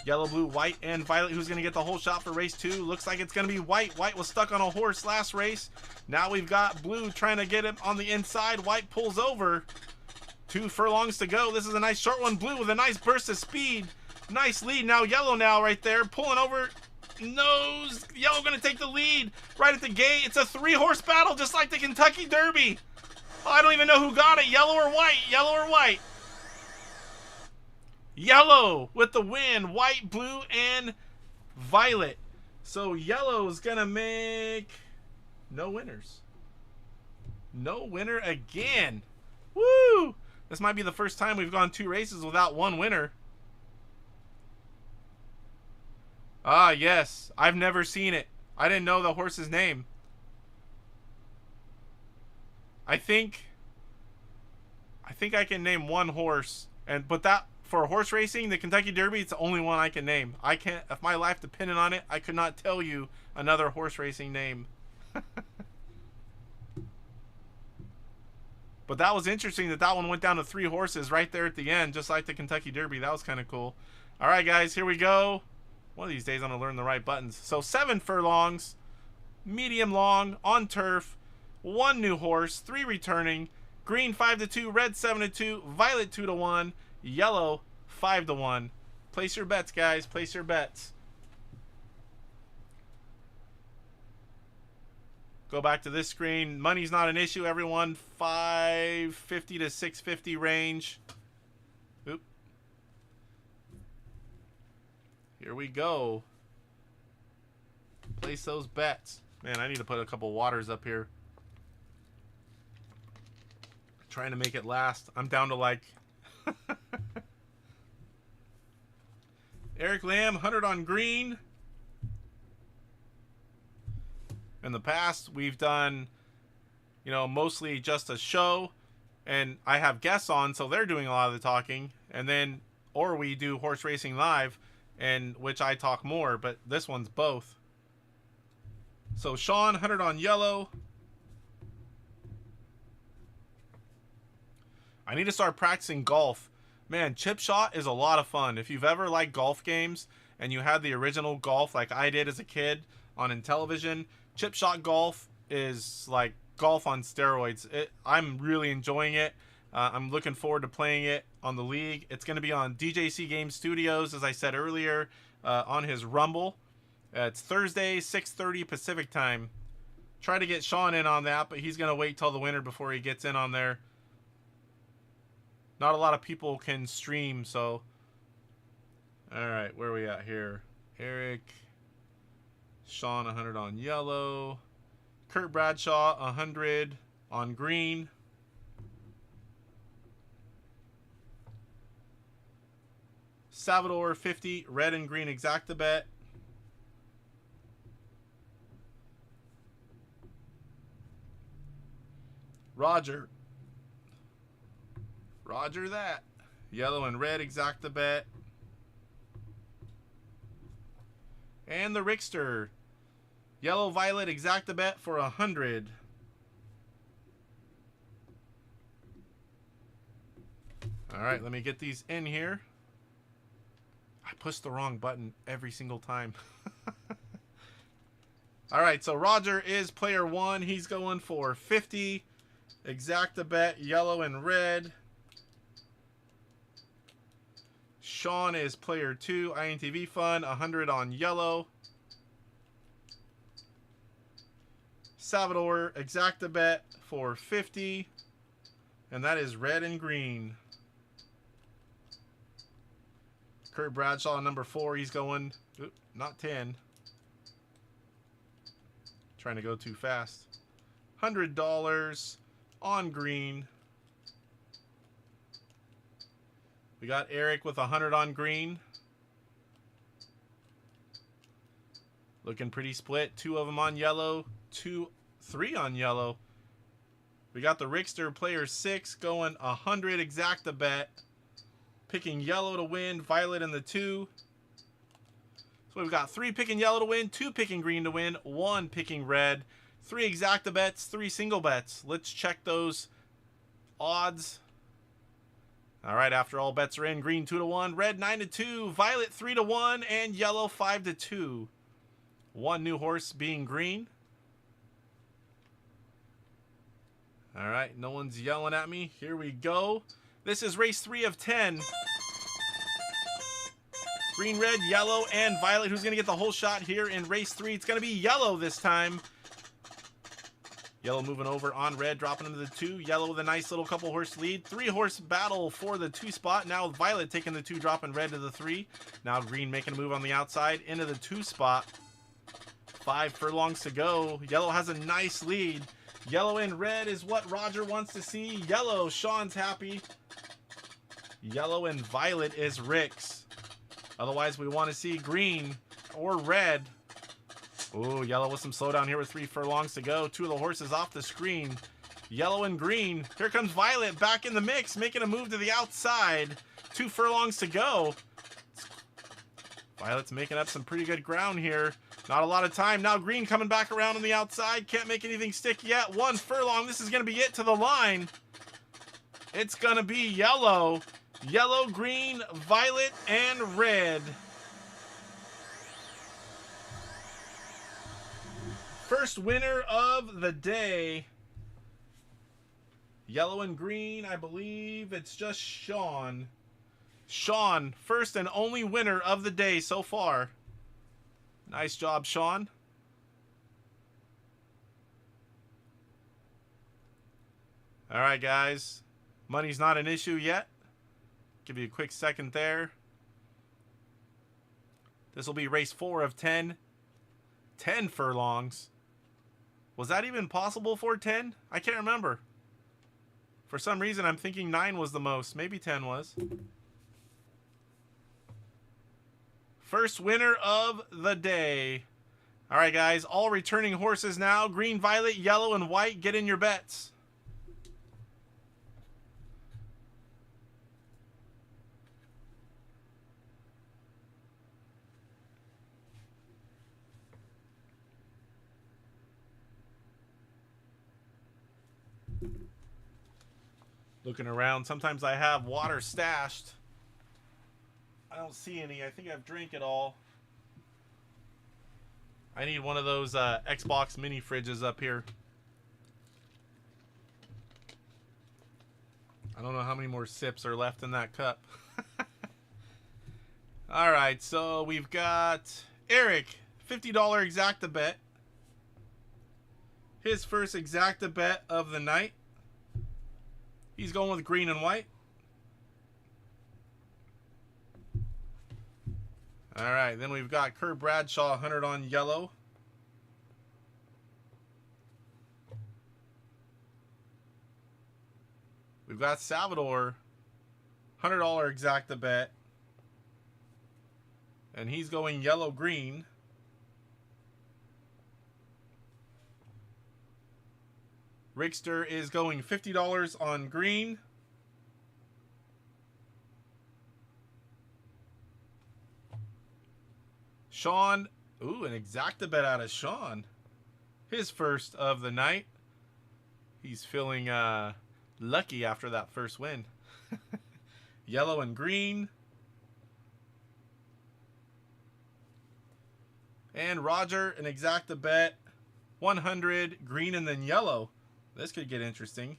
Yellow, blue, white, and violet. Who's going to get the whole shot for race 2? Looks like it's going to be white. White was stuck on a horse last race. Now we've got blue trying to get him on the inside. White pulls over. 2 furlongs to go. This is a nice short one. Blue with a nice burst of speed. Nice lead. Now yellow now right there. Pulling over. Nose. Yellow going to take the lead right at the gate. It's a 3-horse battle just like the Kentucky Derby. Oh, I don't even know who got it. Yellow or white? Yellow or white? Yellow with the win. White, blue, and violet. So yellow's going to make no winners. No winner again. Woo! This might be the first time we've gone 2 races without 1 winner. Ah, yes. I've never seen it. I didn't know the horse's name. I think I can name 1 horse, but that for horse racing, the Kentucky Derby, it's the only one I can name. I can't, if my life depended on it, I could not tell you another horse racing name. But that was interesting that one went down to 3 horses right there at the end, just like the Kentucky Derby. That was kind of cool. All right, guys, here we go. One of these days I'm going to learn the right buttons. So 7 furlongs, medium long, on turf, 1 new horse, 3 returning, green 5-2, red 7-2, violet 2-1, yellow 5-1. Place your bets, guys. Place your bets. Go back to this screen. Money's not an issue, everyone. 550 to 650 range. Oop. Here we go. Place those bets. Man, I need to put a couple waters up here. Trying to make it last. I'm down to like... Eric Lamb, 100 on green. In the past, we've done, mostly just a show, and I have guests on, so they're doing a lot of the talking, and then, or we do horse racing live, and which I talk more, but this one's both. So Sean, 100 on yellow. I need to start practicing golf. Man, chip shot is a lot of fun. If you've ever liked golf games and you had the original golf like I did as a kid on Intellivision, chip shot golf is like golf on steroids. I'm really enjoying it. I'm looking forward to playing it on the league. It's going to be on DJC Game Studios, as I said earlier, on his Rumble. It's Thursday, 6:30 Pacific time. Try to get Sean in on that, but he's going to wait till the winter before he gets in on there. Not a lot of people can stream, so... Alright, where are we at here? Eric... Sean, 100 on yellow. Kurt Bradshaw, 100 on green. Salvador, 50, red and green exacta bet. Roger that. Yellow and red exacta bet. And the Rickster. Yellow violet exacta bet for 100. All right, let me get these in here. I pushed the wrong button every single time. All right, so Roger is player 1. He's going for 50. Exacta bet, yellow and red. Sean is player 2. INTV Fun, 100 on yellow. Salvador, exacta bet for 50. And that is red and green. Kurt Bradshaw, number 4. He's going, not 10. Trying to go too fast. $100 on green. We got Eric with 100 on green. Looking pretty split. 2 of them on yellow. 3 on yellow. We got the Rickster player 6 going 100 exacta bet. Picking yellow to win. Violet in the 2. So we've got 3 picking yellow to win. 2 picking green to win. 1 picking red. 3 exacta bets. 3 single bets. Let's check those odds. All right, after all bets are in, green 2-1, red 9-2, violet 3-1, and yellow 5-2. One new horse being green. All right, no one's yelling at me. Here we go. This is race 3 of 10. Green, red, yellow, and violet. Who's going to get the whole shot here in race 3? It's going to be yellow this time. Yellow moving over on red, dropping into the 2. Yellow with a nice little couple horse lead. 3-horse battle for the 2 spot. Now violet taking the 2, dropping red to the 3. Now green making a move on the outside into the 2 spot. 5 furlongs to go. Yellow has a nice lead. Yellow and red is what Roger wants to see. Yellow, Sean's happy. Yellow and violet is Rick's. Otherwise, we want to see green or red. Ooh, yellow with some slowdown here with 3 furlongs to go. 2 of the horses off the screen. Yellow and green. Here comes violet back in the mix, making a move to the outside. 2 furlongs to go. Violet's making up some pretty good ground here. Not a lot of time. Now green coming back around on the outside. Can't make anything stick yet. 1 furlong. This is going to be it to the line. It's going to be yellow. Yellow, green, violet, and red. First winner of the day. Yellow and green, I believe it's just Sean. Sean, first and only winner of the day so far. Nice job, Sean. All right, guys. Money's not an issue yet. Give you a quick second there. This will be race 4 of 10. 10 furlongs. Was that even possible for 10? I can't remember. For some reason, I'm thinking 9 was the most. Maybe 10 was. First winner of the day. All right, guys. All returning horses now. Green, violet, yellow, and white. Get in your bets. Looking around. Sometimes I have water stashed. I don't see any. I think I've drank it all. I need one of those Xbox mini fridges up here. I don't know how many more sips are left in that cup. All right, so we've got Eric, $50 exacta bet. His first exacta bet of the night. He's going with green and white. All right, then we've got Kurt Bradshaw, 100 on yellow. We've got Salvador, $100 exacta bet. And he's going yellow-green. Rickster is going $50 on green. Sean, ooh, an exacta bet out of Sean. His first of the night. He's feeling lucky after that first win. Yellow and green. And Roger, an exacta bet. 100, green and then yellow. This could get interesting.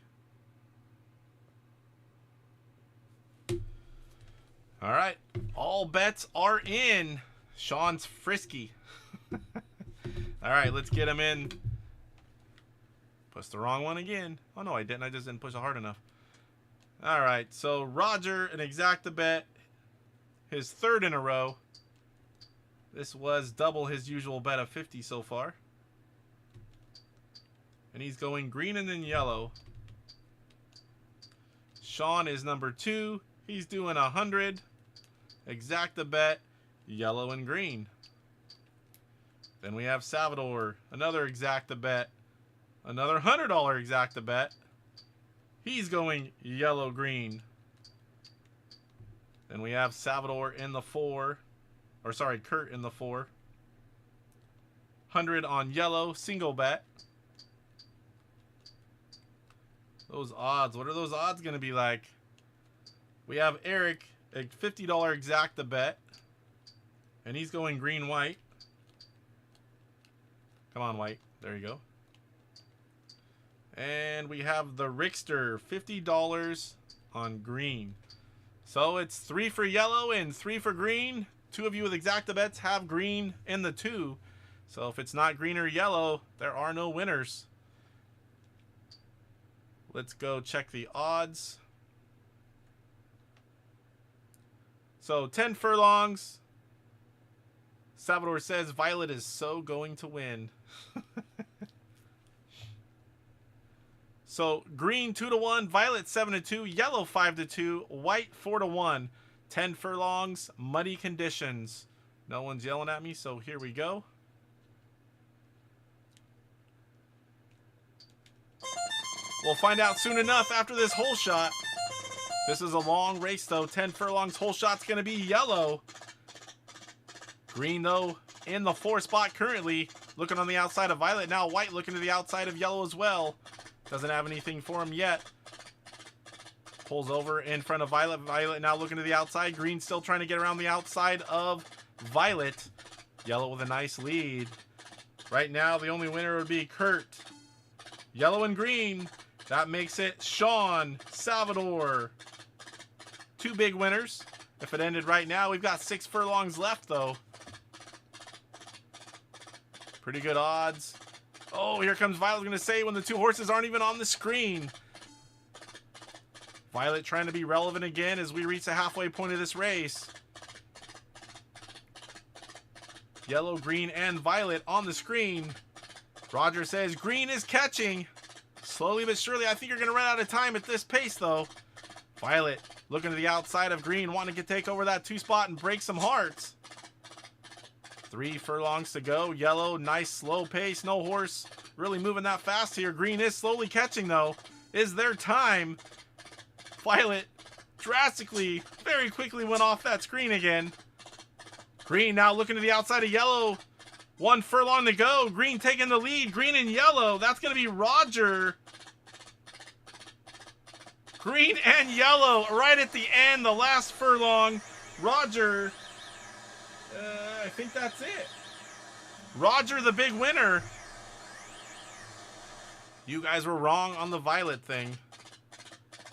All right. All bets are in. Sean's frisky. All right, let's get him in. Push the wrong one again. Oh, no, I didn't. I just didn't push it hard enough. All right, so Roger, an exacta bet. His third in a row. This was double his usual bet of 50 so far. And he's going green and then yellow. Sean is number 2. He's doing 100. Exacta bet, yellow and green. Then we have Salvador, another exacta bet. Another $100 exacta bet. He's going yellow-green. Then we have Salvador in the 4. Or sorry, Kurt in the 4. 100 on yellow, single bet. Those odds. What are those odds going to be like? We have Eric, a $50 exacta bet. And he's going green-white. Come on, white. There you go. And we have the Rickster, $50 on green. So it's 3 for yellow and 3 for green. 2 of you with exacta bets have green in the 2. So if it's not green or yellow, there are no winners. Let's go check the odds. So 10 furlongs. Salvador says Violet is so going to win. So green 2-1, violet 7-2, yellow 5-2, white 4-1. 10 furlongs, muddy conditions. No one's yelling at me, so here we go. We'll find out soon enough after this hole shot. This is a long race though. 10 furlongs, hole shot's gonna be yellow. Green though in the 4 spot currently. Looking on the outside of violet. Now white looking to the outside of yellow as well. Doesn't have anything for him yet. Pulls over in front of violet. Violet now looking to the outside. Green still trying to get around the outside of violet. Yellow with a nice lead. Right now the only winner would be Kurt. Yellow and green. That makes it Sean, Salvador. 2 big winners. If it ended right now, we've got 6 furlongs left though. Pretty good odds. Oh, here comes Violet going to say when the 2 horses aren't even on the screen. Violet trying to be relevant again as we reach the halfway point of this race. Yellow, green, and violet on the screen. Roger says green is catching. Slowly but surely, I think you're going to run out of time at this pace though. Violet looking to the outside of green, wanting to take over that 2 spot and break some hearts. 3 furlongs to go. Yellow, nice slow pace. No horse really moving that fast here. Green is slowly catching though. Is there time? Violet drastically, very quickly went off that screen again. Green now looking to the outside of yellow. 1 furlong to go. Green taking the lead. Green and yellow. That's going to be Roger. Green and yellow right at the end, the last furlong. Roger. I think that's it. Roger, the big winner. You guys were wrong on the violet thing.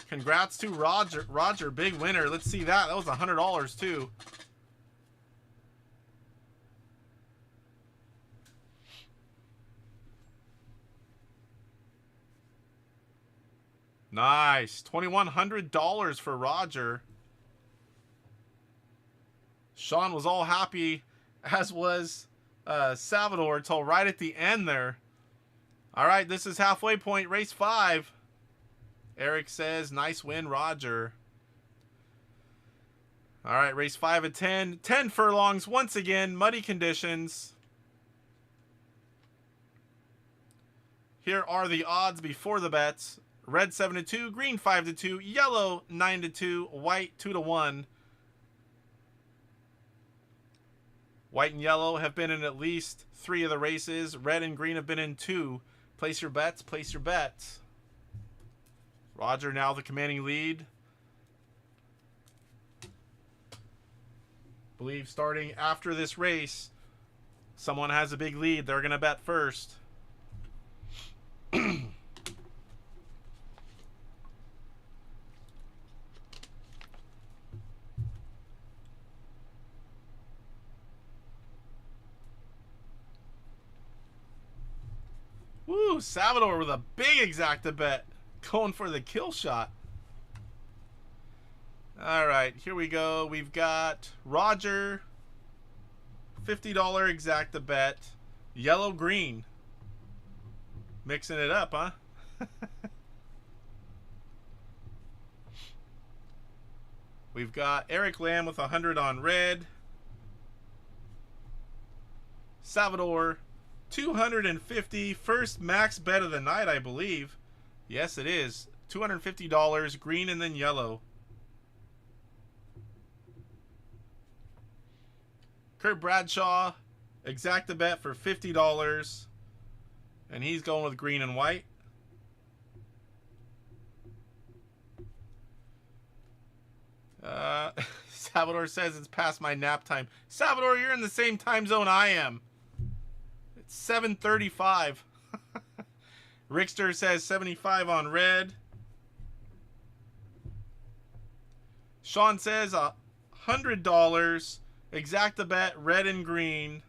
Congrats to Roger. Roger, big winner. Let's see that. That was $100 too. Nice. $2,100 for Roger. Sean was all happy, as was Salvador, till right at the end there. All right, this is halfway point, race 5. Eric says, nice win, Roger. All right, race 5 at 10. 10 furlongs, once again, muddy conditions. Here are the odds before the bets. Red 7-2, green 5-2, yellow 9-2, white 2-1. White and yellow have been in at least 3 of the races. Red and green have been in 2. Place your bets, place your bets. Roger now the commanding lead. Believe starting after this race, someone has a big lead. They're going to bet first. Woo, Salvador with a big exacta bet. Going for the kill shot. All right, here we go. We've got Roger, $50 exacta bet. Yellow, green. Mixing it up, huh? We've got Eric Lamb with 100 on red. Salvador, 250. First max bet of the night, I believe. Yes, it is. $250, green and then yellow. Kurt Bradshaw, exacta bet for $50. And he's going with green and white. Salvador says it's past my nap time. Salvador, you're in the same time zone I am. It's 7:35. Rickster says 75 on red. Sean says $100. Exact a bet, red and green.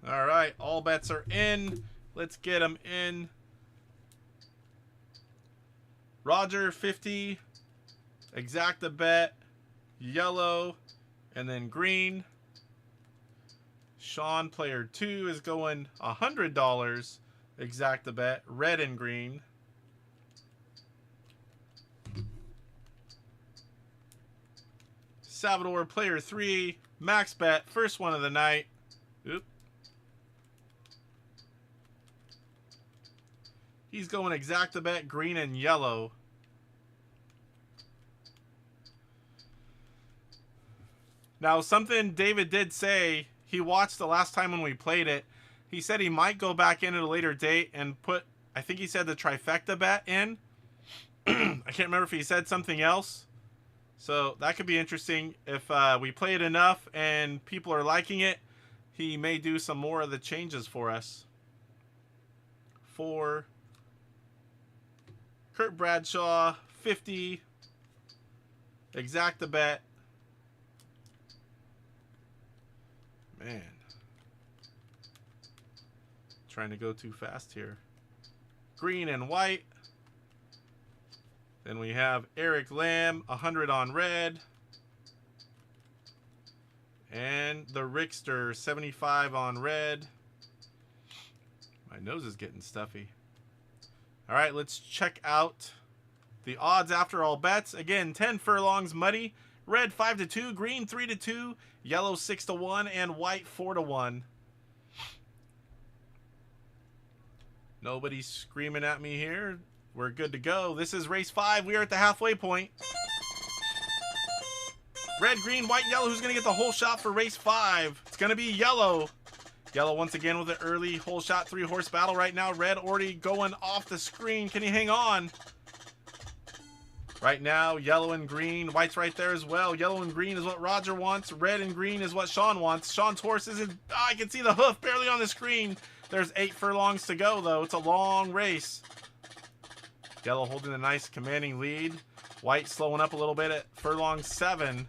All right, all bets are in. Let's get them in. Roger, 50. Exact a bet, yellow, and then green. Sean, player 2, is going $100. Exact a bet, red and green. Salvador, player 3, max bet, first one of the night. Oop. He's going exact a bet, green and yellow. Now, something David did say, he watched the last time when we played it. He said he might go back in at a later date and put, I think he said the trifecta bet in. I can't remember if he said something else. So that could be interesting. If we play it enough and people are liking it, he may do some more of the changes for us. For Kurt Bradshaw, 50. Exact the bet. Man. Trying to go too fast here. Green and white. Then we have Eric Lamb, 100 on red. And the Rickster, 75 on red. My nose is getting stuffy. All right, let's check out the odds after all bets. Again, 10 furlongs muddy. Red 5-2, green 3-2, yellow 6-1, and white 4-1. Nobody's screaming at me here. We're good to go. This is race 5. We are at the halfway point. Red, green, white, yellow. Who's going to get the whole shot for race 5? It's going to be yellow. Yellow once again with an early whole shot 3-horse battle right now. Red already going off the screen. Can he hang on? Right now, yellow and green. White's right there as well. Yellow and green is what Roger wants. Red and green is what Sean wants. Sean's horse isn't... Oh, I can see the hoof barely on the screen. There's 8 furlongs to go, though. It's a long race. Yellow holding a nice commanding lead. White slowing up a little bit at furlong 7.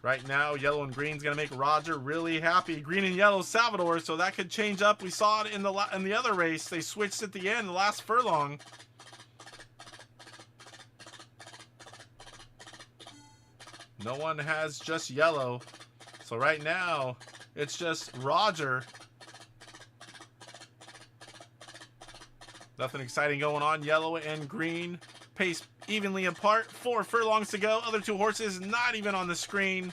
Right now, yellow and green's going to make Roger really happy. Green and yellow, Salvador, so that could change up. We saw it in the other race. They switched at the end, the last furlong. No one has just yellow. So right now, it's just Roger. Nothing exciting going on. Yellow and green pace evenly apart. 4 furlongs to go. Other 2 horses not even on the screen.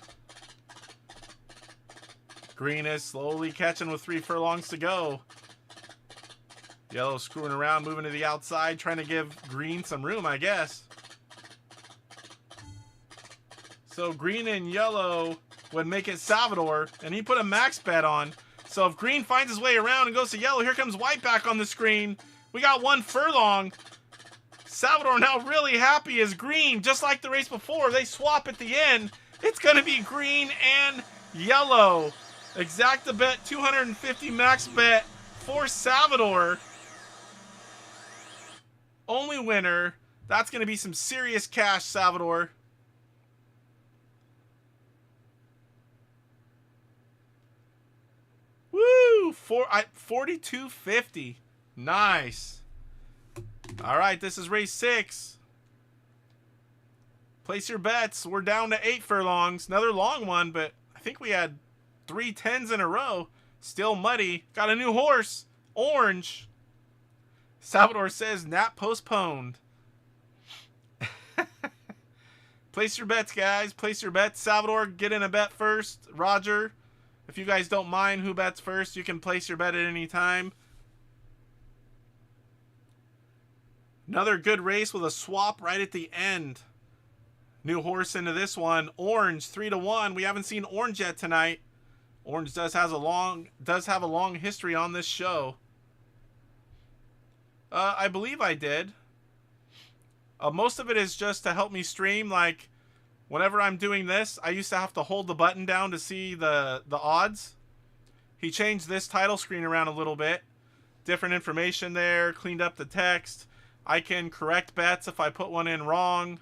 Green is slowly catching with 3 furlongs to go. Yellow screwing around, moving to the outside, trying to give green some room, I guess. So green and yellow would make it Salvador, and he put a max bet on. So if green finds his way around and goes to yellow, here comes white back on the screen. We got 1 furlong. Salvador now really happy as green, just like the race before. They swap at the end. It's going to be green and yellow. Exact the bet, 250 max bet for Salvador. Only winner. That's going to be some serious cash, Salvador. Woo! 42.50. Nice. All right, this is race 6. Place your bets. We're down to 8 furlongs. Another long one, but I think we had 3 10s in a row. Still muddy. Got a new horse. Orange. Salvador says nap postponed. Place your bets, guys. Place your bets. Salvador, get in a bet first. Roger, if you guys don't mind who bets first, you can place your bet at any time. Another good race with a swap right at the end. New horse into this one. Orange, 3-1. We haven't seen Orange yet tonight. Orange does have a long history on this show. I believe I did. Most of it is just to help me stream. Like, whenever I'm doing this, I used to have to hold the button down to see the odds. He changed this title screen around a little bit. Different information there, cleaned up the text. I can correct bets if I put one in wrong.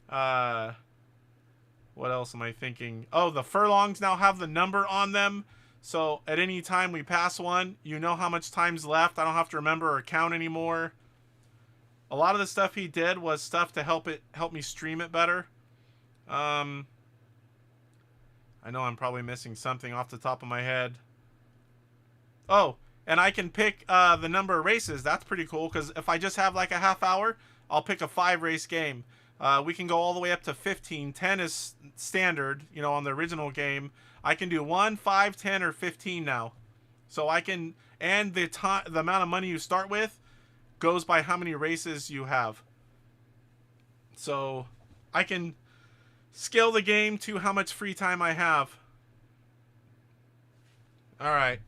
What else am I thinking? Oh, the furlongs now have the number on them. So at any time we pass one, you know how much time's left. I don't have to remember or count anymore. A lot of the stuff he did was stuff to help me stream it better. I know I'm probably missing something off the top of my head. Oh, and I can pick the number of races. That's pretty cool, because if I just have like a half hour, I'll pick a 5-race game. We can go all the way up to 15. 10 is standard, you know, on the original game. I can do 1, 5, 10, or 15 now. So I can, and the amount of money you start with goes by how many races you have. So I can scale the game to how much free time I have. All right.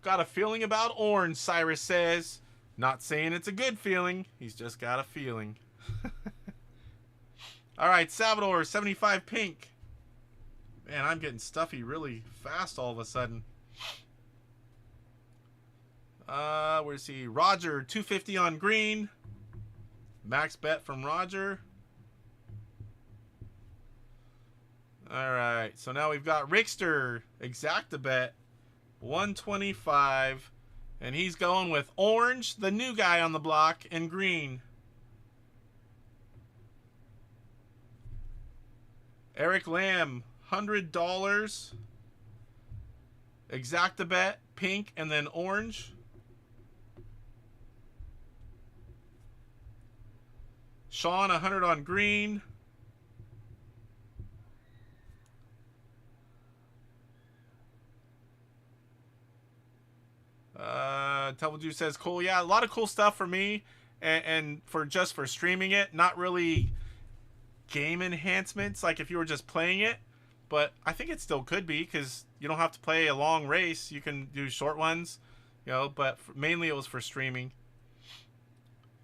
Got a feeling about orange, Cyrus says. Not saying it's a good feeling. He's just got a feeling. All right, Salvador, 75 pink. Man, I'm getting stuffy really fast all of a sudden. Where's he? Roger, 250 on green. Max bet from Roger. All right, so now we've got Rickster, exacta bet. 125, and he's going with orange, the new guy on the block, and green. Eric Lamb, $100, exacta bet, pink, and then orange. Sean, 100 on green. Telvaju says cool. Yeah, a lot of cool stuff for me, and for streaming it. Not really game enhancements like if you were just playing it, but I think it still could be, because you don't have to play a long race. You can do short ones, you know, but mainly it was for streaming.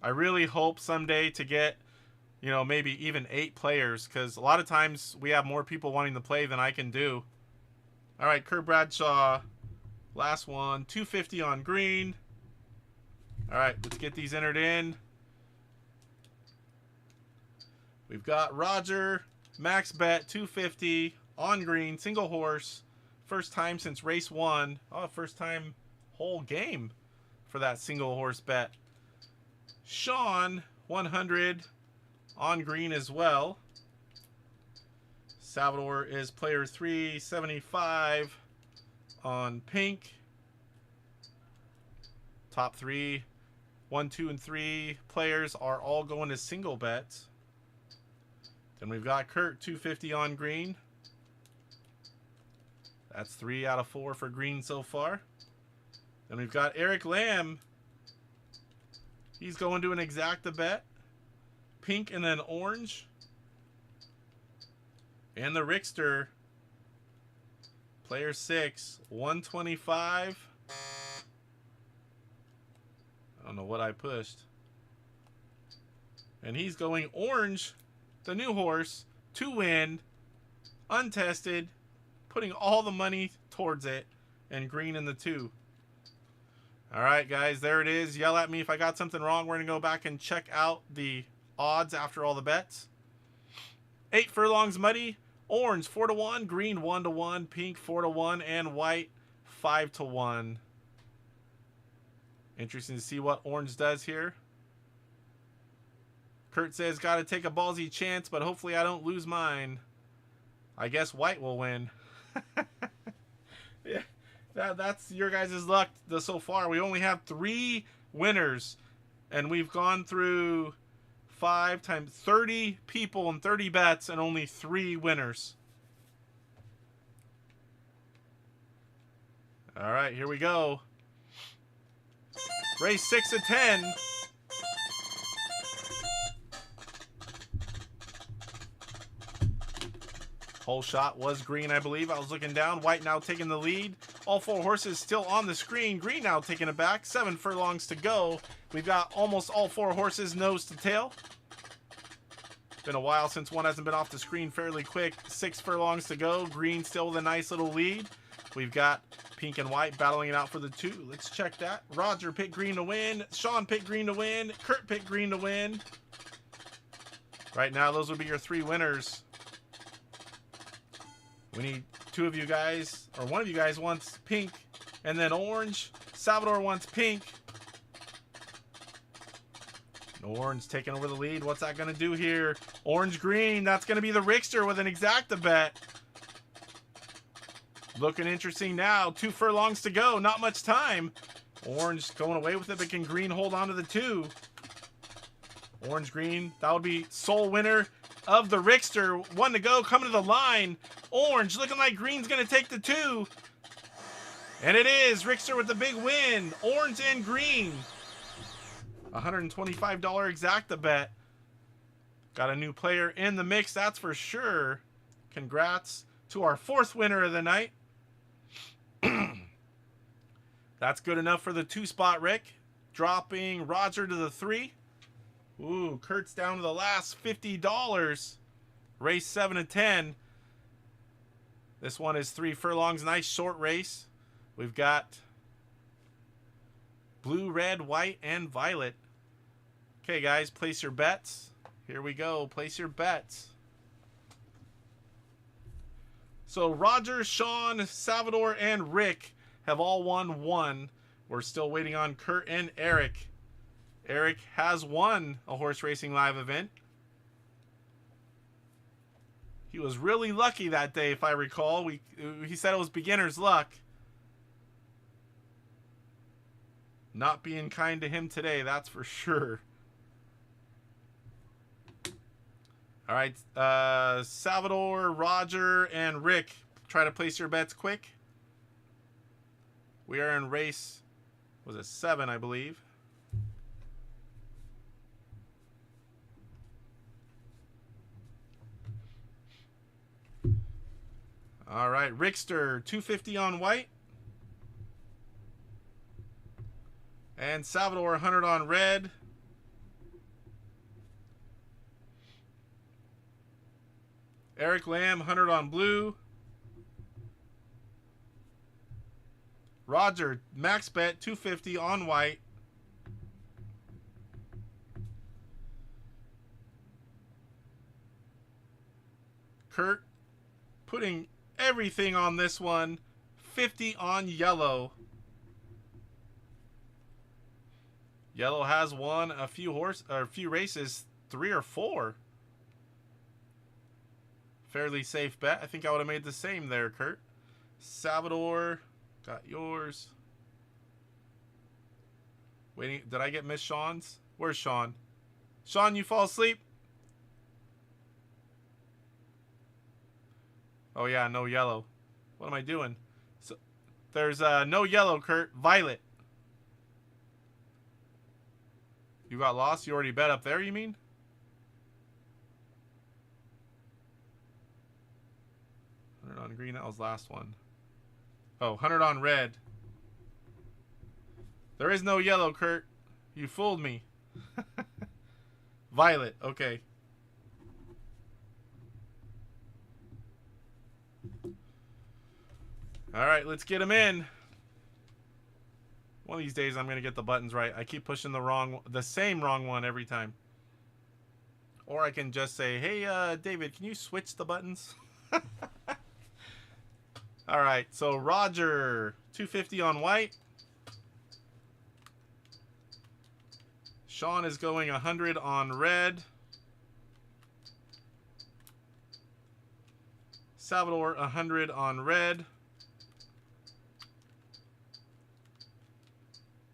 I really hope someday to get, you know, maybe even 8 players, because a lot of times we have more people wanting to play than I can do. All right, Kurt Bradshaw. Last one, 250 on green. All right, let's get these entered in. We've got Roger, max bet, 250 on green, single horse. First time since race 1. Oh, first time whole game for that single horse bet. Sean, 100 on green as well. Salvador is player 3, 75 on pink. Top 3, 1, 2, and 3 players are all going to single bets. Then we've got Kurt, 250 on green. That's 3 out of 4 for green so far. Then we've got Eric Lamb. He's going to an exacta bet. Pink and then orange. And the Rickster, player 6, 125. I don't know what I pushed. And he's going orange, the new horse, to win, untested, putting all the money towards it, and green in the 2. All right, guys, there it is. Yell at me if I got something wrong. We're going to go back and check out the odds after all the bets. 8 furlongs muddy. Orange 4-1, green 1-1, pink 4-1, and white 5-1. Interesting to see what orange does here. Kurt says, got to take a ballsy chance, but hopefully I don't lose mine. I guess white will win. Yeah, that's your guys' luck so far. We only have 3 winners, and we've gone through 5 times 30 people and 30 bets, and only 3 winners. All right, here we go. Race 6 of 10. Whole shot was green, I believe. I was looking down. White now taking the lead. All 4 horses still on the screen. Green now taking it back. 7 furlongs to go. We've got almost all 4 horses nose to tail. Been a while since one hasn't been off the screen fairly quick. 6 furlongs to go. Green still with a nice little lead. We've got pink and white battling it out for the 2. Let's check that. Roger picked green to win. Sean picked green to win. Kurt picked green to win. Right now, those would be your 3 winners. We need 2 of you guys, or 1 of you guys wants pink and then orange. Salvador wants pink. Orange taking over the lead. What's that going to do here? Orange green. That's going to be the Rickster with an exacta bet. Looking interesting now. 2 furlongs to go. Not much time. Orange going away with it, but can green hold on to the 2? Orange green. That would be sole winner of the Rickster. 1 to go. Coming to the line. Orange looking like green's going to take the 2. And it is. Rickster with the big win. Orange and green. $125 exacta bet. Got a new player in the mix, that's for sure. Congrats to our 4th winner of the night. That's good enough for the 2-spot, Rick. Dropping Roger to the 3. Ooh, Kurt's down to the last $50. Race 7 of 10. This one is 3 furlongs. Nice short race. We've got blue, red, white, and violet. Okay, guys, place your bets. Here we go. Place your bets. So Roger, Sean, Salvador, and Rick have all won 1. We're still waiting on Kurt and Eric. Eric has won a horse racing live event. He was really lucky that day, if I recall. He said it was beginner's luck. Not being kind to him today, that's for sure. All right, Salvador, Roger, and Rick, try to place your bets quick. We are in race, was it 7, I believe. All right, Rickster, 250 on white. And Salvador, 100 on red. Eric Lamb, 100 on blue. Roger, max bet, 250 on white. Kurt, putting everything on this one, 50 on yellow. Yellow has won a few races, 3 or 4. Fairly safe bet. I think I would have made the same there, Kurt. Salvador, got yours. Waiting, did I get Miss Sean's? Where's Sean? Sean, you fall asleep? Oh yeah, no yellow. What am I doing? So there's no yellow, Kurt. Violet. You got lost? You already bet up there, you mean? On green, that was last one. Oh, 100 on red. There is no yellow, Kurt. You fooled me. Violet, okay. All right, let's get him in. One of these days I'm going to get the buttons right. I keep pushing the same wrong one every time. Or I can just say, hey, David, can you switch the buttons? All right, so Roger, 250 on white. Sean is going 100 on red. Salvador, 100 on red.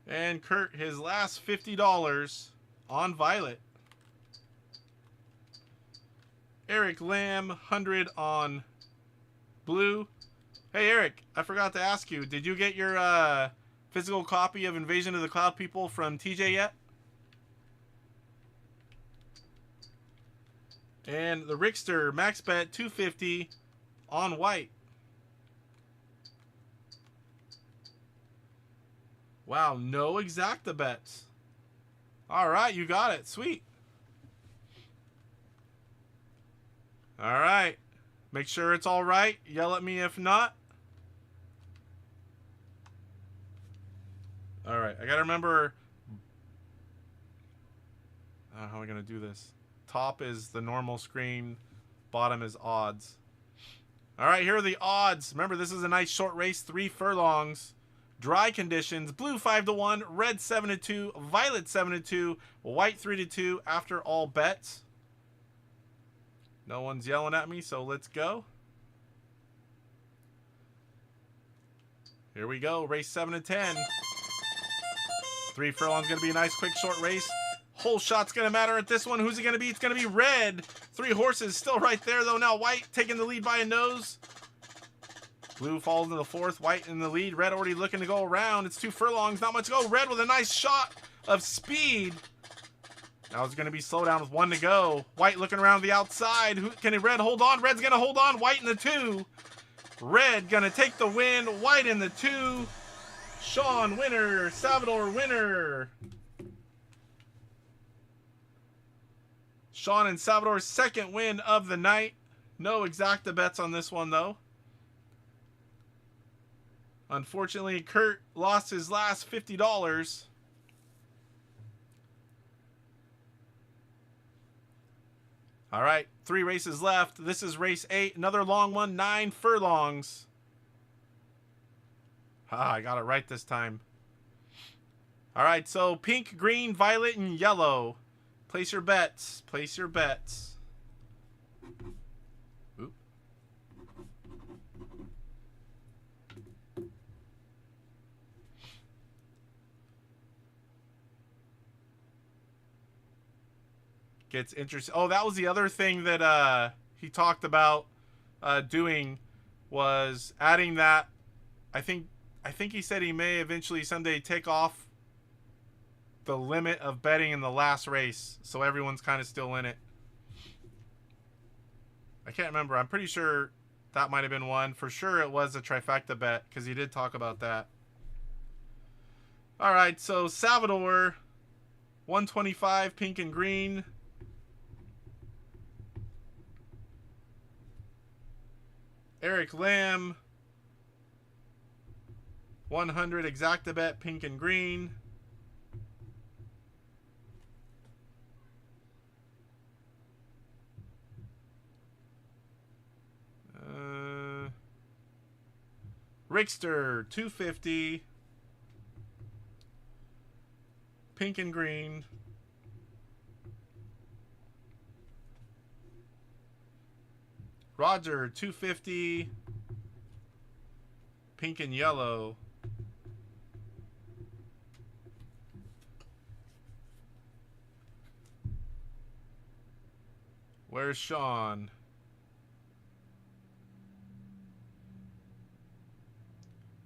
And Kurt, his last $50 on violet. Eric Lamb, 100 on blue. Hey, Eric, I forgot to ask you, did you get your physical copy of Invasion of the Cloud People from TJ yet? And the Rickster, max bet, 250 on white. Wow, no exacta bets. All right, you got it. Sweet. All right. Make sure it's all right. Yell at me if not. All right, I got to remember. How am I going to do this? Top is the normal screen. Bottom is odds. All right, here are the odds. Remember, this is a nice short race, 3 furlongs. Dry conditions, blue 5-1, red 7-2, violet 7-2, white 3-2 after all bets. No one's yelling at me, so let's go. Here we go, race 7-10. 3 furlongs going to be a nice quick short race. Whole shot's going to matter at this one. Who's it going to be? It's going to be red. 3 horses still right there, though. Now white taking the lead by a nose. Blue falls into the 4th. White in the lead. Red already looking to go around. It's 2 furlongs. Not much to go. Red with a nice shot of speed. Now it's going to be slow down with 1 to go. White looking around the outside. Can Red hold on? Red's going to hold on. White in the 2. Red going to take the win. White in the 2. Sean winner. Salvador winner. Sean and Salvador's 2nd win of the night. No exacta bets on this one, though. Unfortunately, Kurt lost his last $50. All right, 3 races left. This is race 8. Another long one, 9 furlongs. I got it right this time. All right, so pink, green, violet, and yellow. Place your bets. Place your bets. Oop. Gets interesting. Oh, that was the other thing that he talked about doing, was adding that. I think he said he may eventually someday take off the limit of betting in the last race, so everyone's kind of still in it. I can't remember. I'm pretty sure that might have been one. For sure it was a trifecta bet, because he did talk about that. All right, so Salvador, 125, pink and green. Eric Lamb, 100 exacta bet, pink and green. Rickster, 250. Pink and green. Roger, 250. Pink and yellow. Where's Sean?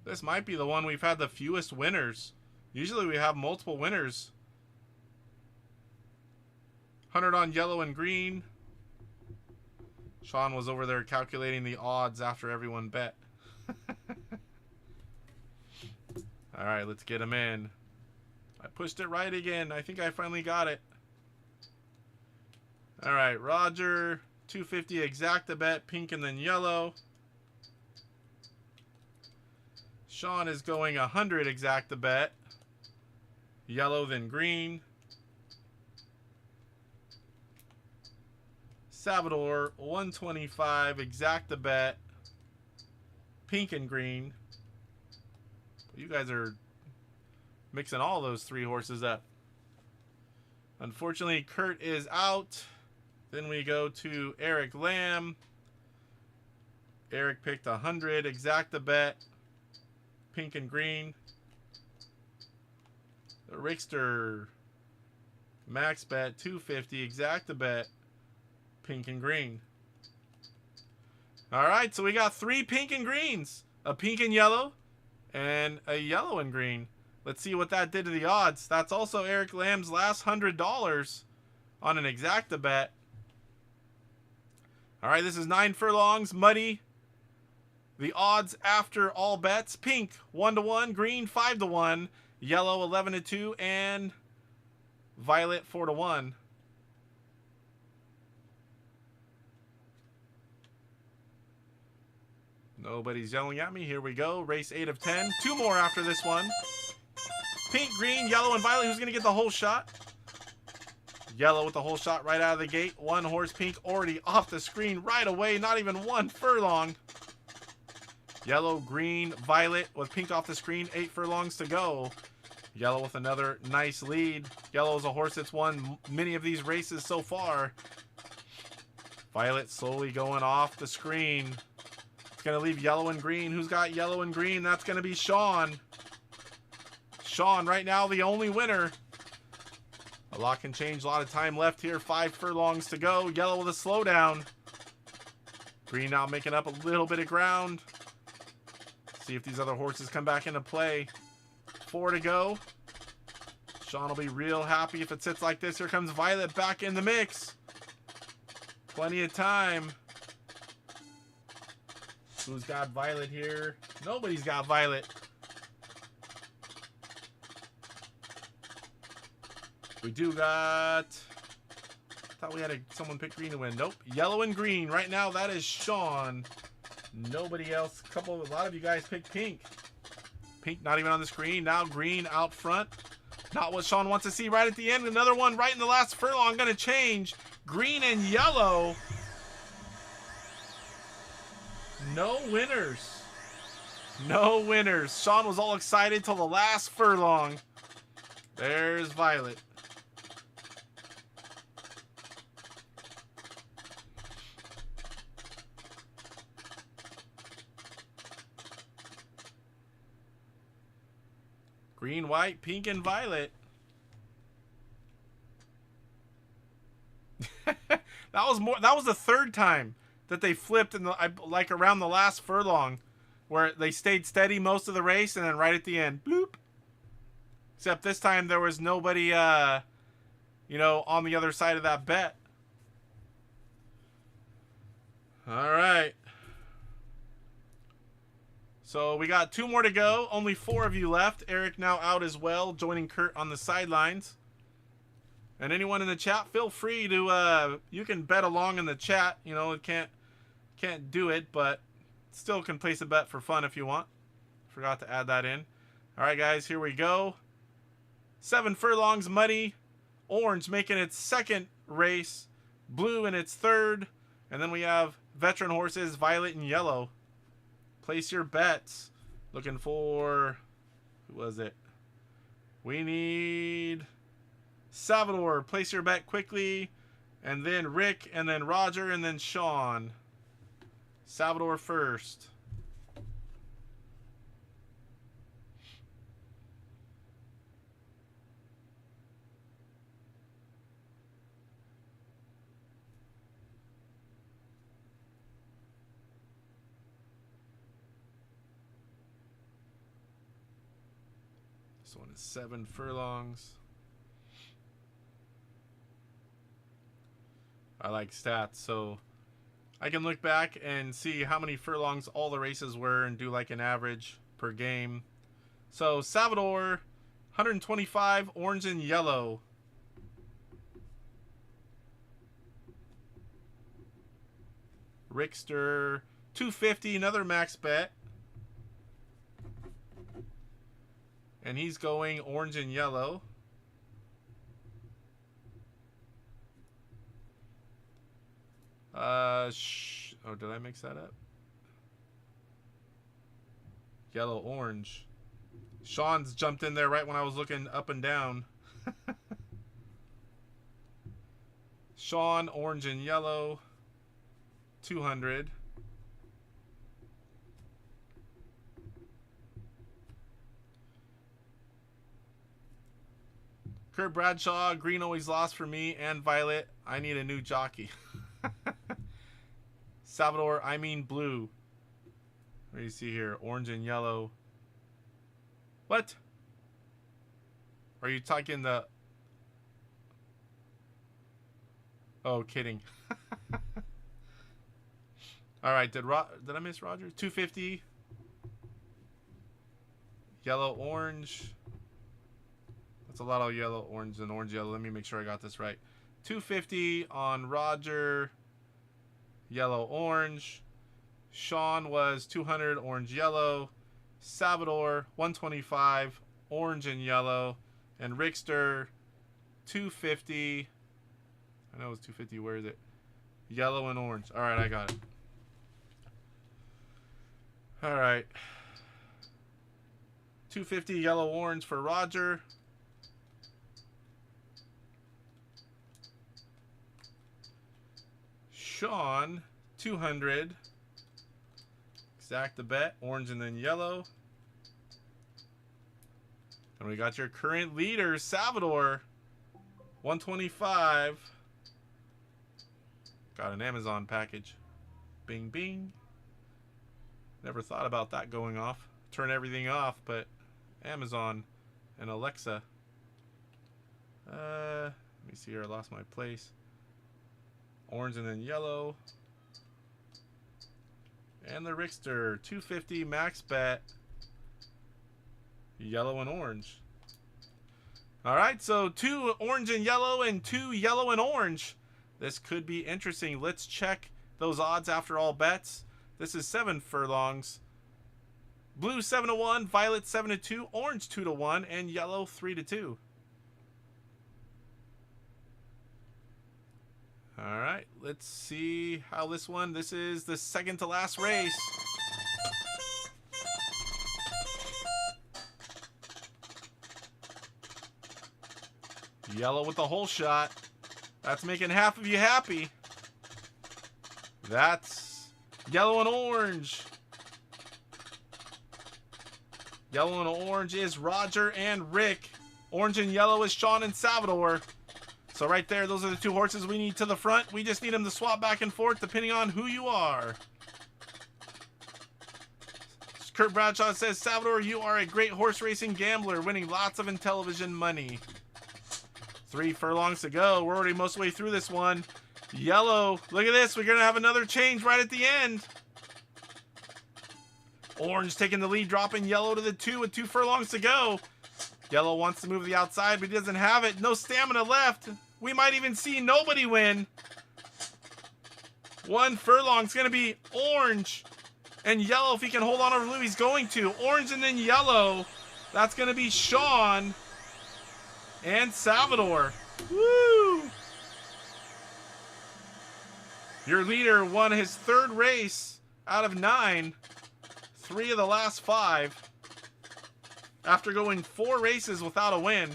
This might be the one we've had the fewest winners. Usually we have multiple winners. 100 on yellow and green. Sean was over there calculating the odds after everyone bet. All right, let's get him in. I pushed it right again. I think I finally got it. All right, Roger, 250 exacta bet, pink and then yellow. Sean is going 100 exacta bet, yellow then green. Salvador, 125 exacta bet, pink and green. You guys are mixing all those 3 horses up. Unfortunately, Kurt is out. Then we go to Eric Lamb. Eric picked 100 exacta bet, pink and green. The Rickster max bet 250 exacta bet, pink and green. All right, so we got 3 pink and greens, a pink and yellow, and a yellow and green. Let's see what that did to the odds. That's also Eric Lamb's last $100 on an exacta bet. All right, this is 9 furlongs, muddy. The odds after all bets: pink 1-1, green 5-1, yellow 11-2, and violet 4-1. Nobody's yelling at me. Here we go. Race 8 of 10. 2 more after this one. Pink, green, yellow, and violet. Who's going to get the whole shot? Yellow with the whole shot right out of the gate. 1 horse pink already off the screen right away. Not even 1 furlong. Yellow, green, violet with pink off the screen. 8 furlongs to go. Yellow with another nice lead. Yellow is a horse that's won many of these races so far. Violet slowly going off the screen. It's going to leave yellow and green. Who's got yellow and green? That's going to be Sean. Sean right now the only winner. A lot can change. A lot of time left here. 5 furlongs to go. Yellow with a slowdown. Green now making up a little bit of ground. See if these other horses come back into play. 4 to go. Sean will be real happy if it sits like this. Here comes Violet back in the mix. Plenty of time. Who's got Violet here? Nobody's got Violet. We do got... Thought we had someone pick green to win. Nope. Yellow and green. Right now, that is Sean. Nobody else. A lot of you guys picked pink. Pink not even on the screen. Now green out front. Not what Sean wants to see right at the end. Another one right in the last furlong. Going to change. Green and yellow. No winners. No winners. Sean was all excited till the last furlong. There's Violet. Green, white, pink, and violet. That was the 3rd time that they flipped in like around the last furlong, where they stayed steady most of the race and then right at the end, bloop. Except this time there was nobody, you know, on the other side of that bet. All right. So we got 2 more to go. Only 4 of you left. Eric now out as well, joining Kurt on the sidelines. And anyone in the chat, feel free to, you can bet along in the chat. You know, it can't do it, but still can place a bet for fun if you want. Forgot to add that in. All right, guys, here we go. 7 furlongs, muddy. Orange making its 2nd race. Blue in its 3rd. And then we have veteran horses, violet and yellow. Place your bets. Looking for... Who was it? We need... Salvador. Place your bet quickly. And then Rick. And then Roger. And then Sean. Salvador first. This one is 7 furlongs. I like stats, so I can look back and see how many furlongs all the races were and do like an average per game. So Salvador, 125, orange and yellow. Rickster, 250, another max bet. And he's going orange and yellow. Oh, did I mix that up? Yellow, orange. Sean's jumped in there right when I was looking up and down. Sean, orange and yellow. 200. Kurt Bradshaw, green always lost for me, and violet. I need a new jockey. Salvador, I mean blue. What do you see here? Orange and yellow. What? Are you talking the... Oh, kidding. All right, did I miss Roger? 250. Yellow, orange. That's a lot of yellow, orange, and orange, yellow. Let me make sure I got this right. 250 on Roger. Yellow, orange. Sean was 200, orange, yellow. Salvador, 125, orange and yellow. And Rickster, 250. I know it's 250. Where is it? Yellow and orange. All right, I got it. All right. 250 yellow orange for Roger. Sean, 200. Exact the bet. Orange and then yellow. And we got your current leader, Salvador. 125. Got an Amazon package. Bing, bing. Never thought about that going off. Turn everything off, but Amazon and Alexa. Let me see here. I lost my place. Orange and then yellow. And the Rickster. 250 max bet. Yellow and orange. Alright, so 2 orange and yellow and 2 yellow and orange. This could be interesting. Let's check those odds after all bets. This is 7 furlongs. Blue 7-1, violet 7-2, orange 2-1, and yellow 3-2. All right, let's see how this one. This is the second to last race. Yellow with the whole shot. That's making half of you happy. That's yellow and orange. Yellow and orange is Roger and Rick. Orange and yellow is Sean and Salvador. So right there, those are the 2 horses we need to the front. We just need them to swap back and forth depending on who you are. Kurt Bradshaw says, Salvador, you are a great horse racing gambler, winning lots of Intellivision money. 3 furlongs to go. We're already most of the way through this one. Yellow. Look at this. We're going to have another change right at the end. Orange taking the lead, dropping yellow to the 2 with 2 furlongs to go. Yellow wants to move to the outside, but he doesn't have it. No stamina left. We might even see nobody win. 1 furlong. It's going to be orange and yellow. If he can hold on over Lou, he's going to. Orange and then yellow. That's going to be Sean and Salvador. Woo! Your leader won his 3rd race out of 9. 3 of the last 5. After going 4 races without a win.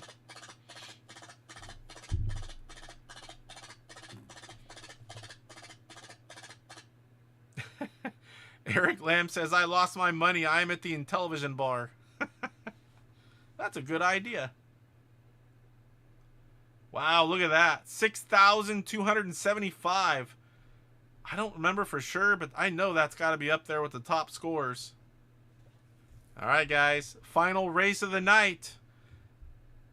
Eric Lamb says, I lost my money. I am at the Intellivision bar. That's a good idea. Wow, look at that. 6,275. I don't remember for sure, but I know that's got to be up there with the top scores. All right, guys. Final race of the night.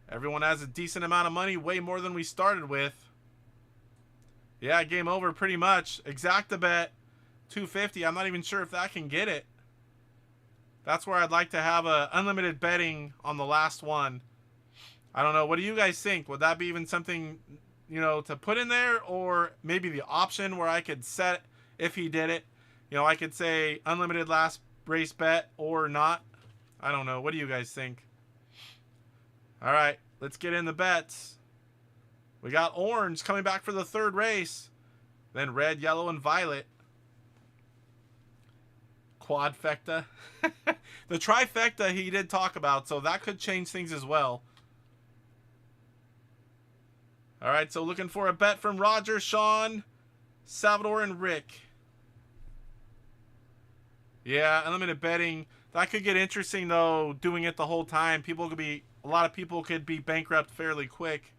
Everyone has a decent amount of money, way more than we started with. Yeah, game over pretty much. Exact the bet. 250. I'm not even sure if that can get it. That's where I'd like to have a unlimited betting on the last one. I don't know. What do you guys think? Would that be even something, you know, to put in there, or maybe the option where I could set if he did it? You know, I could say unlimited last race bet or not. I don't know. What do you guys think? All right, let's get in the bets. We got orange coming back for the 3rd race. Then red, yellow, and violet. Quadfecta. The trifecta he did talk about, so that could change things as well. All right, so looking for a bet from Roger, Sean, Salvador, and Rick. Yeah, unlimited betting. That could get interesting, though, doing it the whole time. A lot of people could be bankrupt fairly quick.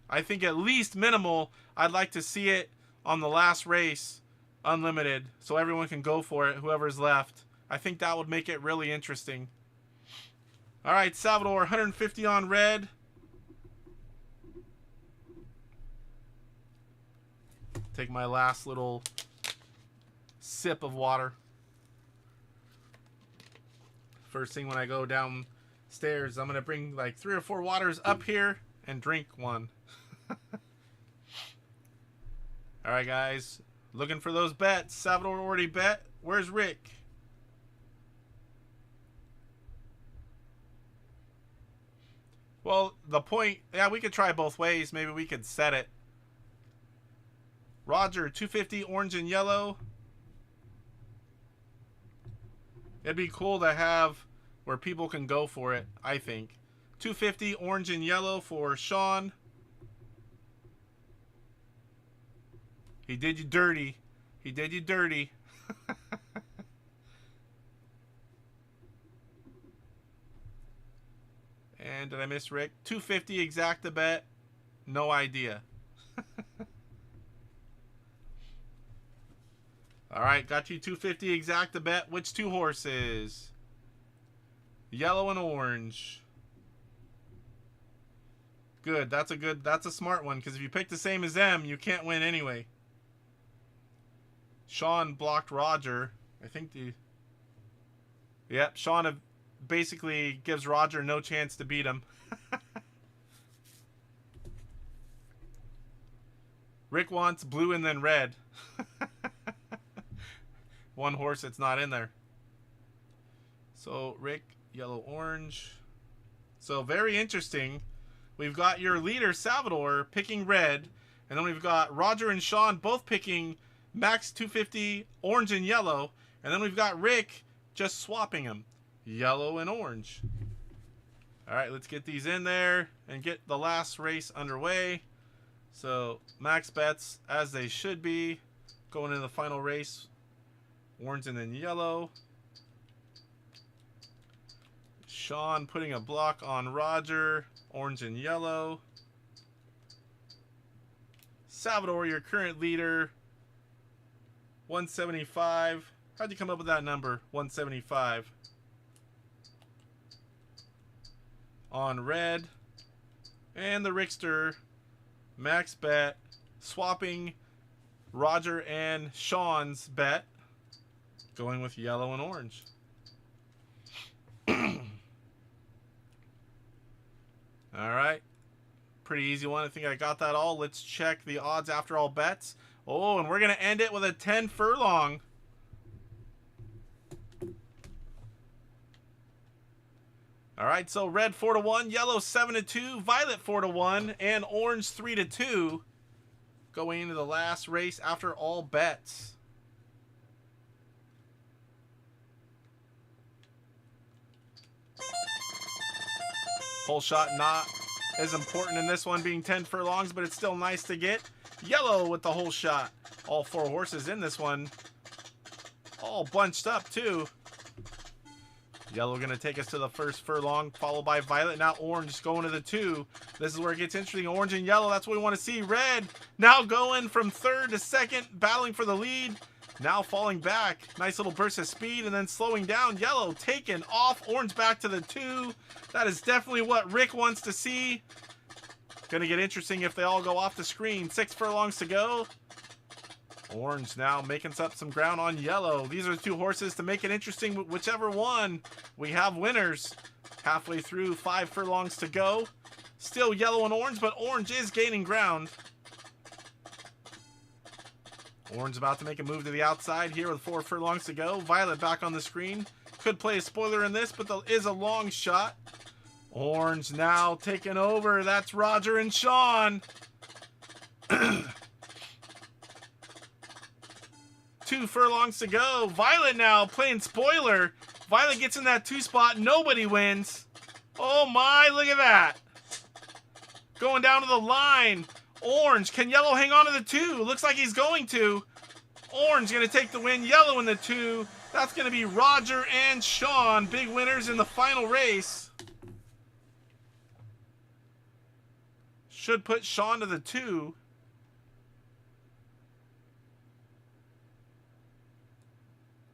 I think at least minimal, I'd like to see it on the last race, unlimited, so everyone can go for it, whoever's left. I think that would make it really interesting. All right, Salvador, 150 on red. Take my last little sip of water. First thing when I go downstairs, I'm going to bring like 3 or 4 waters up here and drink one. All right, guys. Looking for those bets. Salvador already bet. Where's Rick? Well, the point... Yeah, we could try both ways. Maybe we could set it. Roger, 250 orange and yellow. It'd be cool to have where people can go for it, I think. 250 orange and yellow for Sean. He did you dirty. He did you dirty. And did I miss Rick? 250 exacta bet. No idea. All right, got you 250 exacta bet. Which 2 horses? Yellow and orange. Good. That's a smart one, because if you pick the same as them, you can't win anyway. Sean blocked Roger. I think Yep, Sean basically gives Roger no chance to beat him. Rick wants blue and then red. One horse that's not in there. So Rick, yellow, orange. So very interesting. We've got your leader Salvador picking red, and then we've got Roger and Sean both picking max 250 orange and yellow, and then we've got Rick just swapping them, yellow and orange. All right, let's get these in there and get the last race underway. So max bets as they should be going into the final race. Orange and then yellow. Sean putting a block on Roger. Orange and yellow. Salvador, your current leader. 175. How'd you come up with that number? 175. On red. And the Rickster. Max bet. Swapping Roger and Sean's bet. Going with yellow and orange. Alright. Pretty easy one. I think I got that all. Let's check the odds after all bets. Oh, and we're going to end it with a 10 furlong. Alright, so red 4-1, yellow 7-2, violet 4-1, and orange 3-2. Going into the last race after all bets. Whole shot not as important in this one being 10 furlongs, but it's still nice to get. Yellow with the whole shot. All 4 horses in this one. All bunched up too. Yellow going to take us to the first furlong, followed by violet. Now orange going to the 2. This is where it gets interesting. Orange and yellow, that's what we want to see. Red now going from 3rd to 2nd, battling for the lead. Now falling back. Nice little burst of speed and then slowing down. Yellow taken off. Orange back to the 2. That is definitely what Rick wants to see. Going to get interesting if they all go off the screen. 6 furlongs to go. Orange now making up some ground on yellow. These are the 2 horses to make it interesting. Whichever one, we have winners. Halfway through, 5 furlongs to go. Still yellow and orange, but orange is gaining ground. Orange about to make a move to the outside here with 4 furlongs to go. Violet back on the screen. Could play a spoiler in this, but there is a long shot. Orange now taking over. That's Roger and Sean. 2 furlongs to go. Violet now playing spoiler. Violet gets in that 2 spot. Nobody wins. Oh my, look at that. Going down to the line. Orange, can yellow hang on to the 2? Looks like he's going to. Orange going to take the win. Yellow in the 2. That's going to be Roger and Sean. Big winners in the final race. Should put Sean to the 2.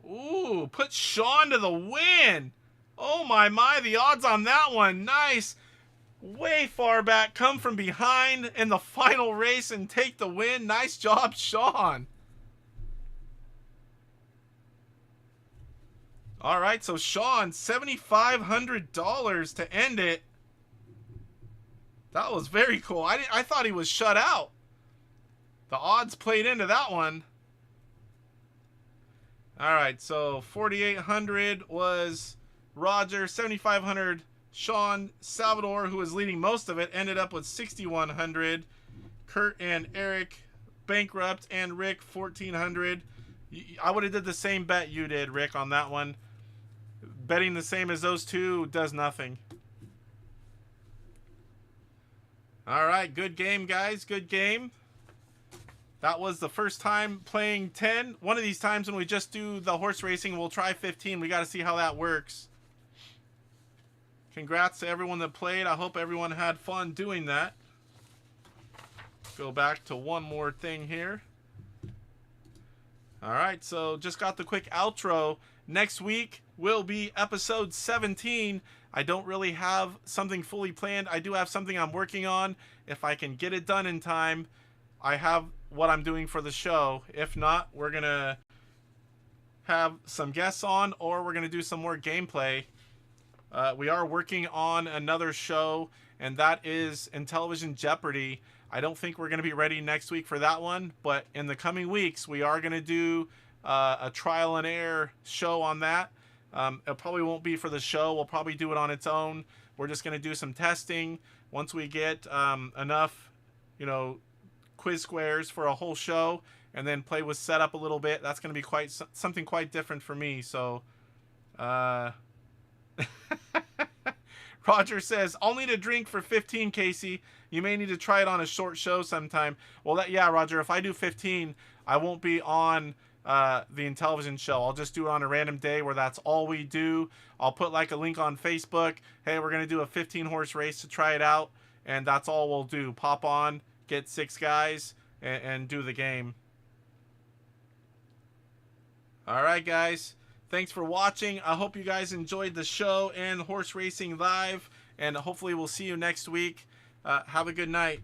Ooh, put Sean to the win. Oh my, the odds on that one. Nice. Way far back, come from behind in the final race and take the win. Nice job, Sean. All right, so Sean, $7,500 to end it. That was very cool. I thought he was shut out. The odds played into that one. All right, so 4,800 was Roger, 7,500 Sean. Salvador, who was leading most of it, ended up with 6,100. Kurt and Eric bankrupt, and Rick 1,400. I would have did the same bet you did, Rick, on that one. Betting the same as those two does nothing. All right, good game, guys. Good game. That was the first time playing 10. One of these times when we just do the horse racing, we'll try 15. We got to see how that works. Congrats to everyone that played. I hope everyone had fun doing that. Go back to one more thing here. All right, so just got the quick outro. Next week will be episode 17. I don't really have something fully planned. I do have something I'm working on. If I can get it done in time, I have what I'm doing for the show. If not, we're going to have some guests on, or we're going to do some more gameplay. We are working on another show, and that is Intellivision Jeopardy. I don't think we're going to be ready next week for that one, but in the coming weeks, we are going to do a trial and error show on that. It probably won't be for the show. We'll probably do it on its own. We're just going to do some testing. Once we get enough, quiz squares for a whole show, and then play with setup a little bit, that's going to be something quite different for me. So, Roger says, I'll need a drink for 15, Casey. You may need to try it on a short show sometime. Well, yeah, Roger, if I do 15, I won't be on the Intellivision show. I'll just do it on a random day where that's all we do. I'll put like a link on Facebook. Hey, we're going to do a 15 horse race to try it out. And that's all we'll do. Pop on, get 6 guys, and do the game. All right, guys. Thanks for watching. I hope you guys enjoyed the show and Horse Racing Live. And hopefully we'll see you next week. Have a good night.